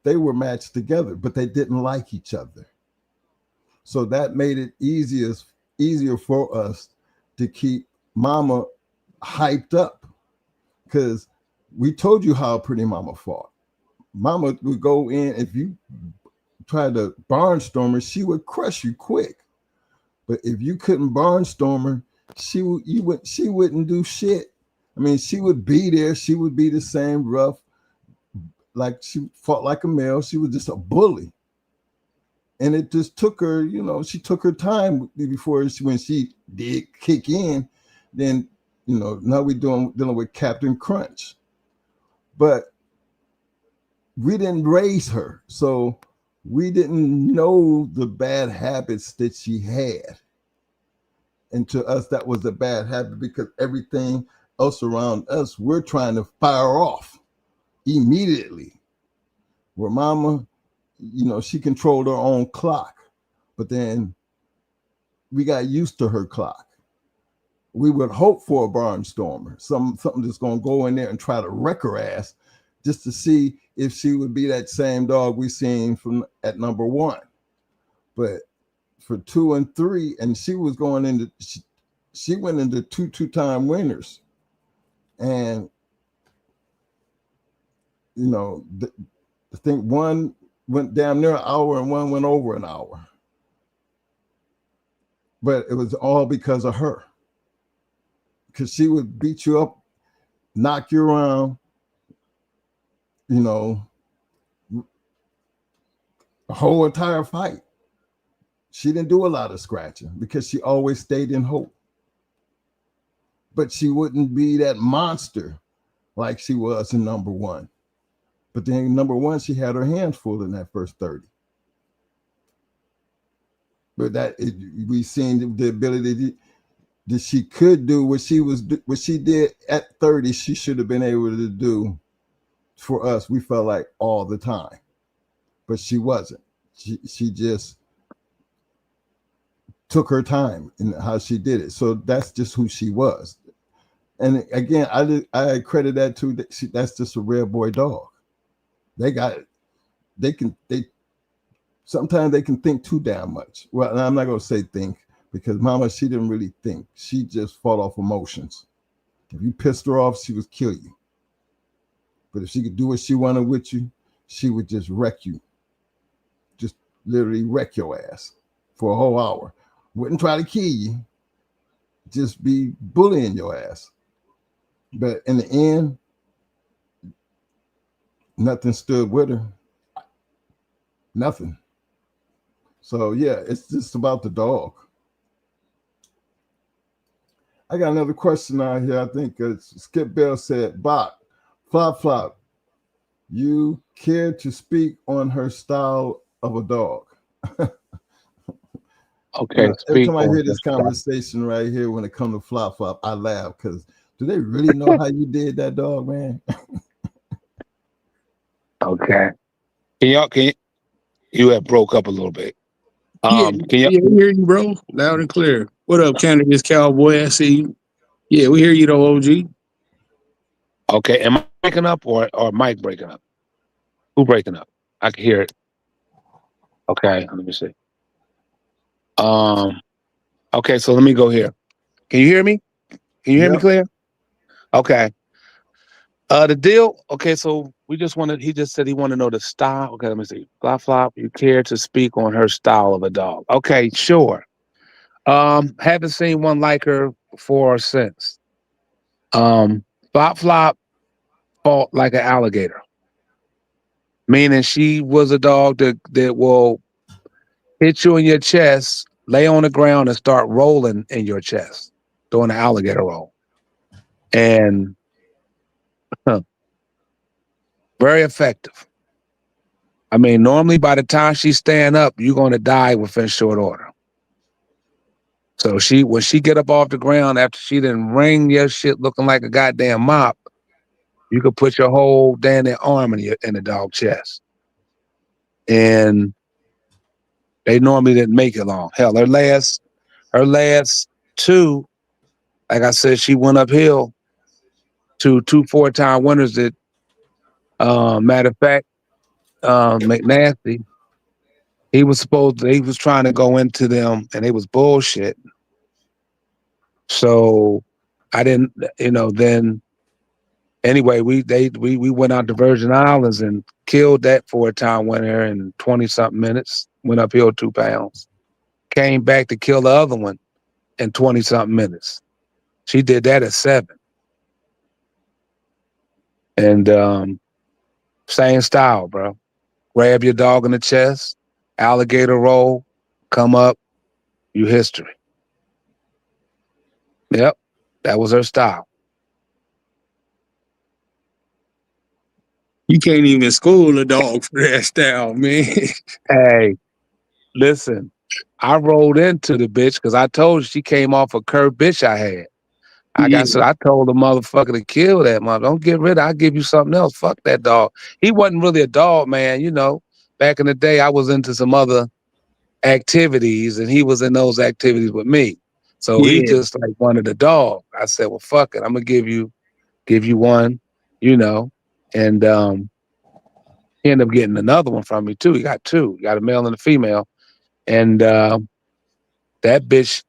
S5: they were matched together, but they didn't like each other. So that made it easier for us to keep Mama hyped up, because we told you how Pretty Mama fought. Mama would go in, if you tried to barnstorm her, she would crush you quick. But if you couldn't barnstorm her, she wouldn't do shit. I mean, she would be there. She would be the same rough, like she fought like a male. She was just a bully. And it just took her, she took her time before when she did kick in. Then, now we're dealing with Captain Crunch. But we didn't raise her, so we didn't know the bad habits that she had. And to us, that was a bad habit, because everything else around us, we're trying to fire off immediately. Where Mama, she controlled her own clock, but then we got used to her clock. We would hope for a barnstormer, something that's going to go in there and try to wreck her ass, just to see if she would be that same dog we seen at number 1. But for 2 and 3, and she was going into, she went into 2 2-time winners. And, you know, I think one went damn near an hour and one went over an hour. But it was all because of her. Because she would beat you up, knock you around, you know, the whole entire fight. She didn't do a lot of scratching because she always stayed in hope. But she wouldn't be that monster like she was in number one. But then number one, she had her hands full in that first 30. But we seen the ability that she could do what she did at 30. She should have been able to do for us. We felt like all the time, but she wasn't. She just took her time in how she did it. So that's just who she was. And again, I credit that to that's just a rare boy dog. Sometimes they can think too damn much. Well, I'm not gonna say think, because Mama, she didn't really think. She just fought off emotions. If you pissed her off, she would kill you. But if she could do what she wanted with you, she would just wreck you. Just literally wreck your ass for a whole hour. Wouldn't try to kill you. Just be bullying your ass. But in the end, nothing stood with her. Nothing. So yeah, it's just about the dog. I got another question out here. I think Skip Bell said, Bach, Flop, you care to speak on her style of a dog?
S6: Okay.
S5: Every time I hear this conversation right here, when it comes to Flop, I laugh, because do they really know how you did that dog, man?
S6: Okay. You have broke up a little bit.
S7: Yeah, we hear you, bro. Loud and clear. What up, Cannabis Cowboy? I see you. Yeah, we hear you though, OG.
S6: Okay, am I breaking up or Mike breaking up? Who breaking up? I can hear it. Okay, let me see. Okay, so let me go here. Can you hear me? Can you hear me clear? Okay. The deal. Okay, so he just said he wanted to know the style. Okay, let me see. Flop, you care to speak on her style of a dog? Okay, sure. Haven't seen one like her before or since. Flop fought like an alligator, meaning she was a dog that will hit you in your chest, lay on the ground, and start rolling in your chest, doing an alligator roll. And very effective. I mean, normally by the time she stand up, you're going to die within short order. So when she get up off the ground after she didn't wring your shit looking like a goddamn mop, you could put your whole damn arm in the dog chest. And they normally didn't make it long. Hell, her last two, like I said, she went uphill to 2 4-time winners that, matter of fact, McNasty, he was trying to go into them and it was bullshit. So I didn't, then anyway, we went out to Virgin Islands and killed that 4-time winner in 20-something minutes, went uphill 2 pounds, came back to kill the other one in 20-something minutes. She did that at 7. And same style, bro. Grab your dog in the chest, alligator roll, come up, you history. Yep, that was her style.
S7: You can't even school a dog for that style, man.
S6: Hey, listen, I rolled into the bitch because I told her she came off a curved bitch I had. I told the motherfucker to kill that mother. Don't get rid of it. I'll give you something else. Fuck that dog. He wasn't really a dog, man. Back in the day, I was into some other activities and he was in those activities with me. So he just like wanted a dog. I said, well, fuck it. I'm gonna give you one, and he ended up getting another one from me too. He got 2. He got a male and a female. And that bitch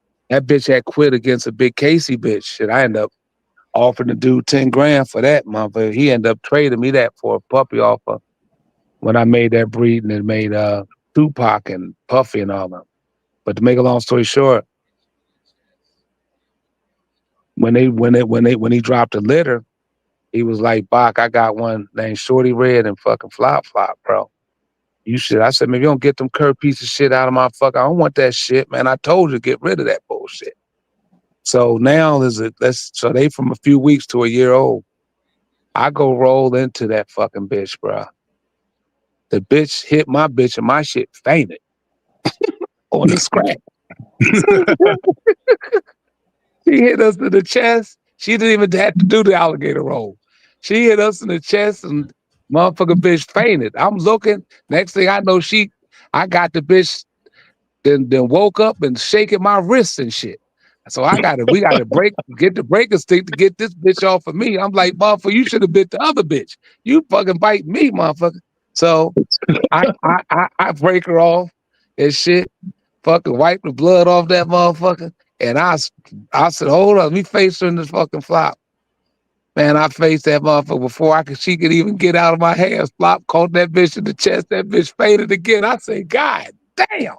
S6: had quit against a big Casey bitch. Shit, I ended up Offered the dude 10 grand for that motherfucker. He ended up trading me that for a puppy offer when I made that breed, and it made Tupac and Puffy and all them. But to make a long story short, when he dropped the litter, he was like, Bach, I got one named Shorty Red and fucking Flop Flop, bro. You should. I said, man, if you don't get them cur piece of shit out of my fuck, I don't want that shit, man. I told you to get rid of that bullshit. So now so they from a few weeks to a year old. I go roll into that fucking bitch, bro. The bitch hit my bitch and my shit fainted on the scratch. She hit us in the chest. She didn't even have to do the alligator roll. She hit us in the chest and motherfucker bitch fainted. I'm looking. Next thing I know, I got the bitch then woke up and shaking my wrists and shit. So we gotta get the breaker stick to get this bitch off of me. I'm like, motherfucker, you should have bit the other bitch. You fucking bite me, motherfucker. So I break her off and shit, fucking wipe the blood off that motherfucker. And I said, hold on, let me face her in this fucking flop. Man, I faced that motherfucker before she could even get out of my hands. Flop caught that bitch in the chest. That bitch fainted again. I said, God damn.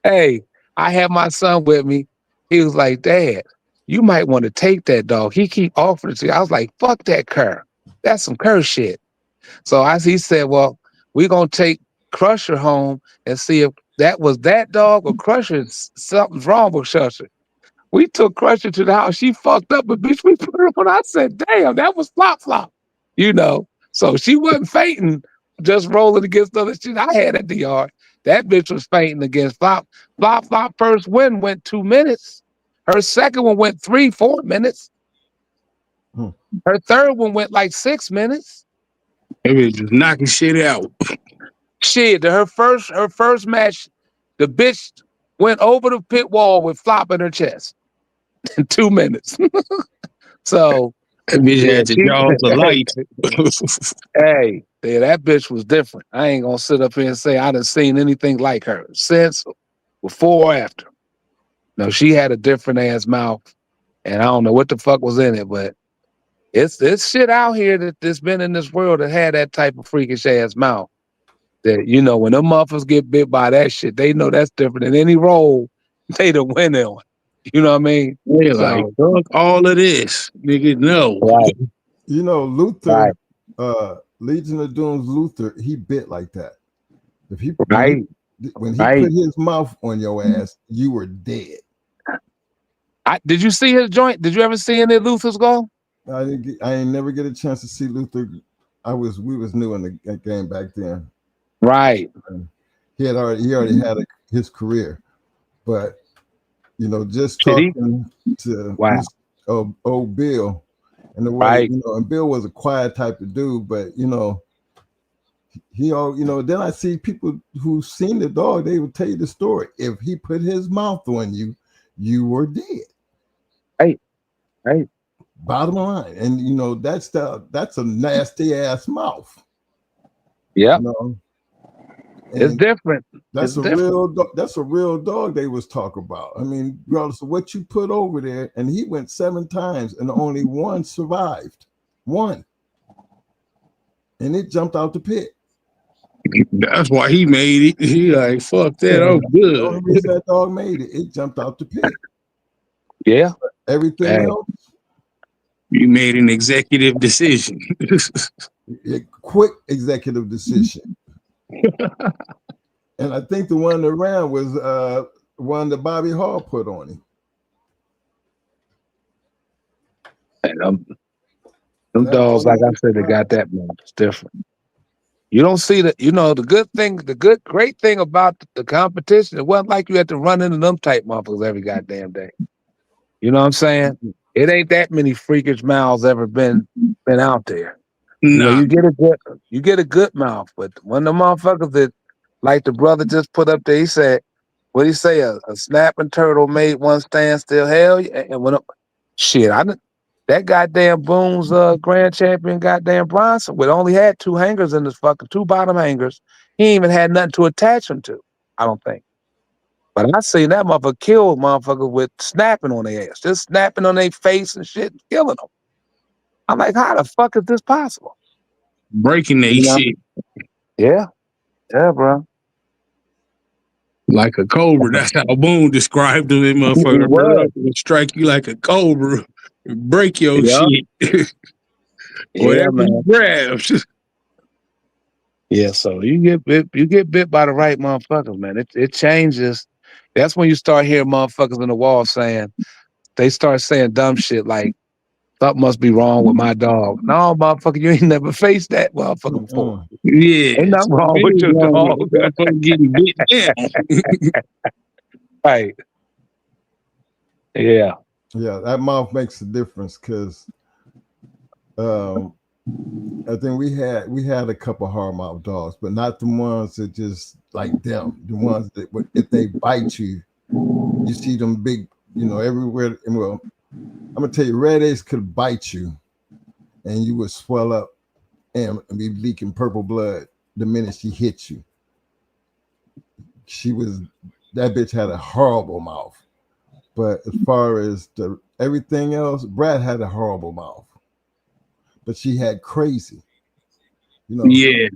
S6: Hey, I had my son with me. He was like, Dad, you might want to take that dog. He keep offering it to you. I was like, fuck that cur. That's some cur shit. So he said, well, we're going to take Crusher home and see if that was that dog or Crusher. Something's wrong with Crusher. We took Crusher to the house. She fucked up, but bitch, we put her on. I said, damn, that was Flop Flop. So she wasn't fainting, just rolling against other shit I had at the yard. That bitch was fainting against Flop. Flop Flop first win went 2 minutes. Her second one went 3-4 minutes. Her third one went like 6 minutes.
S7: It was just knocking shit out.
S6: Shit, her first match, the bitch went over the pit wall with Flop in her chest in 2 minutes. So
S7: that bitch had the jaws of light.
S6: Hey, that bitch was different. I ain't gonna sit up here and say I done seen anything like her since, before, or after. No, she had a different ass mouth, and I don't know what the fuck was in it, but it's shit out here that's been in this world that had that type of freakish ass mouth. That when them motherfuckers get bit by that shit, they know that's different than any role they done win on. You know what I mean?
S7: They're like, fuck all of this, nigga. No,
S6: right.
S5: Luther, Legion of Doom's Luther, he bit like that. When he put his mouth on your ass, you were dead.
S6: Did you see his joint? Did you ever see any of Luther's go?
S5: I ain't never get a chance to see Luther. We was new in the game back then.
S6: Right.
S5: He already had his career, but just talking to old Bill, and the way and Bill was a quiet type of dude, but then I see people who've seen the dog, they would tell you the story. If he put his mouth on you, you were dead.
S6: Right.
S5: Bottom line. And that's a nasty ass mouth.
S6: Yeah. It's different.
S5: That's a real dog they was talking about. I mean, regardless of what you put over there, and he went 7 times and only one survived. One. And it jumped out the pit.
S7: That's why he made it. He like, fuck that, I'm good.
S5: The only reason that dog made it jumped out the pit.
S6: Yeah.
S5: But everything else,
S7: you made an executive decision.
S5: A quick executive decision. And I think the one that ran was one that Bobby Hall put on him.
S6: And them dogs, like I said, they got that mouth. It's different. You don't see that. The great thing about the competition, it wasn't like you had to run into them type motherfuckers every goddamn day. You know what I'm saying? It ain't that many freakish mouths ever been out there.
S7: No.
S6: You get a good mouth, but when the motherfuckers that, like the brother just put up there, he said, what he say? A snapping turtle made one stand still. Hell yeah! And when that goddamn Boone's grand champion, goddamn Bronson, with only had 2 hangers in his fucking 2 bottom hangers. He ain't even had nothing to attach them to. I don't think. But I seen that motherfucker kill motherfucker with snapping on their ass, just snapping on their face and shit, killing them. I'm like, how the fuck is this possible?
S7: Breaking they shit.
S6: Yeah, bro.
S7: Like a cobra. That's how Boone described them. That motherfucker will strike you like a cobra, break your shit. Whatever you grabs.
S6: Yeah, so you get bit by the right motherfuckers, man. It changes. That's when you start hearing motherfuckers in the wall they start saying dumb shit like, something must be wrong with my dog. No, motherfucker, you ain't never faced that motherfucker before.
S7: Yeah.
S6: Ain't nothing wrong with your dog.
S7: Motherfucker getting bit down.
S6: Right. Yeah.
S5: Yeah, that mouth makes a difference because I think we had a couple hard mouth dogs, but not the ones that just like them. The ones that if they bite you, you see them big, everywhere. And well, I'm gonna tell you, Red Ace could bite you, and you would swell up and be leaking purple blood the minute she hit you. That bitch had a horrible mouth. But as far as everything else, Brad had a horrible mouth. But she had crazy.
S7: Yeah.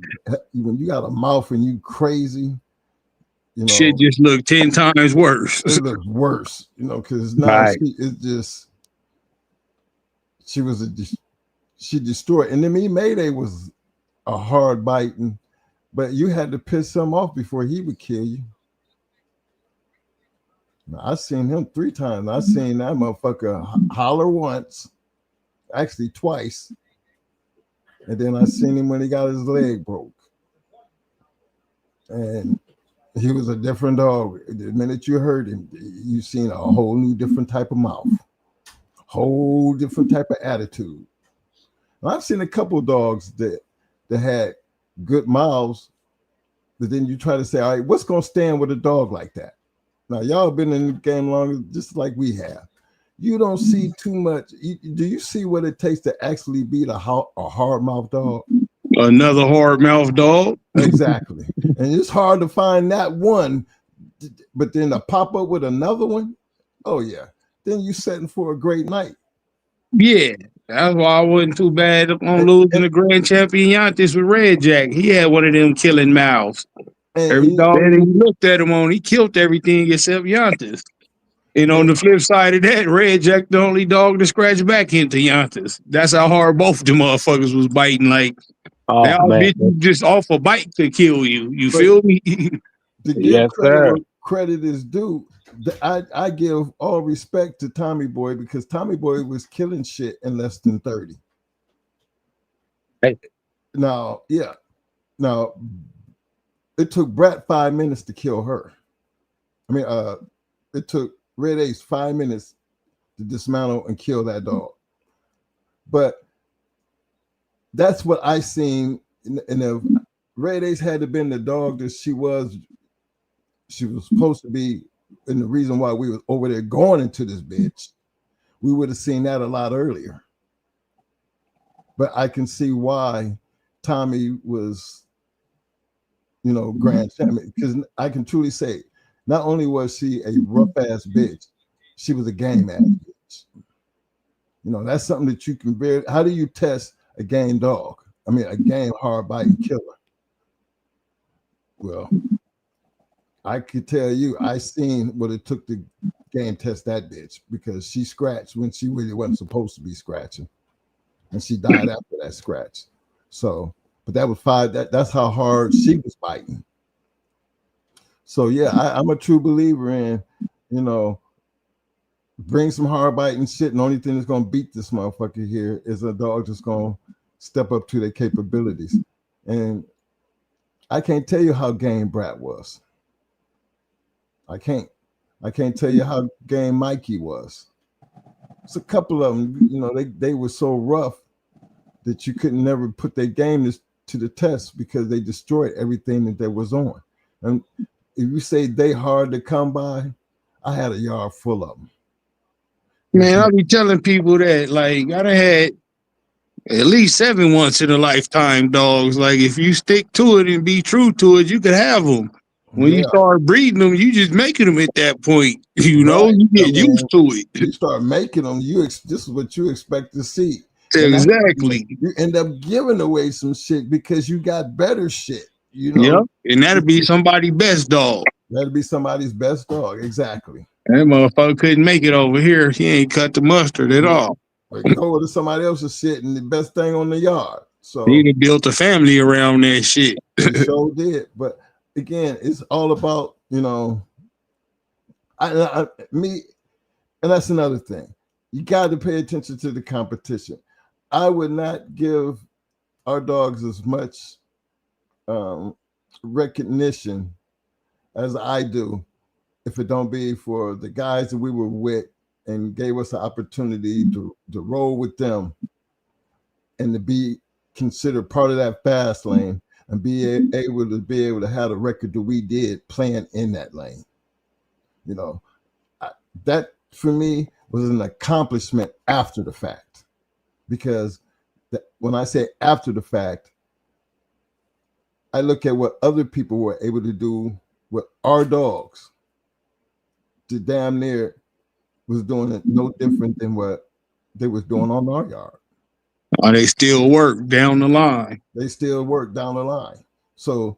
S5: When you got a mouth and you crazy,
S7: shit just look 10 times worse.
S5: It looks worse, because now she destroyed. And then Mayday was a hard biting, but you had to piss him off before he would kill you. Now, I seen him 3 times. I seen that motherfucker holler once, actually twice. And then I seen him when he got his leg broke. And he was a different dog. The minute you heard him, you seen a whole new different type of mouth, whole different type of attitude. Now, I've seen a couple of dogs that had good mouths, but then you try to say, all right, what's going to stand with a dog like that? Now, y'all been in the game longer, just like we have. You don't see too much. Do you see what it takes to actually beat a hard mouth dog?
S7: Another hard mouth dog?
S5: Exactly. And it's hard to find that one, but then to pop up with another one, oh yeah. Then you setting for a great night.
S7: Yeah. That's why I wasn't too bad on losing the grand champion Yantis with Red Jack. He had one of them killing mouths. Every dog that he looked at him on, he killed everything except Yantis. And on the flip side of that, Red Jack the only dog to scratch back into Yantis. That's how hard both the motherfuckers was biting. Like, y'all bitches just off a bite to kill you. You feel me?
S5: To give credit where credit is due, I give all respect to Tommy Boy because Tommy Boy was killing shit in less than 30.
S6: Hey.
S5: Now, it took Brat 5 minutes to kill her. I mean, it took Red Ace 5 minutes to dismantle and kill that dog. But that's what I seen. And if Red Ace had to been the dog that she was supposed to be, and the reason why we were over there going into this bitch, we would have seen that a lot earlier. But I can see why Tommy was, grand champion, because I can truly say, not only was she a rough ass bitch, she was a game ass bitch. That's something that you can bear. How do you test a game dog? I mean, a game hard biting killer. Well, I could tell you, I seen what it took to game test that bitch because she scratched when she really wasn't supposed to be scratching, and she died after that scratch. So, but that was 5. That's how hard she was biting. So yeah, I'm a true believer in, bring some hard biting shit. And the only thing that's gonna beat this motherfucker here is a dog that's gonna step up to their capabilities. And I can't tell you how game Brat was. I can't tell you how game Mikey was. It's a couple of them, they were so rough that you couldn't never put their game to the test because they destroyed everything that there was on. And if you say they hard to come by, I had a yard full of them.
S7: Man, I'll be telling people that, like, I done had at least 7 once in a lifetime dogs. Like, if you stick to it and be true to it, you could have them. When you start breeding them, you just making them at that point. You know, you get used to it.
S5: You start making them. This is what you expect to see.
S7: Exactly.
S5: You end up giving away some shit because you got better shit. You know.
S7: Yep. And that'll be somebody's best dog.
S5: That'll be somebody's best dog. Exactly.
S7: That motherfucker couldn't make it over here. He ain't cut the mustard at all.
S5: But go to somebody else's shit and the best thing on the yard. So
S7: he built a family around that shit.
S5: He sure did. But again, it's all about, you know, me, and that's another thing. You got to pay attention to the competition. I would not give our dogs as much recognition as I do if it don't be for the guys that we were with and gave us the opportunity to roll with them and to be considered part of that fast lane and be able to have the record that we did playing in that lane. You know, that for me was an accomplishment after the fact, because when I say after the fact, I look at what other people were able to do with our dogs. To damn near was doing it no different than what they was doing on our yard.
S7: Oh, they still work down the line.
S5: They still work down the line. So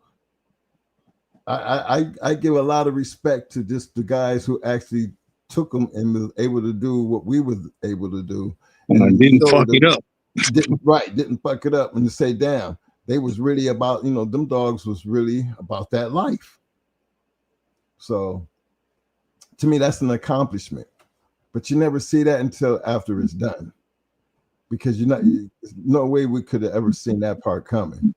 S5: I give a lot of respect to just the guys who actually took them and was able to do what we was able to do.
S7: And didn't fuck it up.
S5: Didn't fuck it up, and to say, damn, they was really about, you know, them dogs was really about that life. So to me, that's an accomplishment. But you never see that until after it's done, because there's no way we could have ever seen that part coming.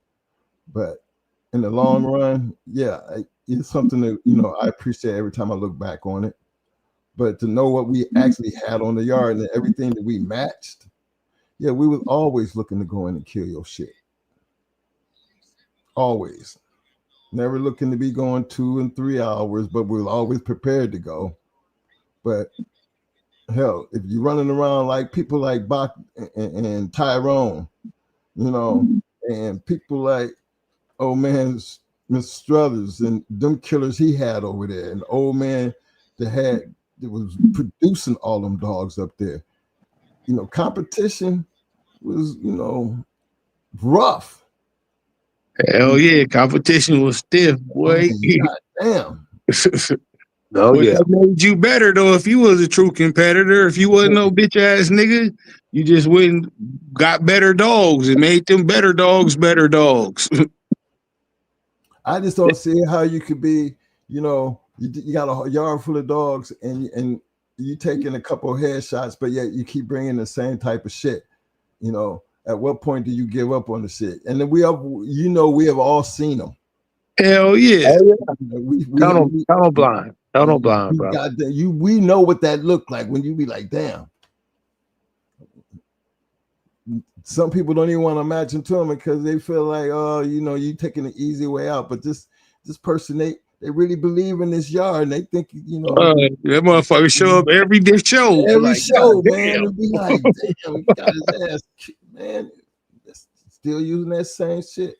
S5: But in the long run, yeah, it's something that, you know, I appreciate every time I look back on it. But to know what we actually had on the yard and everything that we matched, yeah, we was always looking to go in and kill your shit. Always. Never looking to be going 2 and 3 hours, but we were always prepared to go. But hell, if you're running around like people like Bach and Tyrone, you know, and people like, oh man, Mr. Struthers and them killers he had over there, and the old man that was producing all them dogs up there, you know, competition was, you know, rough.
S7: Hell yeah, competition was stiff, boy.
S5: God damn.
S6: Oh yeah.
S7: That made you better though. If you was a true competitor, if you wasn't no bitch ass nigga, you just went and got better dogs and made them better dogs.
S5: I just don't see how you could be, you know, you got a yard full of dogs and you taking a couple of headshots, but yet you keep bringing the same type of shit. You know, at what point do you give up on the shit? And then we have all seen them.
S7: Hell yeah.
S6: Tunnel blind, bro.
S5: We know what that looked like when you be like, damn. Some people don't even want to imagine to them because they feel like, oh, you know, you taking the easy way out. But this person, they really believe in this yard, and they think, you know,
S7: that motherfucker show up every show.
S5: Every like, show, man, and be like, damn, he got his ass kicked, man. Still using that same shit,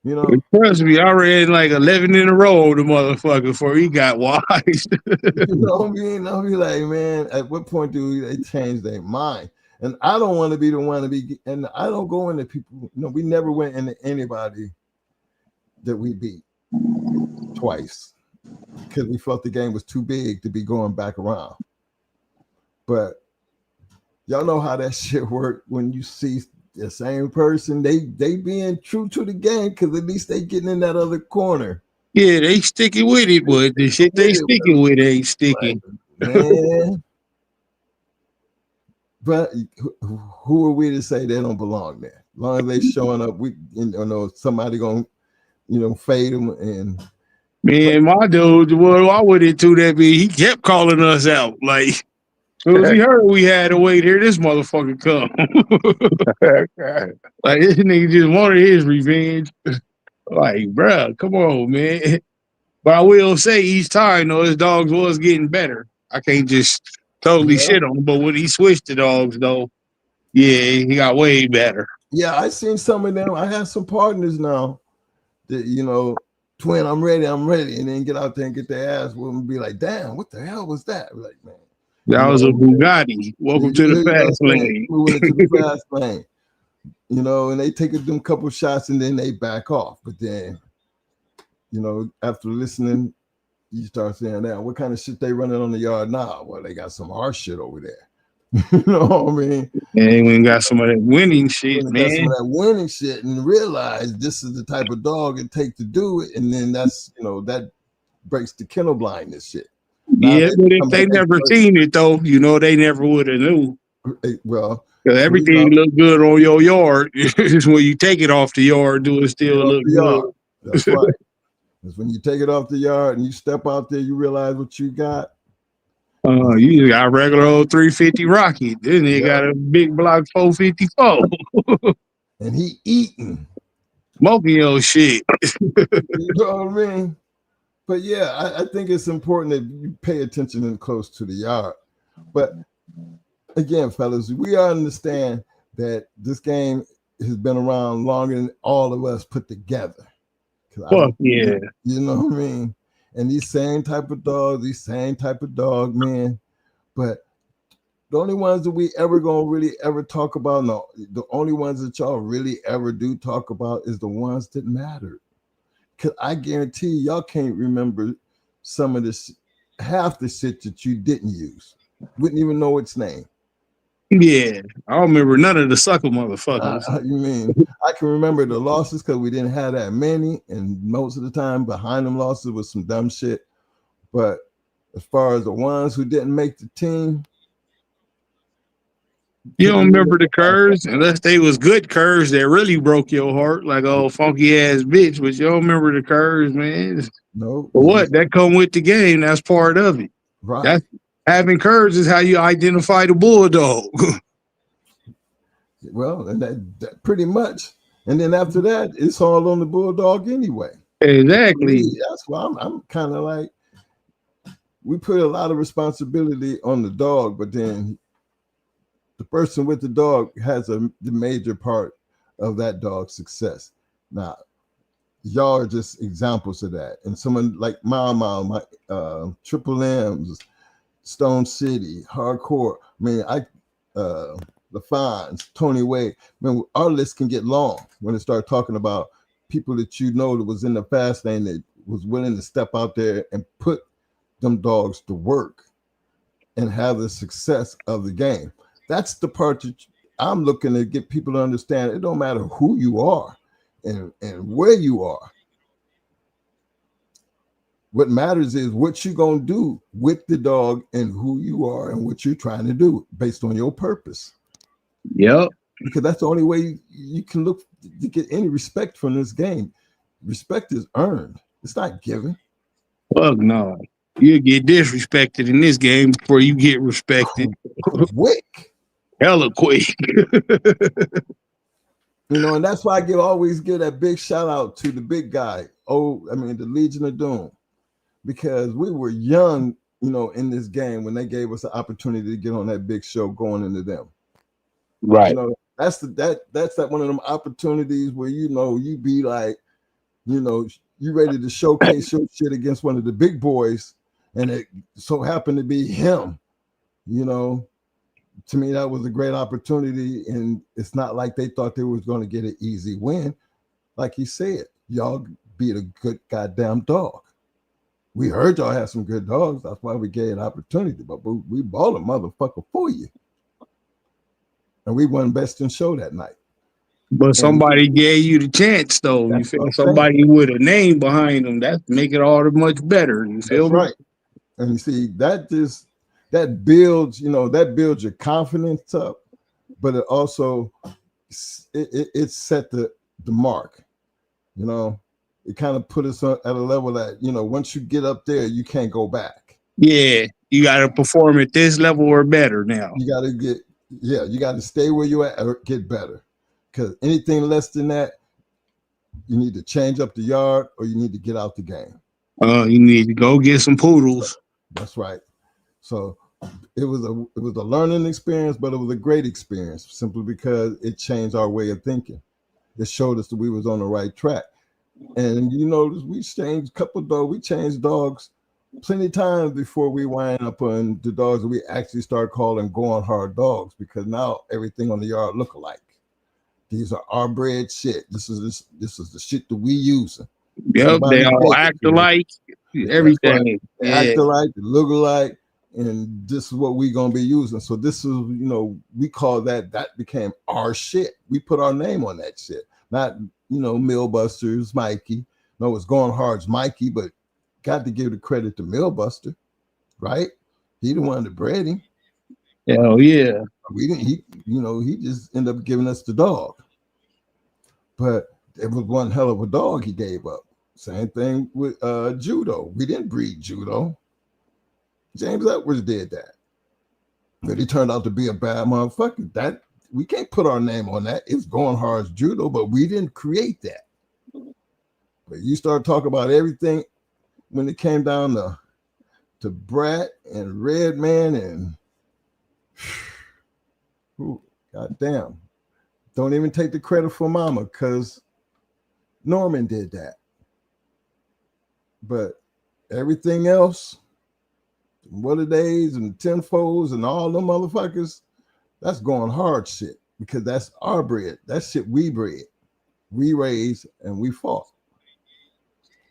S5: you know.
S7: Trust me, I ran like 11 in a row, the motherfucker, before he got wise.
S5: You know what I mean? I'll be like, man, at what point do they change their mind? And I don't want to be the one to be, and I don't go into people. You know, we never went into anybody that we beat twice because we felt the game was too big to be going back around. But y'all know how that shit worked when you see the same person, they being true to the game because at least they getting in that other corner.
S7: Yeah, they sticking with it, but the shit they sticking with ain't sticking.
S5: Like, man. But who are we to say they don't belong there? As long as they showing up, we, you know, somebody gonna, you know, fade them. And
S7: man, my dude, well, I went into that. He kept calling us out. Like, as soon as he heard we had to wait here, this motherfucker come. Like, this nigga just wanted his revenge. Like, bruh, come on, man. But I will say each time, though, his dogs was getting better. I can't just totally shit on him. But when he switched to dogs, though, yeah, he got way better.
S5: Yeah, I seen some of them. I have some partners now that, you know, twin, I'm ready, and then get out there and get their ass whooped and be like, damn, what the hell was that? Like, man,
S7: That was a Bugatti. Welcome to the fast lane.
S5: Moving into the fast lane. You know, and they take them couple shots and then they back off. But then, you know, after listening, you start saying, now, what kind of shit they running on the yard now? Well, they got some hard shit over there. You know what I mean?
S7: And we got some of that winning shit, man.
S5: Got some of that winning shit and realize this is the type of dog it takes to do it. And then that's, you know, that breaks the kennel blindness shit. Now,
S7: yeah, but if they never seen it, though, you know, they never would have knew.
S5: Well,
S7: because everything look good on your yard. It's when you take it off the yard, do it still look good.
S5: That's right. Because when you take it off the yard and you step out there, you realize what you got.
S7: You just got a regular old 350 Rocket. Then you got a big block 454.
S5: And he eating.
S7: Smoking your shit.
S5: You know what I mean? But yeah, I think it's important that you pay attention and close to the yard. But again, fellas, we understand that this game has been around longer than all of us put together.
S7: Fuck yeah.
S5: You know what I mean? And these same type of dog, man. But the only ones that we ever gonna really ever talk about, no, the only ones that y'all really ever do talk about is the ones that matter. Cause I guarantee y'all can't remember some of this, half the shit that you didn't use. Wouldn't even know its name.
S7: Yeah, I don't remember none of the sucker motherfuckers.
S5: You mean I can remember the losses because we didn't have that many, and most of the time behind them losses was some dumb shit. But as far as the ones who didn't make the team,
S7: you don't remember the curves unless they was good curves that really broke your heart, like oh funky ass bitch. But you don't remember the curves, man.
S5: No.
S7: But what that come with the game? That's part of it.
S5: Right.
S7: That's having curves is how you identify the bulldog.
S5: Well, and that pretty much. And then after that, it's all on the bulldog anyway.
S7: Exactly.
S5: That's why I'm kind of like, we put a lot of responsibility on the dog, but then the person with the dog has the major part of that dog's success. Now, y'all are just examples of that. And someone like my Triple M's, Stone City, Hardcore. I mean, the Fines, Tony Wade. I mean, our list can get long when it start talking about people that you know that was in the fast lane that was willing to step out there and put them dogs to work and have the success of the game. That's the part that I'm looking to get people to understand. It don't matter who you are and where you are. What matters is what you're going to do with the dog and who you are and what you're trying to do based on your purpose.
S7: Yep.
S5: Because that's the only way you can look to get any respect from this game. Respect is earned. It's not given.
S7: Fuck no. You get disrespected in this game before you get respected.
S5: Quick.
S7: Hella quick.
S5: You know, and that's why I always give that big shout out to the big guy. The Legion of Doom. Because we were young, you know, in this game when they gave us the opportunity to get on that big show going into them.
S7: Right.
S5: You know, that's that one of them opportunities where, you know, you be like, you know, you ready to showcase your shit against one of the big boys, and it so happened to be him. You know, to me, that was a great opportunity, and it's not like they thought they was going to get an easy win. Like he said, y'all beat a good goddamn dog. We heard y'all had some good dogs. That's why we gave an opportunity, but we balled a motherfucker for you. And we won best in show that night.
S7: But somebody gave you the chance, though. You feel somebody with a name behind them. That make it all the much better. You feel me?
S5: Right. And you see, that builds, you know, that builds your confidence up, but it also it set the mark. You know, it kind of put us at a level that, you know, once you get up there, you can't go back.
S7: Yeah, you got to perform at this level or better now.
S5: You got to stay where you at or get better. Because anything less than that, you need to change up the yard or you need to get out the game.
S7: You need to go get some poodles.
S5: That's right. So it was a learning experience, but it was a great experience simply because it changed our way of thinking. It showed us that we was on the right track. And you notice we changed a couple of dogs. We changed dogs plenty of times before we wind up on the dogs that we actually start calling going hard dogs, because now everything on the yard look alike. These are our bred shit. This is the shit that we use.
S7: Yep, they all act alike, everything.
S5: They act alike, they look alike, and this is what we're gonna be using. So this is, you know, we call that became our shit. We put our name on that shit. Not, you know, Millbusters, Mikey. No, it's going hard's Mikey, but got to give the credit to Millbuster, right? He the one that bred him.
S7: Hell yeah.
S5: We didn't. He just ended up giving us the dog. But it was one hell of a dog he gave up. Same thing with Judo. We didn't breed Judo. James Edwards did that. But he turned out to be a bad motherfucker. That we can't put our name on that. It's going hard as Judo, but we didn't create that. But you start talking about everything when it came down to Brat and Redman and goddamn. Don't even take the credit for Mama, because Norman did that. But everything else, What a Days and Tenfolds and all them motherfuckers, that's going hard shit, because that's our bread. That's shit we bred, we raised, and we fought.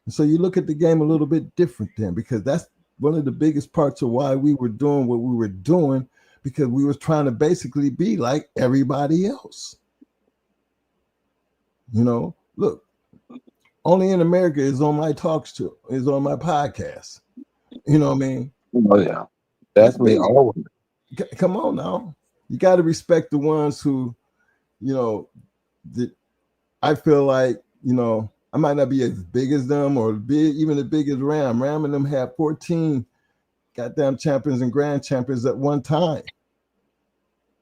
S5: And so you look at the game a little bit different then, because that's one of the biggest parts of why we were doing what we were doing, because we was trying to basically be like everybody else. You know, look, Only in America is on my is on my podcast. You know what I mean?
S6: Oh yeah, definitely.
S5: Come on now, you got to respect the ones who, you know, I feel like, you know, I might not be as big as them or even as big as Ram. Ram and them had 14 goddamn champions and grand champions at one time.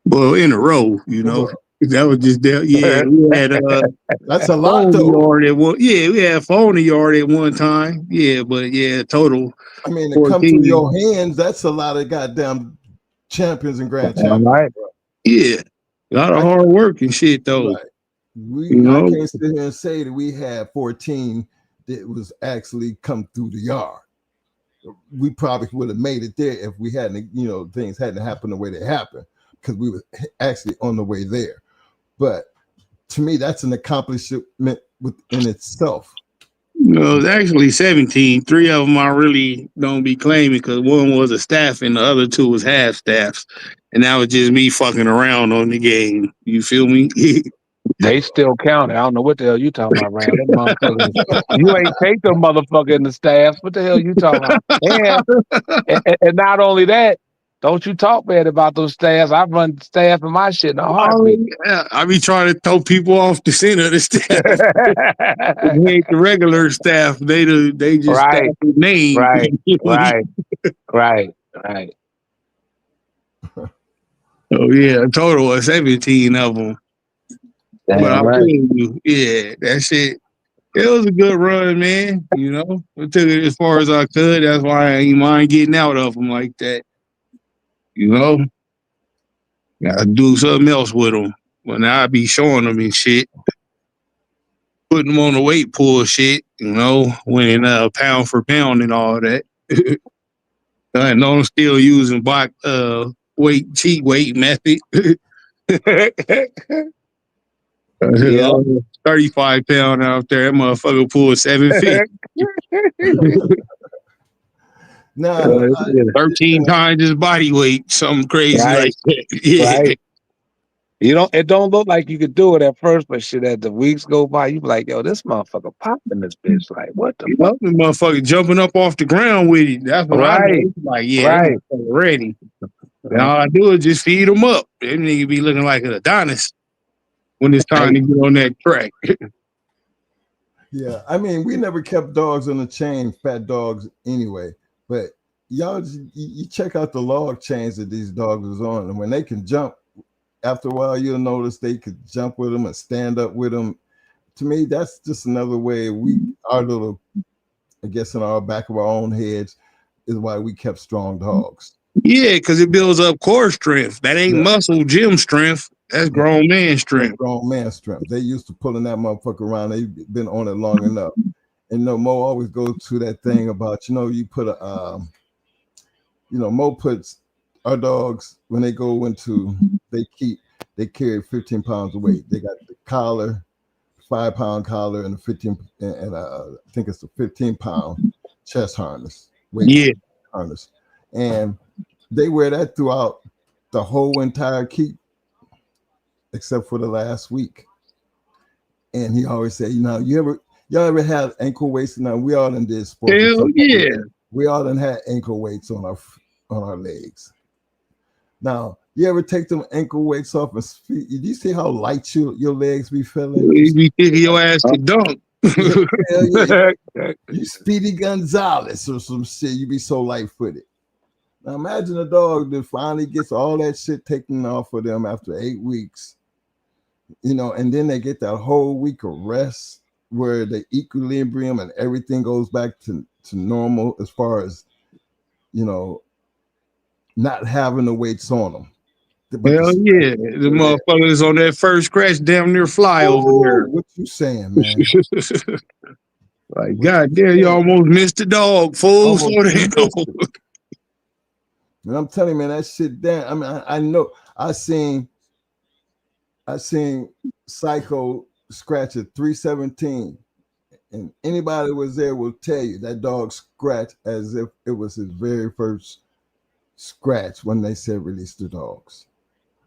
S7: Well, in a row, you know. That was just that. Yeah, we had
S5: that's a lot though.
S7: We had 4 yard at one time. Yeah, but yeah, total.
S5: I mean, to come through your hands, that's a lot of goddamn champions and grand champions.
S6: Right.
S7: Yeah, a lot of hard work and shit though.
S5: Right. I can't sit here and say that we had 14 that was actually come through the yard. We probably would have made it there if we hadn't, you know, things hadn't happened the way they happened, because we were actually on the way there. But to me, that's an accomplishment within itself.
S7: No, it's actually 17. 3 of them I really don't be claiming, because one was a staff and the other 2 was half staffs. And that was just me fucking around on the game. You feel me?
S6: They still count. I don't know what the hell you talking about, Ram. Them motherfuckers. You ain't take them motherfucker in the staffs. What the hell you talking about? And not only that, don't you talk bad about those staffs. I run staff in my shit in a heartbeat.
S7: I be trying to throw people off the center of the staff. They ain't the regular staff. They just staff the name.
S6: Right.
S7: Oh yeah, a total of 17 of them.
S6: Damn,
S7: but I'm telling you, yeah, that shit. It was a good run, man. You know, I took it as far as I could. That's why I ain't mind getting out of them like that. You know, gotta do something else with them. Well, now I be showing them and shit, putting them on the weight pull shit. You know, winning pound for pound and all that. I know I'm still using cheat weight method. 35 pound out there, that motherfucker pulled 750.
S5: No,
S7: 13 times his body weight, something crazy like that. Yeah.
S6: Right. It don't look like you could do it at first, but shit, as the weeks go by, you be like, yo, this motherfucker popping this bitch. Like, what the fuck?
S7: The motherfucker jumping up off the ground with it. That's what I do. Like, yeah, ready. And all I do is just feed him up. That nigga be looking like an Adonis when it's time to get on that track.
S5: Yeah, I mean, we never kept dogs on the chain, fat dogs anyway. But y'all, you check out the log chains that these dogs was on, and when they can jump, after a while you'll notice they could jump with them and stand up with them. To me, that's just another way our little, I guess, in our back of our own heads is why we kept strong dogs.
S7: Yeah, because it builds up core strength. That ain't muscle gym strength. That's grown man strength.
S5: Grown man strength. They used to pulling that motherfucker around. They've been on it long enough. And Mo always goes to that thing about, you put a, Mo puts our dogs when they go into, they carry 15 pounds of weight. They got the collar, 5-pound collar, and a 15, and I think it's a 15-pound chest harness, weight harness, and they wear that throughout the whole entire keep, except for the last week. And he always said, y'all ever had ankle weights? Now we all done did sports.
S7: Hell yeah.
S5: We all done had ankle weights on our legs. Now, you ever take them ankle weights off and speed? Do you see how light your legs be feeling?
S7: You be thinking your ass to dunk.
S5: Yeah. You Speedy Gonzalez or some shit. You be so light-footed. Now imagine a dog that finally gets all that shit taken off of them after 8 weeks, and then they get that whole week of rest where the equilibrium and everything goes back to normal as far as, not having the weights on them.
S7: Hell yeah. The motherfuckers on that first scratch damn near fly over there.
S5: What you saying, man?
S7: Like, goddamn, you almost missed the dog, fool. Slow down.
S5: And I'm telling you, man, that shit down. I mean, I know I seen Psycho scratch at 317, and anybody that was there will tell you that dog scratched as if it was his very first scratch when they said release the dogs.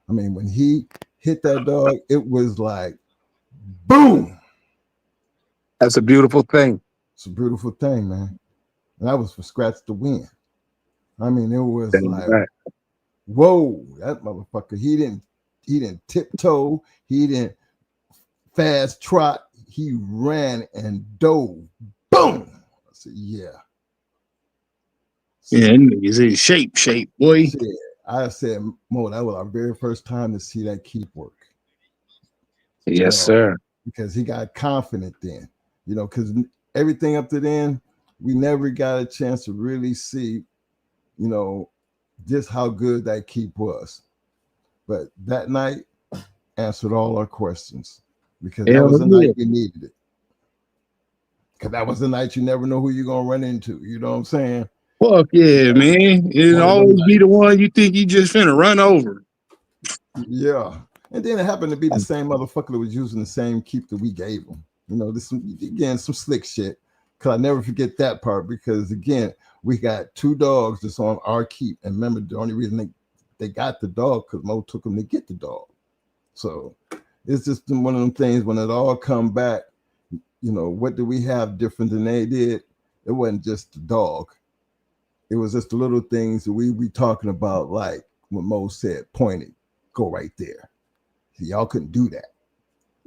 S5: I mean, when he hit that dog, it was like boom.
S6: That's a beautiful thing.
S5: It's a beautiful thing, man. And that was for scratch to win. I mean, it was whoa, that motherfucker. He didn't tiptoe. He didn't fast trot. He ran and dove. Boom. I said, yeah.
S7: Yeah, niggas in shape, boy.
S5: Yeah. I said, Mo, that was our very first time to see that keep work.
S6: Yes, sir.
S5: Because he got confident then, because everything up to then, we never got a chance to really see, just how good that keep was. But that night answered all our questions because that was the night we needed it. Because that was the night you never know who you're going to run into. You know what I'm saying?
S7: Fuck yeah, man. It'll always be the one you think you just finna run over.
S5: Yeah. And then it happened to be the same motherfucker that was using the same keep that we gave him. This again, some slick shit. Because I never forget that part because, again, we got 2 dogs that's on our keep. And remember, the only reason they got the dog because Mo took them to get the dog. So it's just one of them things when it all come back, what do we have different than they did? It wasn't just the dog. It was just the little things that we be talking about, like when Mo said, pointed, go right there. See, y'all couldn't do that.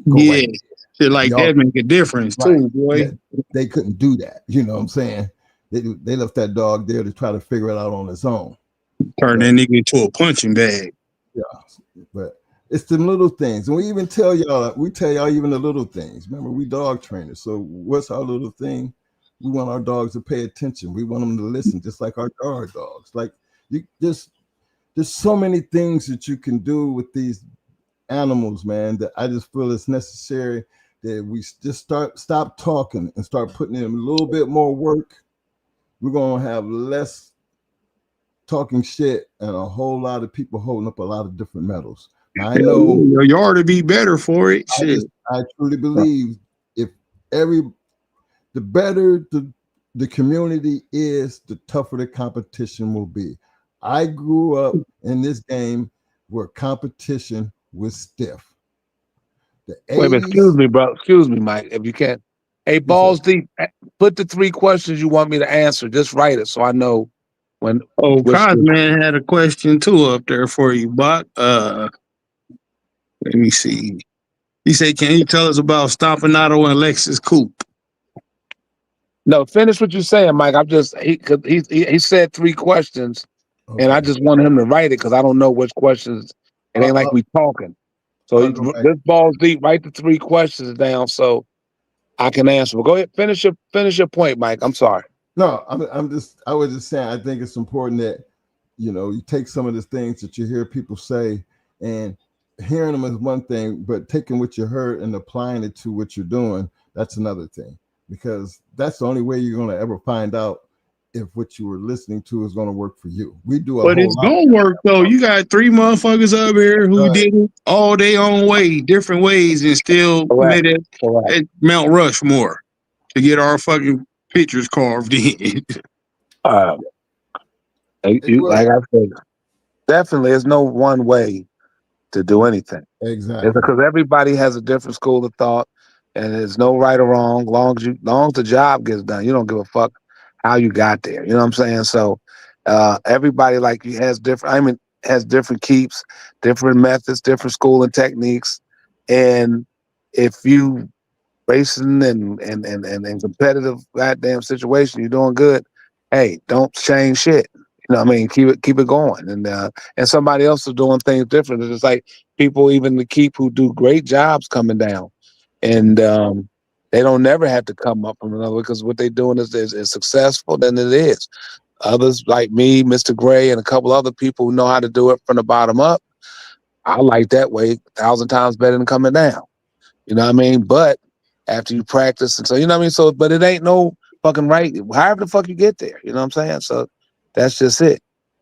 S5: Go right there.
S7: Shit like that make a difference too, boy.
S5: Yeah, they couldn't do that. You know what I'm saying? They left that dog there to try to figure it out on its own.
S7: Turn that nigga into a punching bag.
S5: Yeah, but it's the little things. And we even tell y'all even the little things. Remember, we dog trainers. So what's our little thing? We want our dogs to pay attention. We want them to listen, just like our guard dogs. Like there's so many things that you can do with these animals, man, that I just feel it's necessary that we just stop talking and start putting in a little bit more work. We're going to have less talking shit and a whole lot of people holding up a lot of different medals. Now, I know
S7: your yard to be better for it.
S5: I truly believe the better the community is, the tougher the competition will be. I grew up in this game where competition was stiff.
S6: Wait a minute, excuse me, bro. Excuse me, Mike, if you can. Hey, Balls Deep, put the 3 questions you want me to answer. Just write it so I know when.
S7: Oh, Cosman had a question too up there for you, Buck. Let me see. He said, can you tell us about Stompanato and Lexus Coupe?
S6: No, finish what you're saying, Mike. He said 3 questions, and I just want him to write it because I don't know which questions. It ain't like we talking. So this Balls Deep, write the 3 questions down so I can answer. But go ahead, finish your point, Mike. I'm sorry.
S5: No, I was just saying I think it's important that you take some of the things that you hear people say and
S3: hearing them is one thing, but taking what you heard and applying it to what you're doing, that's another thing. Because that's the only way you're going to ever find out if what you were listening to is going to work for you. We do a
S7: But
S3: whole
S7: it's
S3: lot.
S7: gonna work though. You got 3 motherfuckers up here who did it all their own way, different ways, and still
S6: Correct.
S7: made it at Mount Rushmore to get our fucking pictures carved in.
S6: Like I said, definitely, there's no one way to do anything.
S3: Exactly.
S6: It's because everybody has a different school of thought, and there's no right or wrong. Long as the job gets done, you don't give a fuck how you got there. You know what I'm saying? So, everybody like you has different. I mean, has different keeps, different methods, different schooling techniques, and if you racing and competitive goddamn situation, you're doing good. Hey, don't change shit. You know what I mean? Keep it going. And somebody else is doing things different. It's like people even to keep who do great jobs coming down. And they don't never have to come up from another because what they're doing is successful than it is. Others like me, Mr. Gray, and a couple other people who know how to do it from the bottom up. I like that way 1,000 times better than coming down. You know what I mean? But after you practice and so, you know what I mean? So, but it ain't no fucking right. However the fuck you get there, you know what I'm saying? So that's just it.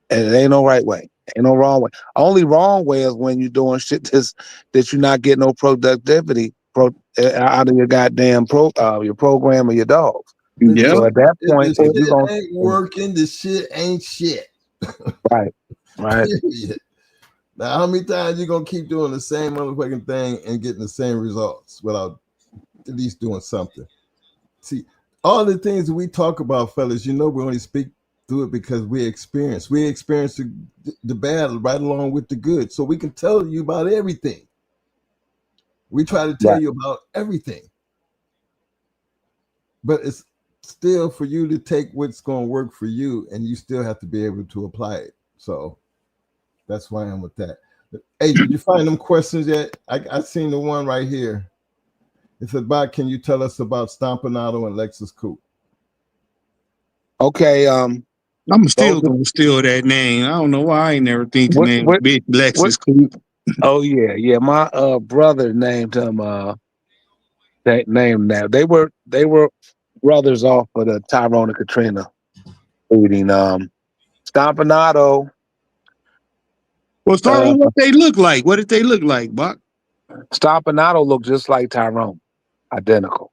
S6: And it ain't no right way. Ain't no wrong way. Only wrong way is when you're doing shit that you're not getting no productivity out of your goddamn your program or your dogs.
S7: Yeah.
S6: So at that point,
S3: if
S6: you're
S3: the shit ain't working, the shit ain't shit.
S6: Right.
S3: Now, how many times you gonna keep doing the same motherfucking thing and getting the same results without at least doing something? See, all the things that we talk about, fellas, you know, we only speak through it because we experience the bad right along with the good, so we can tell you about everything. We try to tell you about everything, but it's still for you to take what's going to work for you, and you still have to be able to apply it. So that's why I'm with that. Hey, did you find them questions yet? I seen the one right here. It's about, can you tell us about Stompanato and Lexus Coupe?
S6: Okay.
S7: I'm still gonna steal that name. I don't know why I ain't never think the name was Big Lexus Coupe.
S6: Oh yeah. My brother named him that name now. They were brothers off of the Tyrone and Katrina shooting. Stompanato.
S7: Well, start with what they look like. What did they look like, Buck?
S6: Stompanato looked just like Tyrone, identical.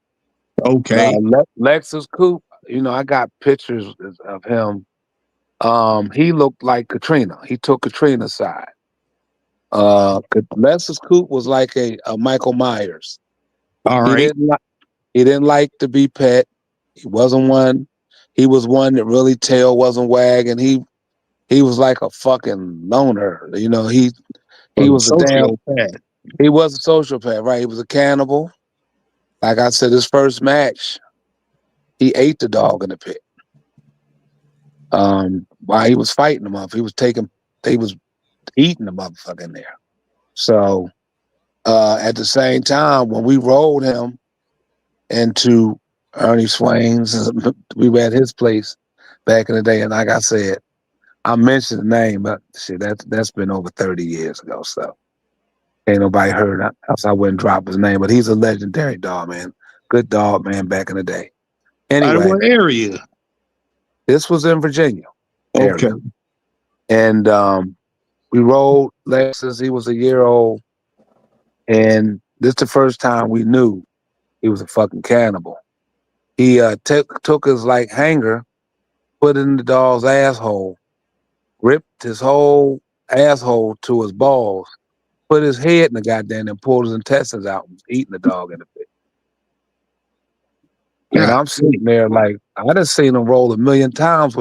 S7: Okay.
S6: Lexus Coupe, you know, I got pictures of him. He looked like Katrina. He took Katrina's side. Lexus Coupe was like a Michael Myers.
S7: All right.
S6: He didn't like to be pet. He wasn't one. He was one that really tail wasn't wagging. He was like a fucking loner. You know, he was a damn. He was a sociopath, right? He was a cannibal. Like I said, his first match, he ate the dog in the pit. While he was fighting him up, he was eating the motherfucker in there. So at the same time, when we rolled him into Ernie Swain's, we were at his place back in the day, and like I said, I mentioned the name, but shit, that's been over 30 years ago. So ain't nobody heard else. I wouldn't drop his name, but he's a legendary dog, man. Good dog, man, back in the day. Anyway,
S7: out of what area?
S6: This was in Virginia
S7: Okay.
S6: area. And we rode Lexus. He was a year old. And this is the first time we knew he was a fucking cannibal. He took his like hanger, put it in the dog's asshole, ripped his whole asshole to his balls, put his head in the goddamn and pulled his intestines out and was eating the dog in the pit. And I'm sitting there like, I done seen him roll 1,000,000 times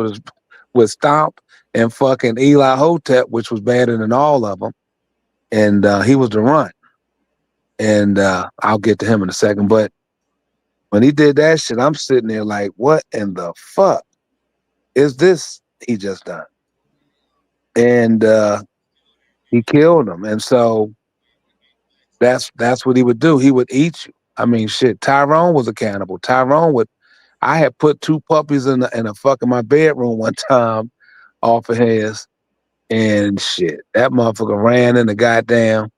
S6: with Stomp and fucking Eli Hotep, which was better than all of them. And he was the runt. And I'll get to him in a second. But when he did that shit, I'm sitting there like, what in the fuck is this he just done? And he killed him. And so that's what he would do. He would eat you. I mean, shit, Tyrone was a cannibal. I had put 2 puppies in a fucking my bedroom one time off of his, and shit, that motherfucker ran in the goddamn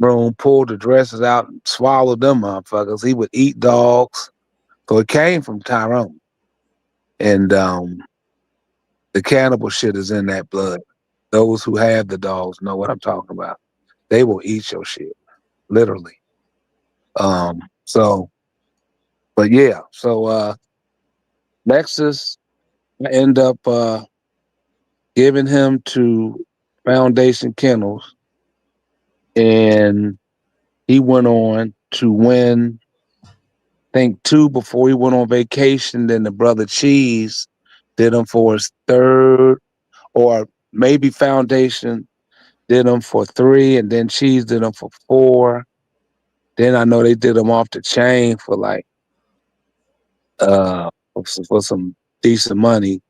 S6: room, pulled the dresses out, and swallowed them motherfuckers. He would eat dogs. So it came from Tyrone. And the cannibal shit is in that blood. Those who have the dogs know what I'm talking about. They will eat your shit, literally. So, but yeah, so Lexus, I end up giving him to Foundation Kennels, and he went on to win, I think 2 before he went on vacation. Then the brother Cheese did him for his 3rd, or maybe Foundation did him for 3, and then Cheese did him for 4. Then I know they did him off the chain for like for some decent money,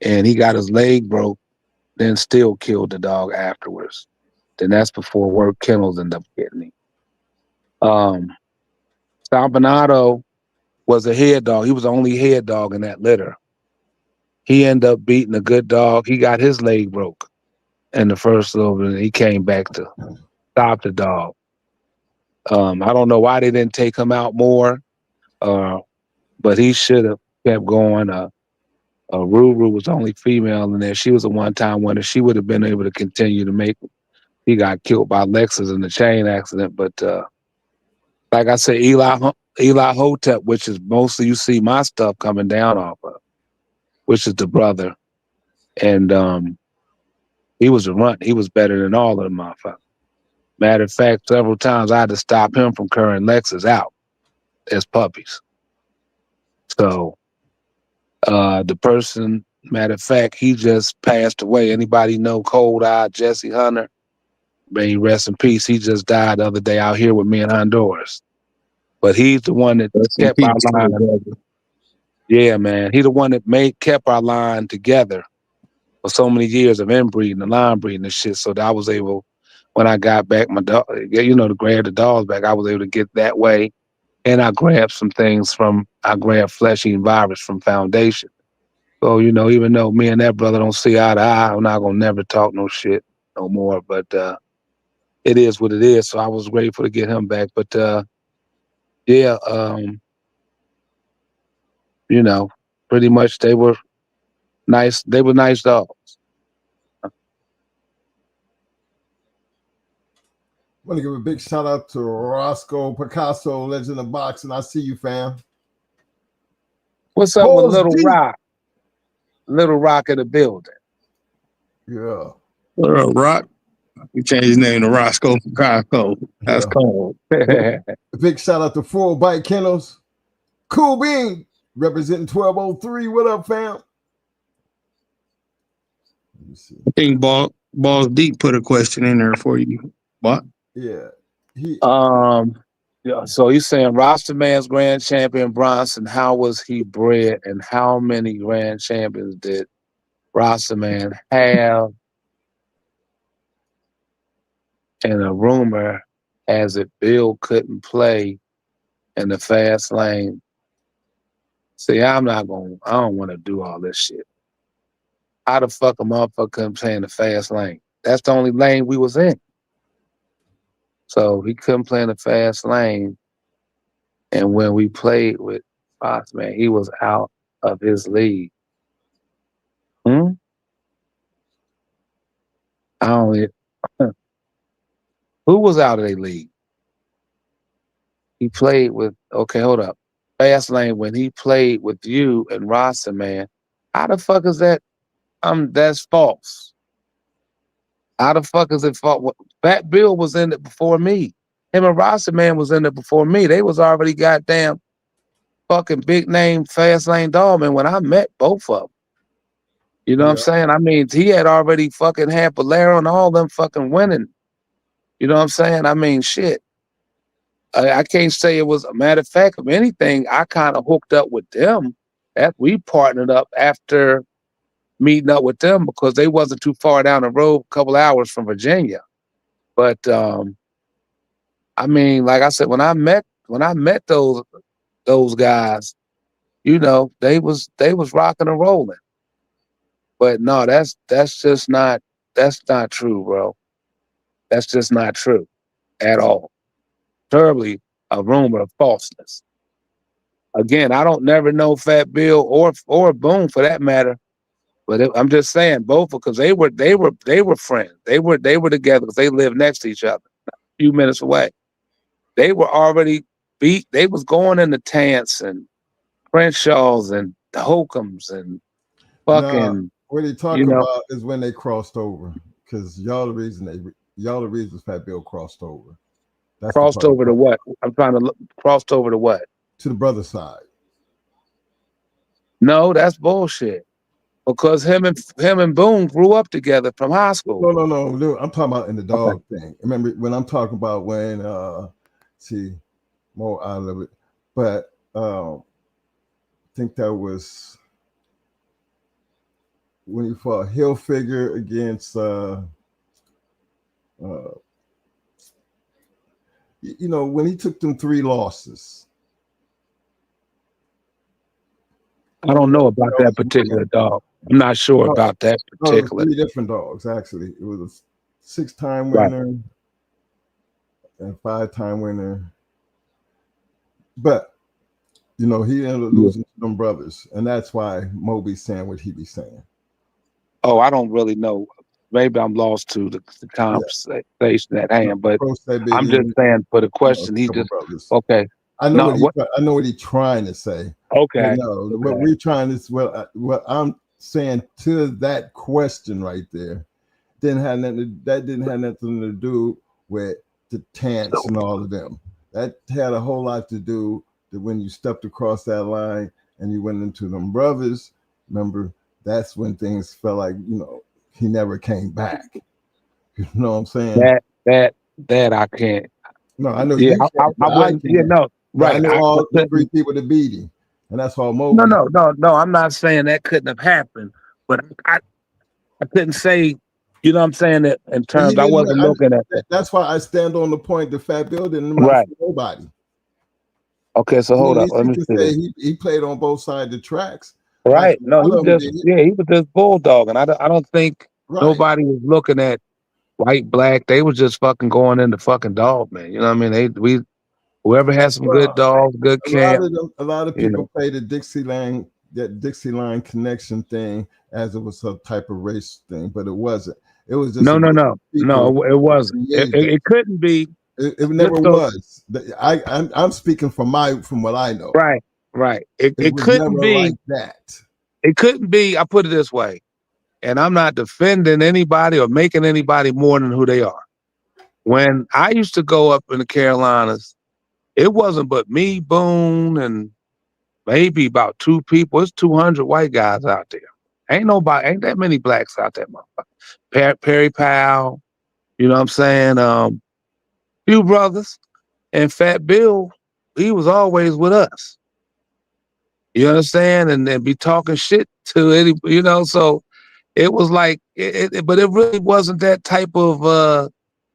S6: and he got his leg broke, then still killed the dog afterwards. Then that's before Work Kennels ended up getting him. Salvinato was a head dog. He was the only head dog in that litter. He ended up beating a good dog. He got his leg broke in the first little bit. He came back to stop the dog. I don't know why they didn't take him out more, but he should have kept going. Ruru was the only female in there. She was a one-time winner. She would have been able to continue to make it. He got killed by Lexus in the chain accident. But like I said, Eli Hotep, which is mostly you see my stuff coming down off of, which is the brother. And he was a runt. He was better than all of them motherfuckers. Matter of fact, several times I had to stop him from carrying Lexus out as puppies. So the person, matter of fact, he just passed away. Anybody know Cold Eye Jesse Hunter? May he rest in peace. He just died the other day out here with me in Honduras. But he's the one that kept our line together. Yeah, man. He the one that kept our line together for so many years of inbreeding and line breeding and shit. So that I was able, when I got back my dog, to grab the dogs back, I was able to get that way. And I grabbed some things I grabbed Flesh Eating Virus from Foundation. So, even though me and that brother don't see eye to eye, I'm not going to never talk no shit no more. But it is what it is. So I was grateful to get him back. But pretty much they were nice. They were nice dogs.
S5: I want to give a big shout out to Roscoe Picasso, Legend of Boxing. I see you, fam.
S6: What's up with Little Rock? Little Rock in the building.
S5: Yeah.
S7: Rock. We changed his name to Roscoe Picasso. That's cool.
S5: Big shout out to Full Bite Kennels. Cool Bean, representing 1203. What up, fam? Let me see.
S7: I think Balls Deep put a question in there for you. What?
S5: Yeah.
S6: So he's saying Roster Man's grand champion Bronson, how was he bred and how many grand champions did Roster Man have? And a rumor has it Bill couldn't play in the fast lane. See, I don't want to do all this shit. How the fuck a motherfucker couldn't play in the fast lane? That's the only lane we was in. So he couldn't play in the fast lane. And when we played with Fox, man, he was out of his league. I don't. Who was out of their league? He played with. Okay, hold up. Fast lane when he played with you and Rasta, man. How the fuck is that? That's false. How the fuck is it false? Fat Bill was in it before me. Him and Rasta Man was in it before me. They was already goddamn fucking big name fast lane dog, man, when I met both of them. You know what I'm saying? I mean, he had already fucking had Bolero and all them fucking winning. You know what I'm saying? I mean, shit. I can't say it was a matter of fact of anything. I kind of hooked up with them. We partnered up after meeting up with them because they wasn't too far down the road, a couple hours from Virginia. But I mean, like I said, when I met those guys, they was rocking and rolling. But no, that's not true, bro. That's just not true. at all. Terribly a rumor of falseness. Again, I don't never know Fat Bill or Boone for that matter, but I'm just saying both because they were friends. They were together because they lived next to each other, a few minutes away. They were already beat. They was going into Tants and Crenshaws and the Holcombs and
S5: Nah,
S6: fucking,
S5: what they talk
S6: you know,
S5: about is when they crossed over, because y'all the reason Fat Bill crossed over. That's the
S6: crossed
S5: part
S6: over to what? I'm trying to look, crossed over to what?
S5: to the brother side.
S6: No, that's bullshit. Because him and Boone grew up together from high school.
S5: No. I'm talking about in the
S6: Okay.
S5: dog thing. Remember when I'm talking about when see more out of it, but I think that was when he fought Hilfiger against you know, when he took them 3 losses.
S6: I don't know about that particular dog. I'm not sure about that particular.
S5: No, 3 different dogs actually. It was a 6-time
S6: Right.
S5: winner and 5-time winner. But you know, he ended up losing to them brothers, and that's why Moby's saying what he be saying.
S6: Oh, I don't really know. Maybe I'm lost to the conversation at hand, but I'm just saying for the question, he just okay.
S5: I know what he's trying to say.
S6: Okay.
S5: No, what we're trying to what I'm saying to that question right there didn't have nothing to do with the Tants and all of them. That had a whole lot to do that when you stepped across that line and you went into them brothers. Remember, that's when things felt like, you know, he never came back. You know what I'm saying?
S6: That I can't.
S5: No, I know
S6: yeah,
S5: you can't.
S6: I wouldn't. Yeah, no, right.
S5: I know all the 3 people that beat him, and that's all Moby.
S6: No. I'm not saying that couldn't have happened, but I couldn't say. You know what I'm saying? That in terms, I wasn't looking at that.
S5: That's why I stand on the point that Fat Bill didn't
S6: right.
S5: for nobody.
S6: Okay, so hold up. Let me see.
S5: He played on both sides of the tracks.
S6: Right. No, he was just bulldogging. I don't think nobody was looking at white, black. They was just fucking going into fucking dog, man. You know what I mean? Whoever has some good dogs, good camp.
S5: A lot of people play the Dixieline connection thing as it was some type of race thing, but it wasn't. It was just
S6: no. It wasn't. It couldn't be.
S5: It never was. I'm speaking from what I know.
S6: Right. It
S5: was
S6: couldn't
S5: never
S6: be
S5: like that.
S6: It couldn't be. I put it this way, and I'm not defending anybody or making anybody more than who they are. When I used to go up in the Carolinas, it wasn't but me, Boone, and maybe about 2 people. It's 200 white guys out there. Ain't that many blacks out there, motherfucker. Perry Powell, you know what I'm saying? Few brothers. And Fat Bill, he was always with us. You understand? And then be talking shit to any, so it was like, but it really wasn't that type of,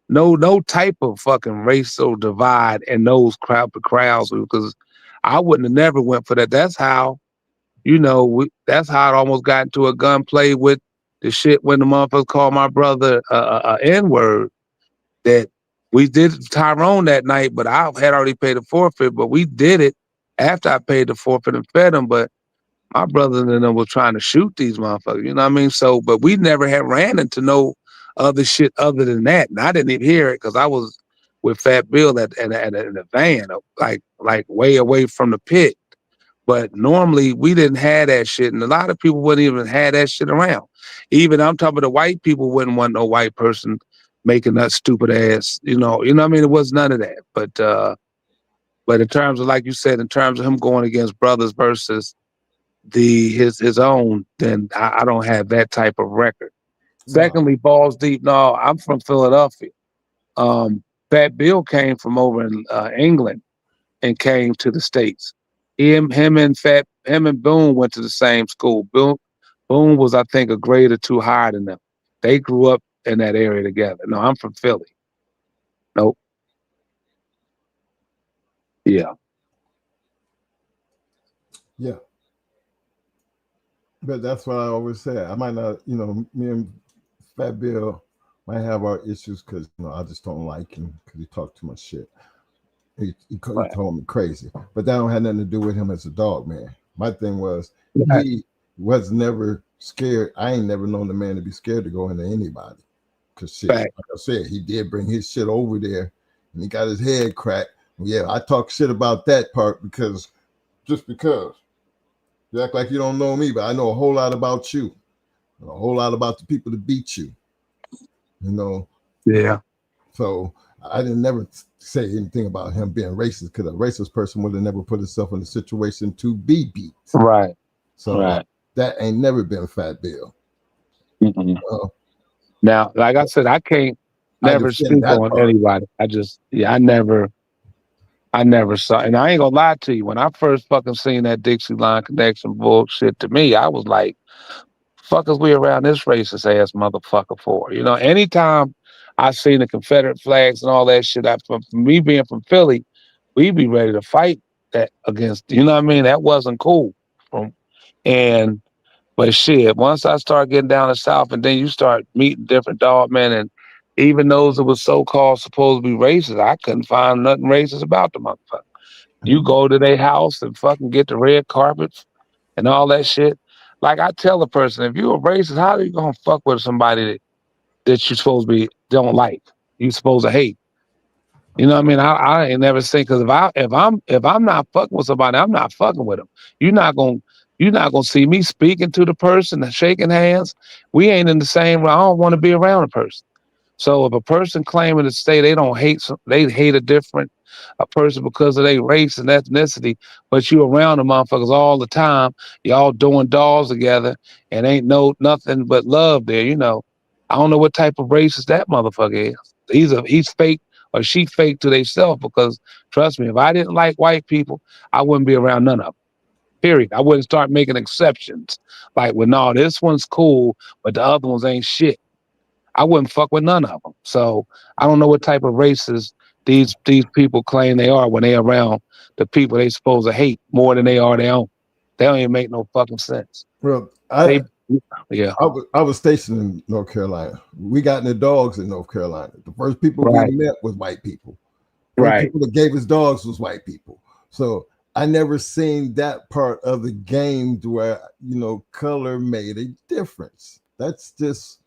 S6: no type of fucking racial divide in those crowds because I wouldn't have never went for that. That's how, that's how it almost got into a gunplay with the shit when the motherfuckers called my brother N-word. That we did Tyrone that night, but I had already paid the forfeit, but we did it after I paid the forfeit and fed them. But my brother and them were trying to shoot these motherfuckers, you know what I mean? So, but we never had ran into no other shit other than that. And I didn't even hear it because I was with Fat Bill in the van, like way away from the pit. But normally we didn't have that shit. And a lot of people wouldn't even have that shit around. Even I'm talking about the white people wouldn't want no white person making that stupid ass, you know what I mean? It was none of that. But in terms of, like you said, in terms of him going against brothers versus his own, then I don't have that type of record. No. Secondly, balls deep. No, I'm from Philadelphia. Fat Bill came from over in England and came to the States. Him and Boone went to the same school. Boone was, I think, a grade or 2 higher than them. They grew up in that area together. No, I'm from Philly. Nope. Yeah.
S5: Yeah. But that's what I always say. I might not, me and Fat Bill
S3: might have our issues because I just don't like him because he talked too much shit. He told me crazy, but that don't have nothing to do with him as a dog, man. My thing was he was never scared. I ain't never known the man to be scared to go into anybody. Cause shit, like I said, he did bring his shit over there, and he got his head cracked. Yeah, I talk shit about that part because you act like you don't know me, but I know a whole lot about you, and a whole lot about the people that beat you.
S6: Yeah.
S3: So I didn't never say anything about him being racist because a racist person would have never put himself in a situation to be beat.
S6: Right.
S3: So that ain't never been Fat Bill.
S6: Now, like I said, I can't never speak on anybody. I never saw, and I ain't gonna lie to you. When I first fucking seen that Dixie Line Connection bullshit, to me, I was like, fuck is we around this racist ass motherfucker for? Anytime I seen the Confederate flags and all that shit, from me being from Philly, we be ready to fight that against, that wasn't cool. But shit, once I start getting down the South and then you start meeting different dog men, and even those that was so-called supposed to be racist, I couldn't find nothing racist about the motherfucker. You go to their house and fucking get the red carpets and all that shit. Like I tell a person, if you're a racist, how are you gonna fuck with somebody that you're supposed to be don't like? You supposed to hate. You know what I mean? I ain't never seen, because if I'm not fucking with somebody, I'm not fucking with them. You're not gonna see me speaking to the person and shaking hands. We ain't in the same. I don't want to be around a person. So if a person claiming to say they don't hate, they hate a person because of their race and ethnicity, but you around the motherfuckers all the time, y'all doing dolls together, and ain't nothing but love there. I don't know what type of racist that motherfucker is. He's fake or she fake to themselves, because trust me, if I didn't like white people, I wouldn't be around none of them. Period. I wouldn't start making exceptions. Like, well, no, this one's cool, but the other ones ain't shit. I wouldn't fuck with none of them. So I don't know what type of races these people claim they are when they around the people they supposed to hate more than they are their own. They don't even make no fucking sense.
S3: Well,
S6: I
S3: was stationed in North Carolina. We got in the dogs in North Carolina. The first people we met was white people. First people that gave us dogs was white people. So I never seen that part of the game where color made a difference. That's just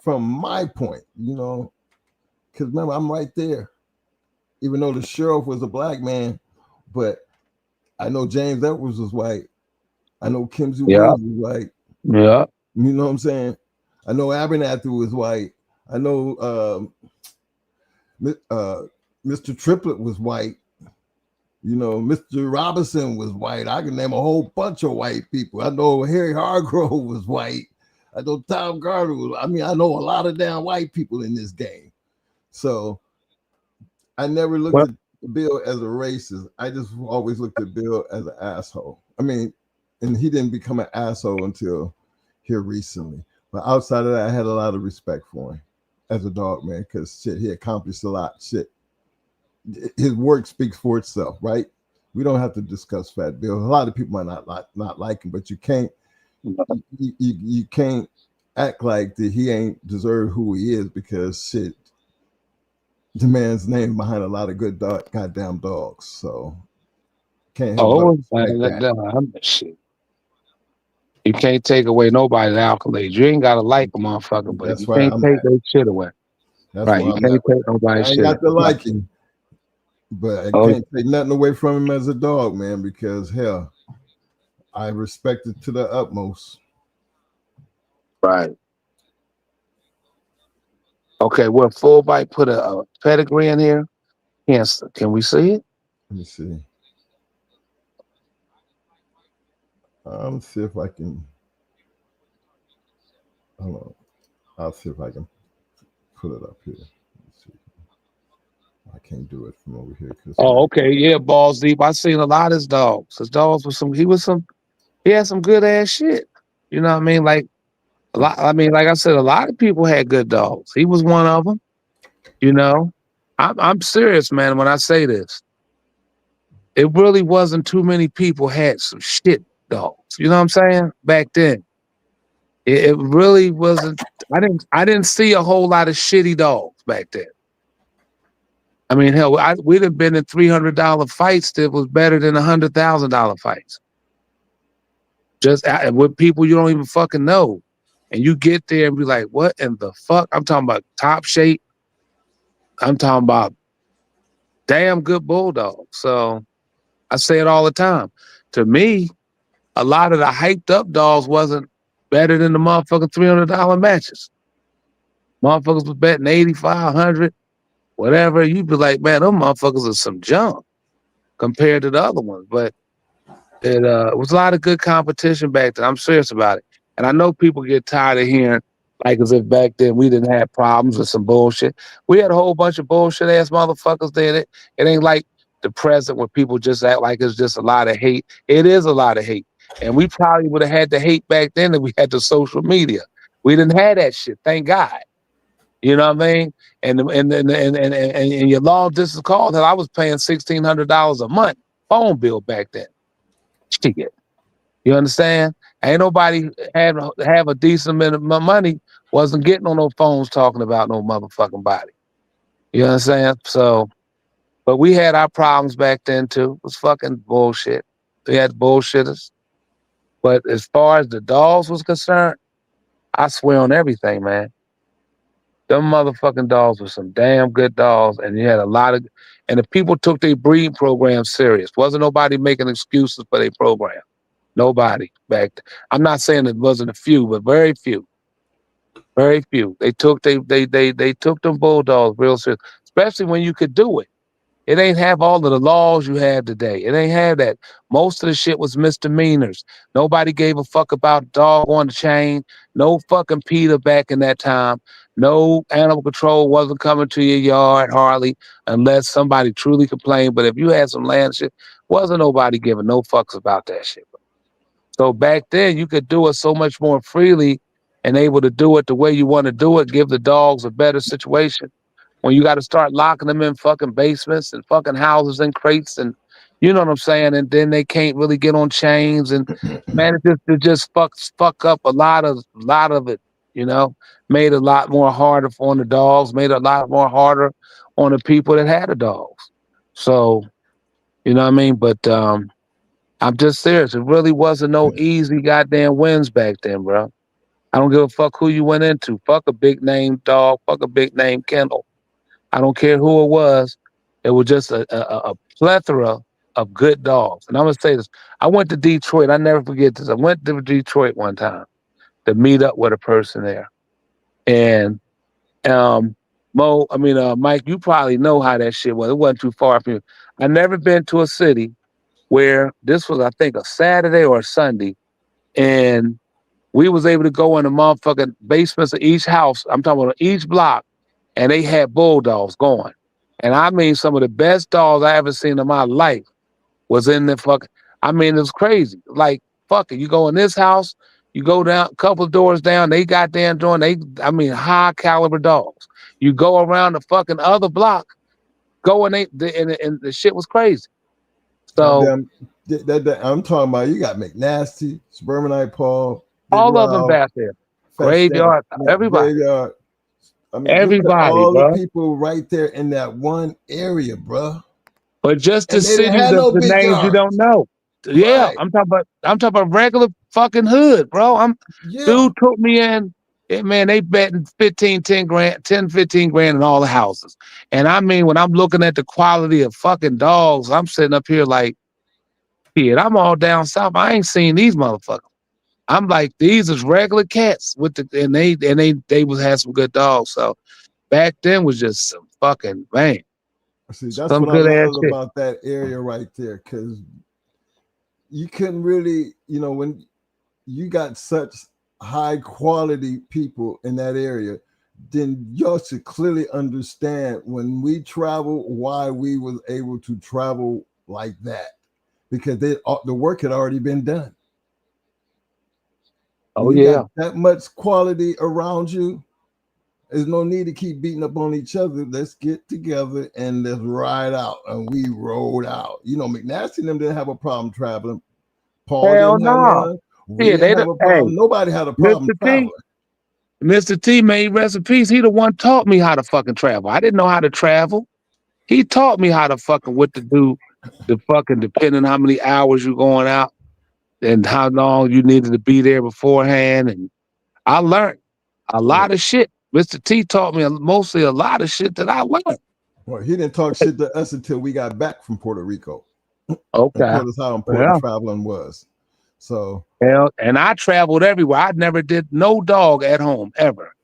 S3: from my point, because remember, I'm right there. Even though the sheriff was a black man, but I know James Edwards was white. I know Kimsey Williams was white.
S6: Yeah.
S3: You know what I'm saying? I know Abernathy was white. I know Mr. Triplett was white. Mr. Robinson was white. I can name a whole bunch of white people. I know Harry Hargrove was white. I know Tom Gardner was. I know a lot of damn white people in this game. So I never looked at Bill as a racist. I just always looked at Bill as an asshole. And he didn't become an asshole until here recently. But outside of that, I had a lot of respect for him as a dog man, because shit, he accomplished a lot. Shit, his work speaks for itself, right? We don't have to discuss Fat Bill. A lot of people might not like him, but you can't act like that he ain't deserve who he is, because shit, the man's name behind a lot of good goddamn dogs. So can't help
S6: shit. You can't take away nobody's accolades. You ain't gotta like a motherfucker, but you can't take their shit away.
S3: That's right. You can't take nobody's shit. I ain't got to like him, but I can't take nothing away from him as a dog, man, because hell, I respect it to the utmost.
S6: Right. Okay, well, Full Bite put a pedigree in here. Yes, can we see it?
S3: Let me see. Let's see if I can. Hold on. I'll see if I can put it up here. Let's see. I can't do it from over here.
S6: Oh, okay. Yeah, balls deep. I seen a lot of his dogs. His dogs were he had some good ass shit. You know what I mean? Like a lot. Like I said, a lot of people had good dogs. He was one of them. I'm serious, man, when I say this. It really wasn't too many people had some shit dogs. You know what I'm saying? Back then. It really wasn't. I didn't see a whole lot of shitty dogs back then. I mean, hell, we'd have been in $300 fights that was better than $100,000 fights. Just with people you don't even fucking know. And you get there and be like, what in the fuck? I'm talking about top shape. I'm talking about damn good bulldogs. So I say it all the time. To me, a lot of the hyped up dogs wasn't better than the motherfucking $300 matches. Motherfuckers was betting 85, 100, whatever. You'd be like, man, them motherfuckers are some junk compared to the other ones. But it was a lot of good competition back then. I'm serious about it. And I know people get tired of hearing like as if back then we didn't have problems with some bullshit. We had a whole bunch of bullshit ass motherfuckers there. It ain't like the present where people just act like it's just a lot of hate. It is a lot of hate. And we probably would have had the hate back then if we had the social media. We didn't have that shit, thank God. You know what I mean? And your long distance calls, I was paying $1,600 a month phone bill back then. Shit. You understand? Ain't nobody have a decent amount of money wasn't getting on those phones talking about no motherfucking body. You understand? So, but we had our problems back then too. It was fucking bullshit. We had bullshitters. But as far as the dogs was concerned, I swear on everything, man. Them motherfucking dogs were some damn good dogs, and you had a lot of, and the people took their breeding program serious. Wasn't nobody making excuses for their program. Nobody back then. I'm not saying it wasn't a few, but very few. Very few. They took them bulldogs real serious, especially when you could do it. It ain't have all of the laws you have today. It ain't have that. Most of the shit was misdemeanors. Nobody gave a fuck about dog on the chain. No fucking PETA back in that time. No animal control wasn't coming to your yard hardly unless somebody truly complained. But if you had some land shit, wasn't nobody giving no fucks about that shit. So back then you could do it so much more freely and able to do it the way you want to do it, give the dogs a better situation. When you got to start locking them in fucking basements and fucking houses and crates and you know what I'm saying? And then they can't really get on chains and man, it just fuck up a lot of it, you know, made it a lot more harder on the dogs, made it a lot more harder on the people that had the dogs. So, you know what I mean? But I'm just serious. It really wasn't no easy goddamn wins back then, bro. I don't give a fuck who you went into. Fuck a big name dog. Fuck a big name kennel. I don't care who it was. It was just a plethora of good dogs. And I'm going to say this. I went to Detroit. I never forget this. I went to Detroit one time to meet up with a person there. And Mike, you probably know how that shit was. It wasn't too far from you. I never been to a city where this was, I think, a Saturday or a Sunday, and we was able to go in the motherfucking basements of each house. I'm talking about each block, and they had bulldogs going. And I mean, some of the best dogs I ever seen in my life was in the fucking. I mean, it was crazy. Like, fuck it, you go in this house, you go down a couple of doors down, they goddamn doing high caliber dogs. You go around the fucking other block, go and and the shit was crazy. So
S5: I'm talking about you got McNasty, Suburbanite Paul, Big
S6: all of them
S5: Ralph,
S6: back there. Graveyard, everybody.
S5: Graveyard. I mean,
S6: Everybody,
S5: all
S6: bro.
S5: the people right there in that one area, bro.
S6: But just the cities,
S5: no
S6: the names
S5: yards.
S6: you don't know. Yeah,
S5: Right.
S6: I'm talking about regular fucking hood, bro. Dude took me in. Man, they betting 15 grand in all the houses. And I mean, when I'm looking at the quality of fucking dogs, I'm sitting up here like, kid, I'm all down south. I ain't seen these motherfuckers. I'm like, these is regular cats and they was had some good dogs. So back then was just some fucking man.
S5: See, that's
S6: some
S5: what I
S6: good ass
S5: love
S6: shit.
S5: about that area right there, because you couldn't really, when you got such high quality people in that area, then y'all should clearly understand when we travel why we was able to travel like that, because the work had already been done.
S6: Oh yeah,
S5: got that much quality around you. There's no need to keep beating up on each other. Let's get together and let's ride out. And we rode out. McNasty and them didn't have a problem traveling. Paul
S6: hell
S5: didn't have
S6: no.
S5: none. We didn't have a problem. Nobody had a problem traveling.
S6: Mr. T made recipes. He the one taught me how to fucking travel. I didn't know how to travel. He taught me how to fucking what to do. The fucking depending how many hours you're going out and how long you needed to be there beforehand. And I learned a lot of shit. Mr. T taught me mostly a lot of shit that I learned.
S5: Well, he didn't talk shit to us until we got back from Puerto Rico.
S6: Okay.
S5: And told us how important traveling was. So,
S6: and I traveled everywhere. I never did no dog at home ever.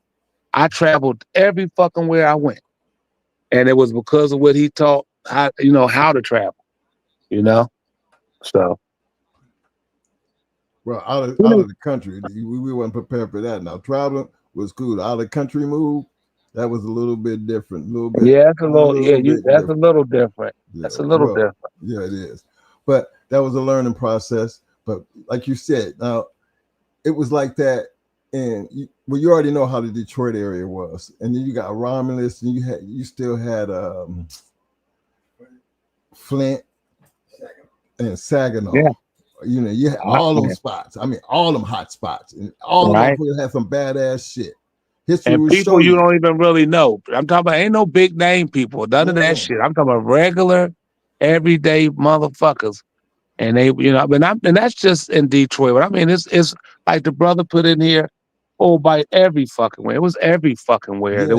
S6: I traveled every fucking where I went. And it was because of what he taught, how to travel, So.
S5: Well, out of the country, we weren't prepared for that. Now, traveling was cool. Out of the country move, that was a little bit different.
S6: Yeah, that's a little different. That's a little different.
S5: Yeah, it is. But that was a learning process. But like you said, now it was like that, and you already know how the Detroit area was, and then you got Romulus, and you still had Flint and Saginaw.
S6: Yeah.
S5: You had all those spots. I mean, all them hot spots, and all of them had some badass shit. History
S6: and people you don't even really know. I'm talking about ain't no big name people, none of that shit. I'm talking about regular, everyday motherfuckers. And they, and that's just in Detroit. But I mean, it's like the brother put in here, by every fucking where. It was every fucking where.
S5: Yeah,
S6: it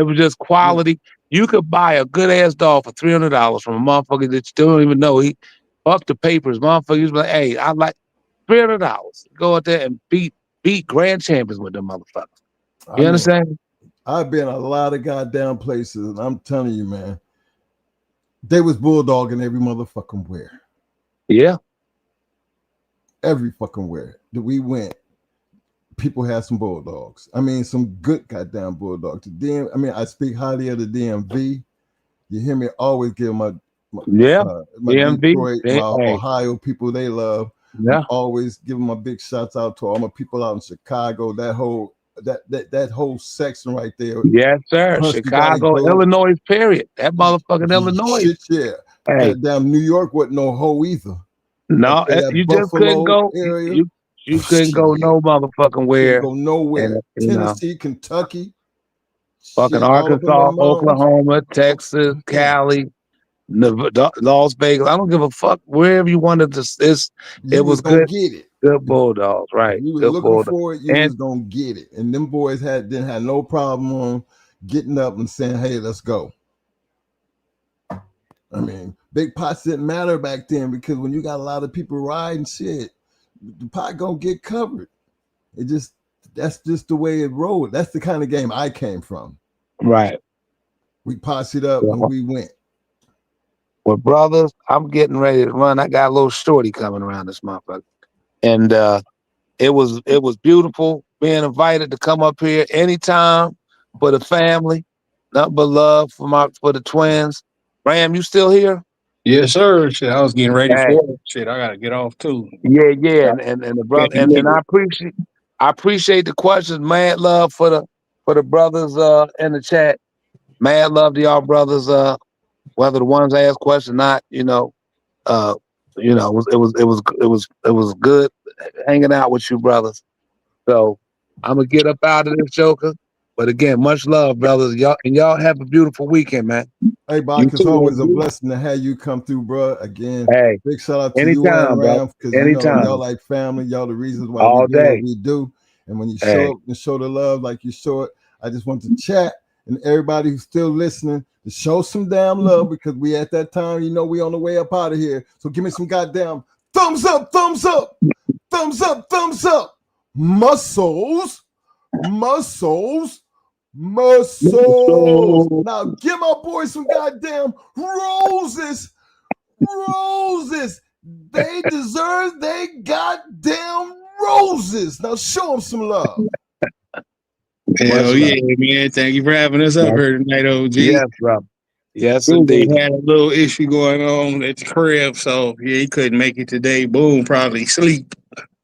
S6: was just quality. Yeah. You could buy a good ass dog for $300 from a motherfucker that you don't even know. He fuck the papers, motherfucker. He's like, hey, I like $300. Go out there and beat grand champions with them motherfuckers. You understand?
S5: I've been a lot of goddamn places, and I'm telling you, man, they was bulldogging every motherfucking where.
S6: Yeah.
S5: Every fucking where that we went, people had some bulldogs. I mean, some good goddamn bulldogs. I speak highly of the DMV. You hear me always give my
S6: DMV,
S5: Detroit, my Ohio people they love.
S6: Yeah.
S5: I'm always giving my big shouts out to all my people out in Chicago. That whole section right there.
S6: Yes, sir. Plus Chicago, Illinois, period. That motherfucking Illinois.
S5: Shit, yeah.
S6: Hey.
S5: Goddamn New York wasn't no hoe either.
S6: No, you just couldn't go. You couldn't go no motherfucking where.
S5: Couldn't go nowhere. Tennessee, Kentucky,
S6: fucking Arkansas, Oklahoma, Texas, Cali, Las Vegas. I don't give a fuck wherever you wanted to. It was good.
S5: Get it.
S6: Good bulldogs, right?
S5: You was looking for it. You was gonna get it, and them boys didn't have no problem on getting up and saying, "Hey, let's go." I mean, big pots didn't matter back then because when you got a lot of people riding shit, the pot gonna get covered. That's just the way it rolled. That's the kind of game I came from.
S6: Right.
S5: We posse it up and we went.
S6: Well, brothers, I'm getting ready to run. I got a little shorty coming around this motherfucker. And it was beautiful being invited to come up here anytime for the family. Nothing but love for the twins. Ram, you still here?
S7: Yes, sir. Shit, I was getting ready for it. Shit, I gotta get off too.
S6: Yeah. And the brother and I appreciate the questions. Mad love for the brothers in the chat. Mad love to y'all brothers. Whether the ones ask questions or not, it was good hanging out with you brothers. So I'm gonna get up out of this joker. But again, much love, brothers. Y'all have a beautiful weekend, man.
S5: Hey, Bach, it's always a blessing to have you come through, bro. Again, big shout out to you and Ram because y'all like family. Y'all the reasons why we do what we do. And when you show up and show the love like you show it, I just want to chat and everybody who's still listening to show some damn love because we at that time, we on the way up out of here. So give me some goddamn thumbs up, thumbs up, thumbs up, thumbs up. Muscles. Now give my boys some goddamn roses. They deserve they goddamn roses. Now show them some love.
S7: Hell yeah, man. Thank you for having us up here tonight, OG.
S6: Yes, bro. Yes, indeed.
S7: Had a little issue going on at the crib, so he couldn't make it today. Boom, probably sleep.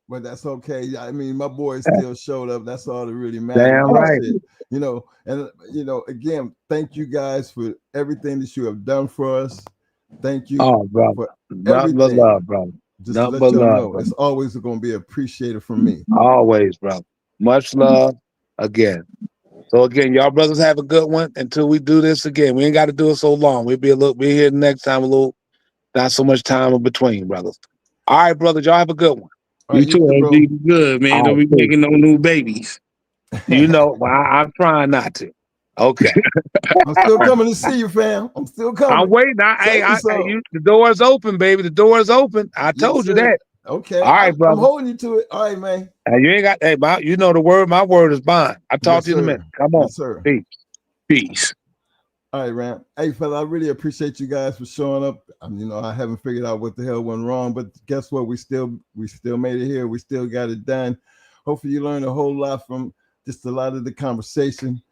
S5: But that's okay. I mean, my boys still showed up. That's all that really matters.
S6: Damn right.
S5: And again, thank you guys for everything that you have done for us. Thank you
S6: for
S5: everything.
S6: love, brother.
S5: just to let y'all know, it's always going to be appreciated from me.
S6: Always, brother. Much love again. So again, y'all brothers have a good one until we do this again. We ain't got to do it so long. We'll be here next time not so much time in between, brothers. All right, brothers, y'all have a good one.
S7: You too, LG. Good, man. Don't be making no new babies.
S6: You know, I'm trying not to. Okay.
S5: I'm still coming to see you, fam. I'm still coming.
S6: I'm waiting. The door is open, baby. The door is open. I told you that.
S5: Okay.
S6: All right, brother.
S5: I'm holding you to it. All right, man.
S6: And you ain't got, you know the word. My word is bond. I'll talk to you in a minute. Come on.
S5: Yes, sir.
S6: Peace.
S5: All right, Ram. Hey, fella, I really appreciate you guys for showing up. I haven't figured out what the hell went wrong, but guess what? We still made it here. We still got it done. Hopefully you learned a whole lot from just a lot of the conversation.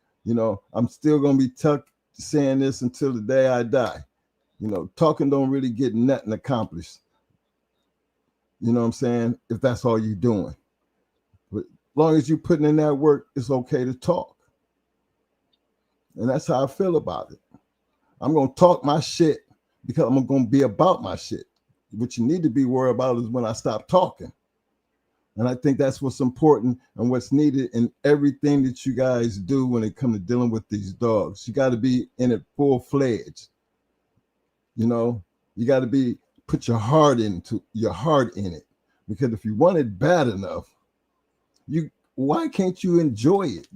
S5: I'm still going to be saying this until the day I die. Talking don't really get nothing accomplished. You know what I'm saying? If that's all you're doing. But as long as you're putting in that work, it's okay to talk. And that's how I feel about it. I'm going to talk my shit because I'm going to be about my shit. What you need to be worried about is when I stop talking. And I think that's what's important and what's needed in everything that you guys do when it comes to dealing with these dogs. You got to be in it full-fledged. You got to put your heart in it. Because if you want it bad enough, why can't you enjoy it?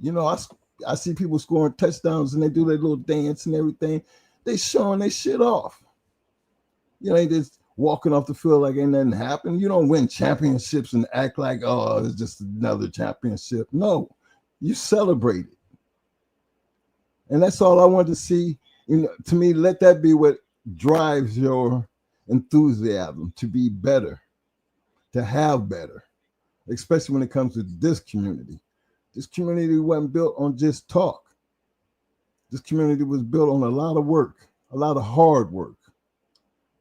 S5: I see people scoring touchdowns and they do their little dance and everything. They showing their shit off. They just walking off the field like ain't nothing happened. You don't win championships and act like, oh, it's just another championship. No, you celebrate it. And that's all I want to see. To me, let that be what drives your enthusiasm to be better, to have better, especially when it comes to this community. This community wasn't built on just talk. This community was built on a lot of work, a lot of hard work.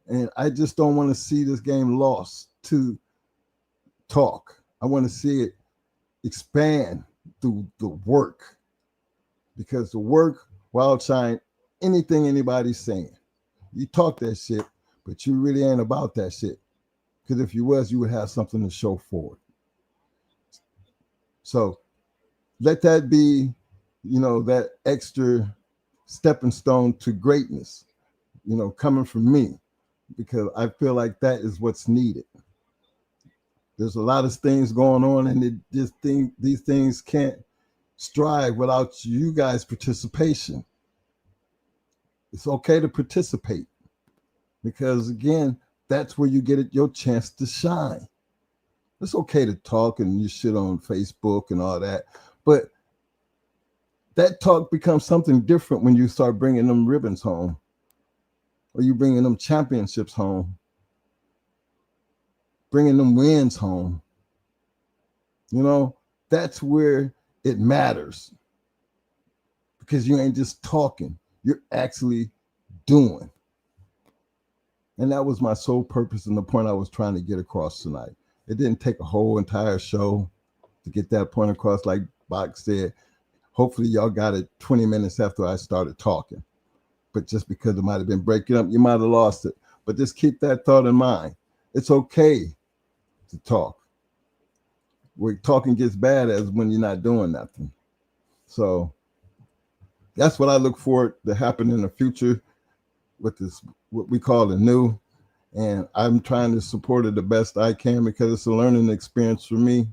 S5: And I just don't want to see this game lost to talk. I want to see it expand through the work. Because the work will outshine anything anybody's saying. You talk that shit, but you really ain't about that shit. Because if you was, you would have something to show for it. So let that be, that extra stepping stone to greatness, coming from me, because I feel like that is what's needed. There's a lot of things going on, and these things can't strive without you guys' participation. It's okay to participate because, again, that's where you get your chance to shine. It's okay to talk and you shit on Facebook and all that, but that talk becomes something different when you start bringing them ribbons home or you bringing them championships home, bringing them wins home. That's where it matters because you ain't just talking, you're actually doing. And that was my sole purpose and the point I was trying to get across tonight. It didn't take a whole entire show to get that point across. Like Bach said, hopefully y'all got it 20 minutes after I started talking. But just because it might have been breaking up, you might have lost it. But just keep that thought in mind. It's okay to talk. Where talking gets bad is when you're not doing nothing. So that's what I look for to happen in the future with this, what we call the new. And I'm trying to support it the best I can because it's a learning experience for me.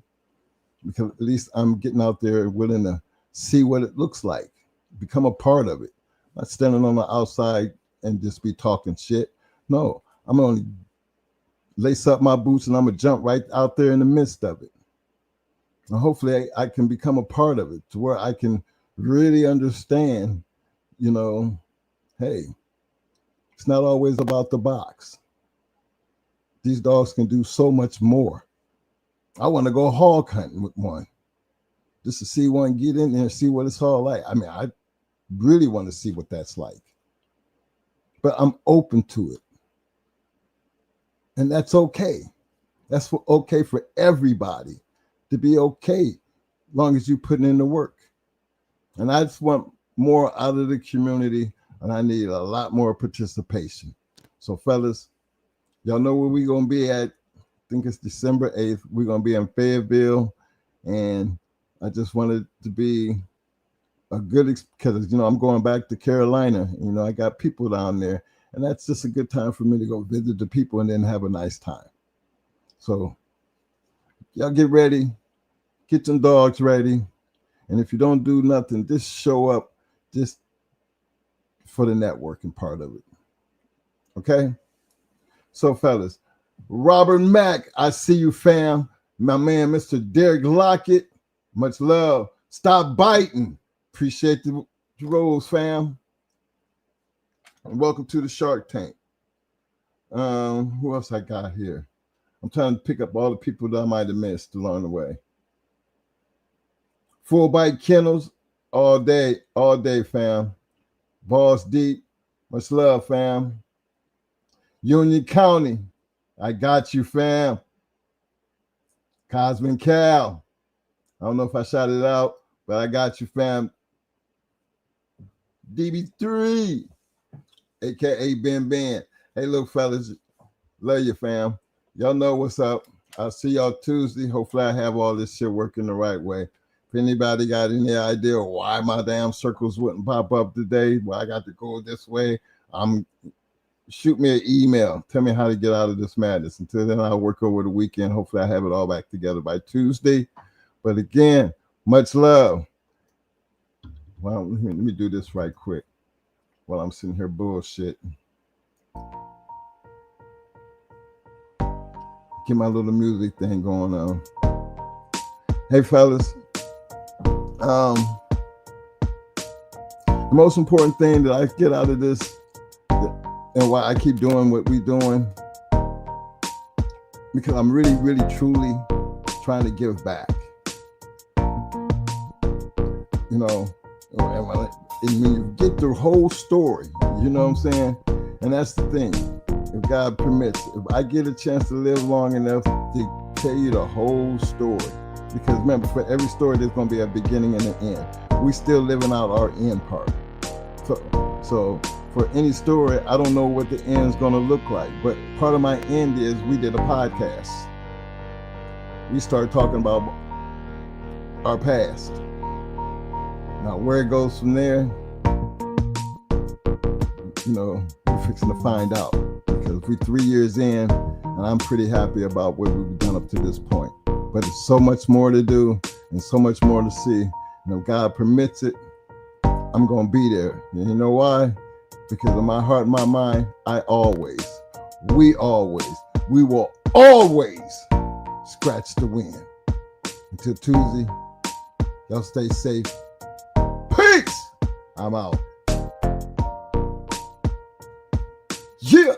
S5: Because at least I'm getting out there willing to see what it looks like, become a part of it. Not standing on the outside and just be talking shit. No, I'm going to lace up my boots and I'm going to jump right out there in the midst of it. And hopefully I can become a part of it to where I can really understand, hey, it's not always about the box. These dogs can do so much more. I want to go hog hunting with one just to see one get in there and see what it's all like. I really want to see what that's like. But I'm open to it. And that's okay. That's okay for everybody to be okay as long as you're putting in the work. And I just want more out of the community, and I need a lot more participation. So, fellas, y'all know where we're going to be at think it's December 8th. We're going to be in Fayetteville. And I just wanted to be a good, because, I'm going back to Carolina. I got people down there. And that's just a good time for me to go visit the people and then have a nice time. So y'all get ready. Get some dogs ready. And if you don't do nothing, just show up just for the networking part of it. Okay? So, fellas, Robert Mack, I see you, fam. My man, Mr. Derek Lockett, much love. Stop biting. Appreciate the rolls, fam. And welcome to the Shark Tank. Who else I got here? I'm trying to pick up all the people that I might have missed along the way. Full Bite Kennels, all day, fam. Balls Deep, much love, fam. Union County, I got you, fam. Cosmin Cal, I don't know if I shouted it out, but I got you, fam. DB3, aka Ben Ben. Hey, look, fellas, love you, fam. Y'all know what's up. I'll see y'all Tuesday. Hopefully I have all this shit working the right way. If anybody got any idea why my damn circles wouldn't pop up today, why I got to go this way, shoot me an email. Tell me how to get out of this madness. Until then, I'll work over the weekend. Hopefully I have it all back together by Tuesday. But again, much love. Well, let me do this right quick while I'm sitting here bullshitting. Get my little music thing going on. Hey, fellas. The most important thing that I get out of this, and why I keep doing what we're doing, because I'm really, really, truly trying to give back. And when you get the whole story, you know what I'm saying? And that's the thing. If God permits, if I get a chance to live long enough to tell you the whole story, because remember, for every story, there's going to be a beginning and an end. We still living out our end part. So for any story, I don't know what the end is going to look like. But part of my end is we did a podcast. We started talking about our past. Now, where it goes from there, we're fixing to find out. Because we're 3 years in, and I'm pretty happy about what we've done up to this point. But there's so much more to do and so much more to see. And if God permits it, I'm going to be there. And you know why? Because in my heart and my mind, we will always scratch the wind. Until Tuesday, y'all stay safe. Peace! I'm out. Yeah!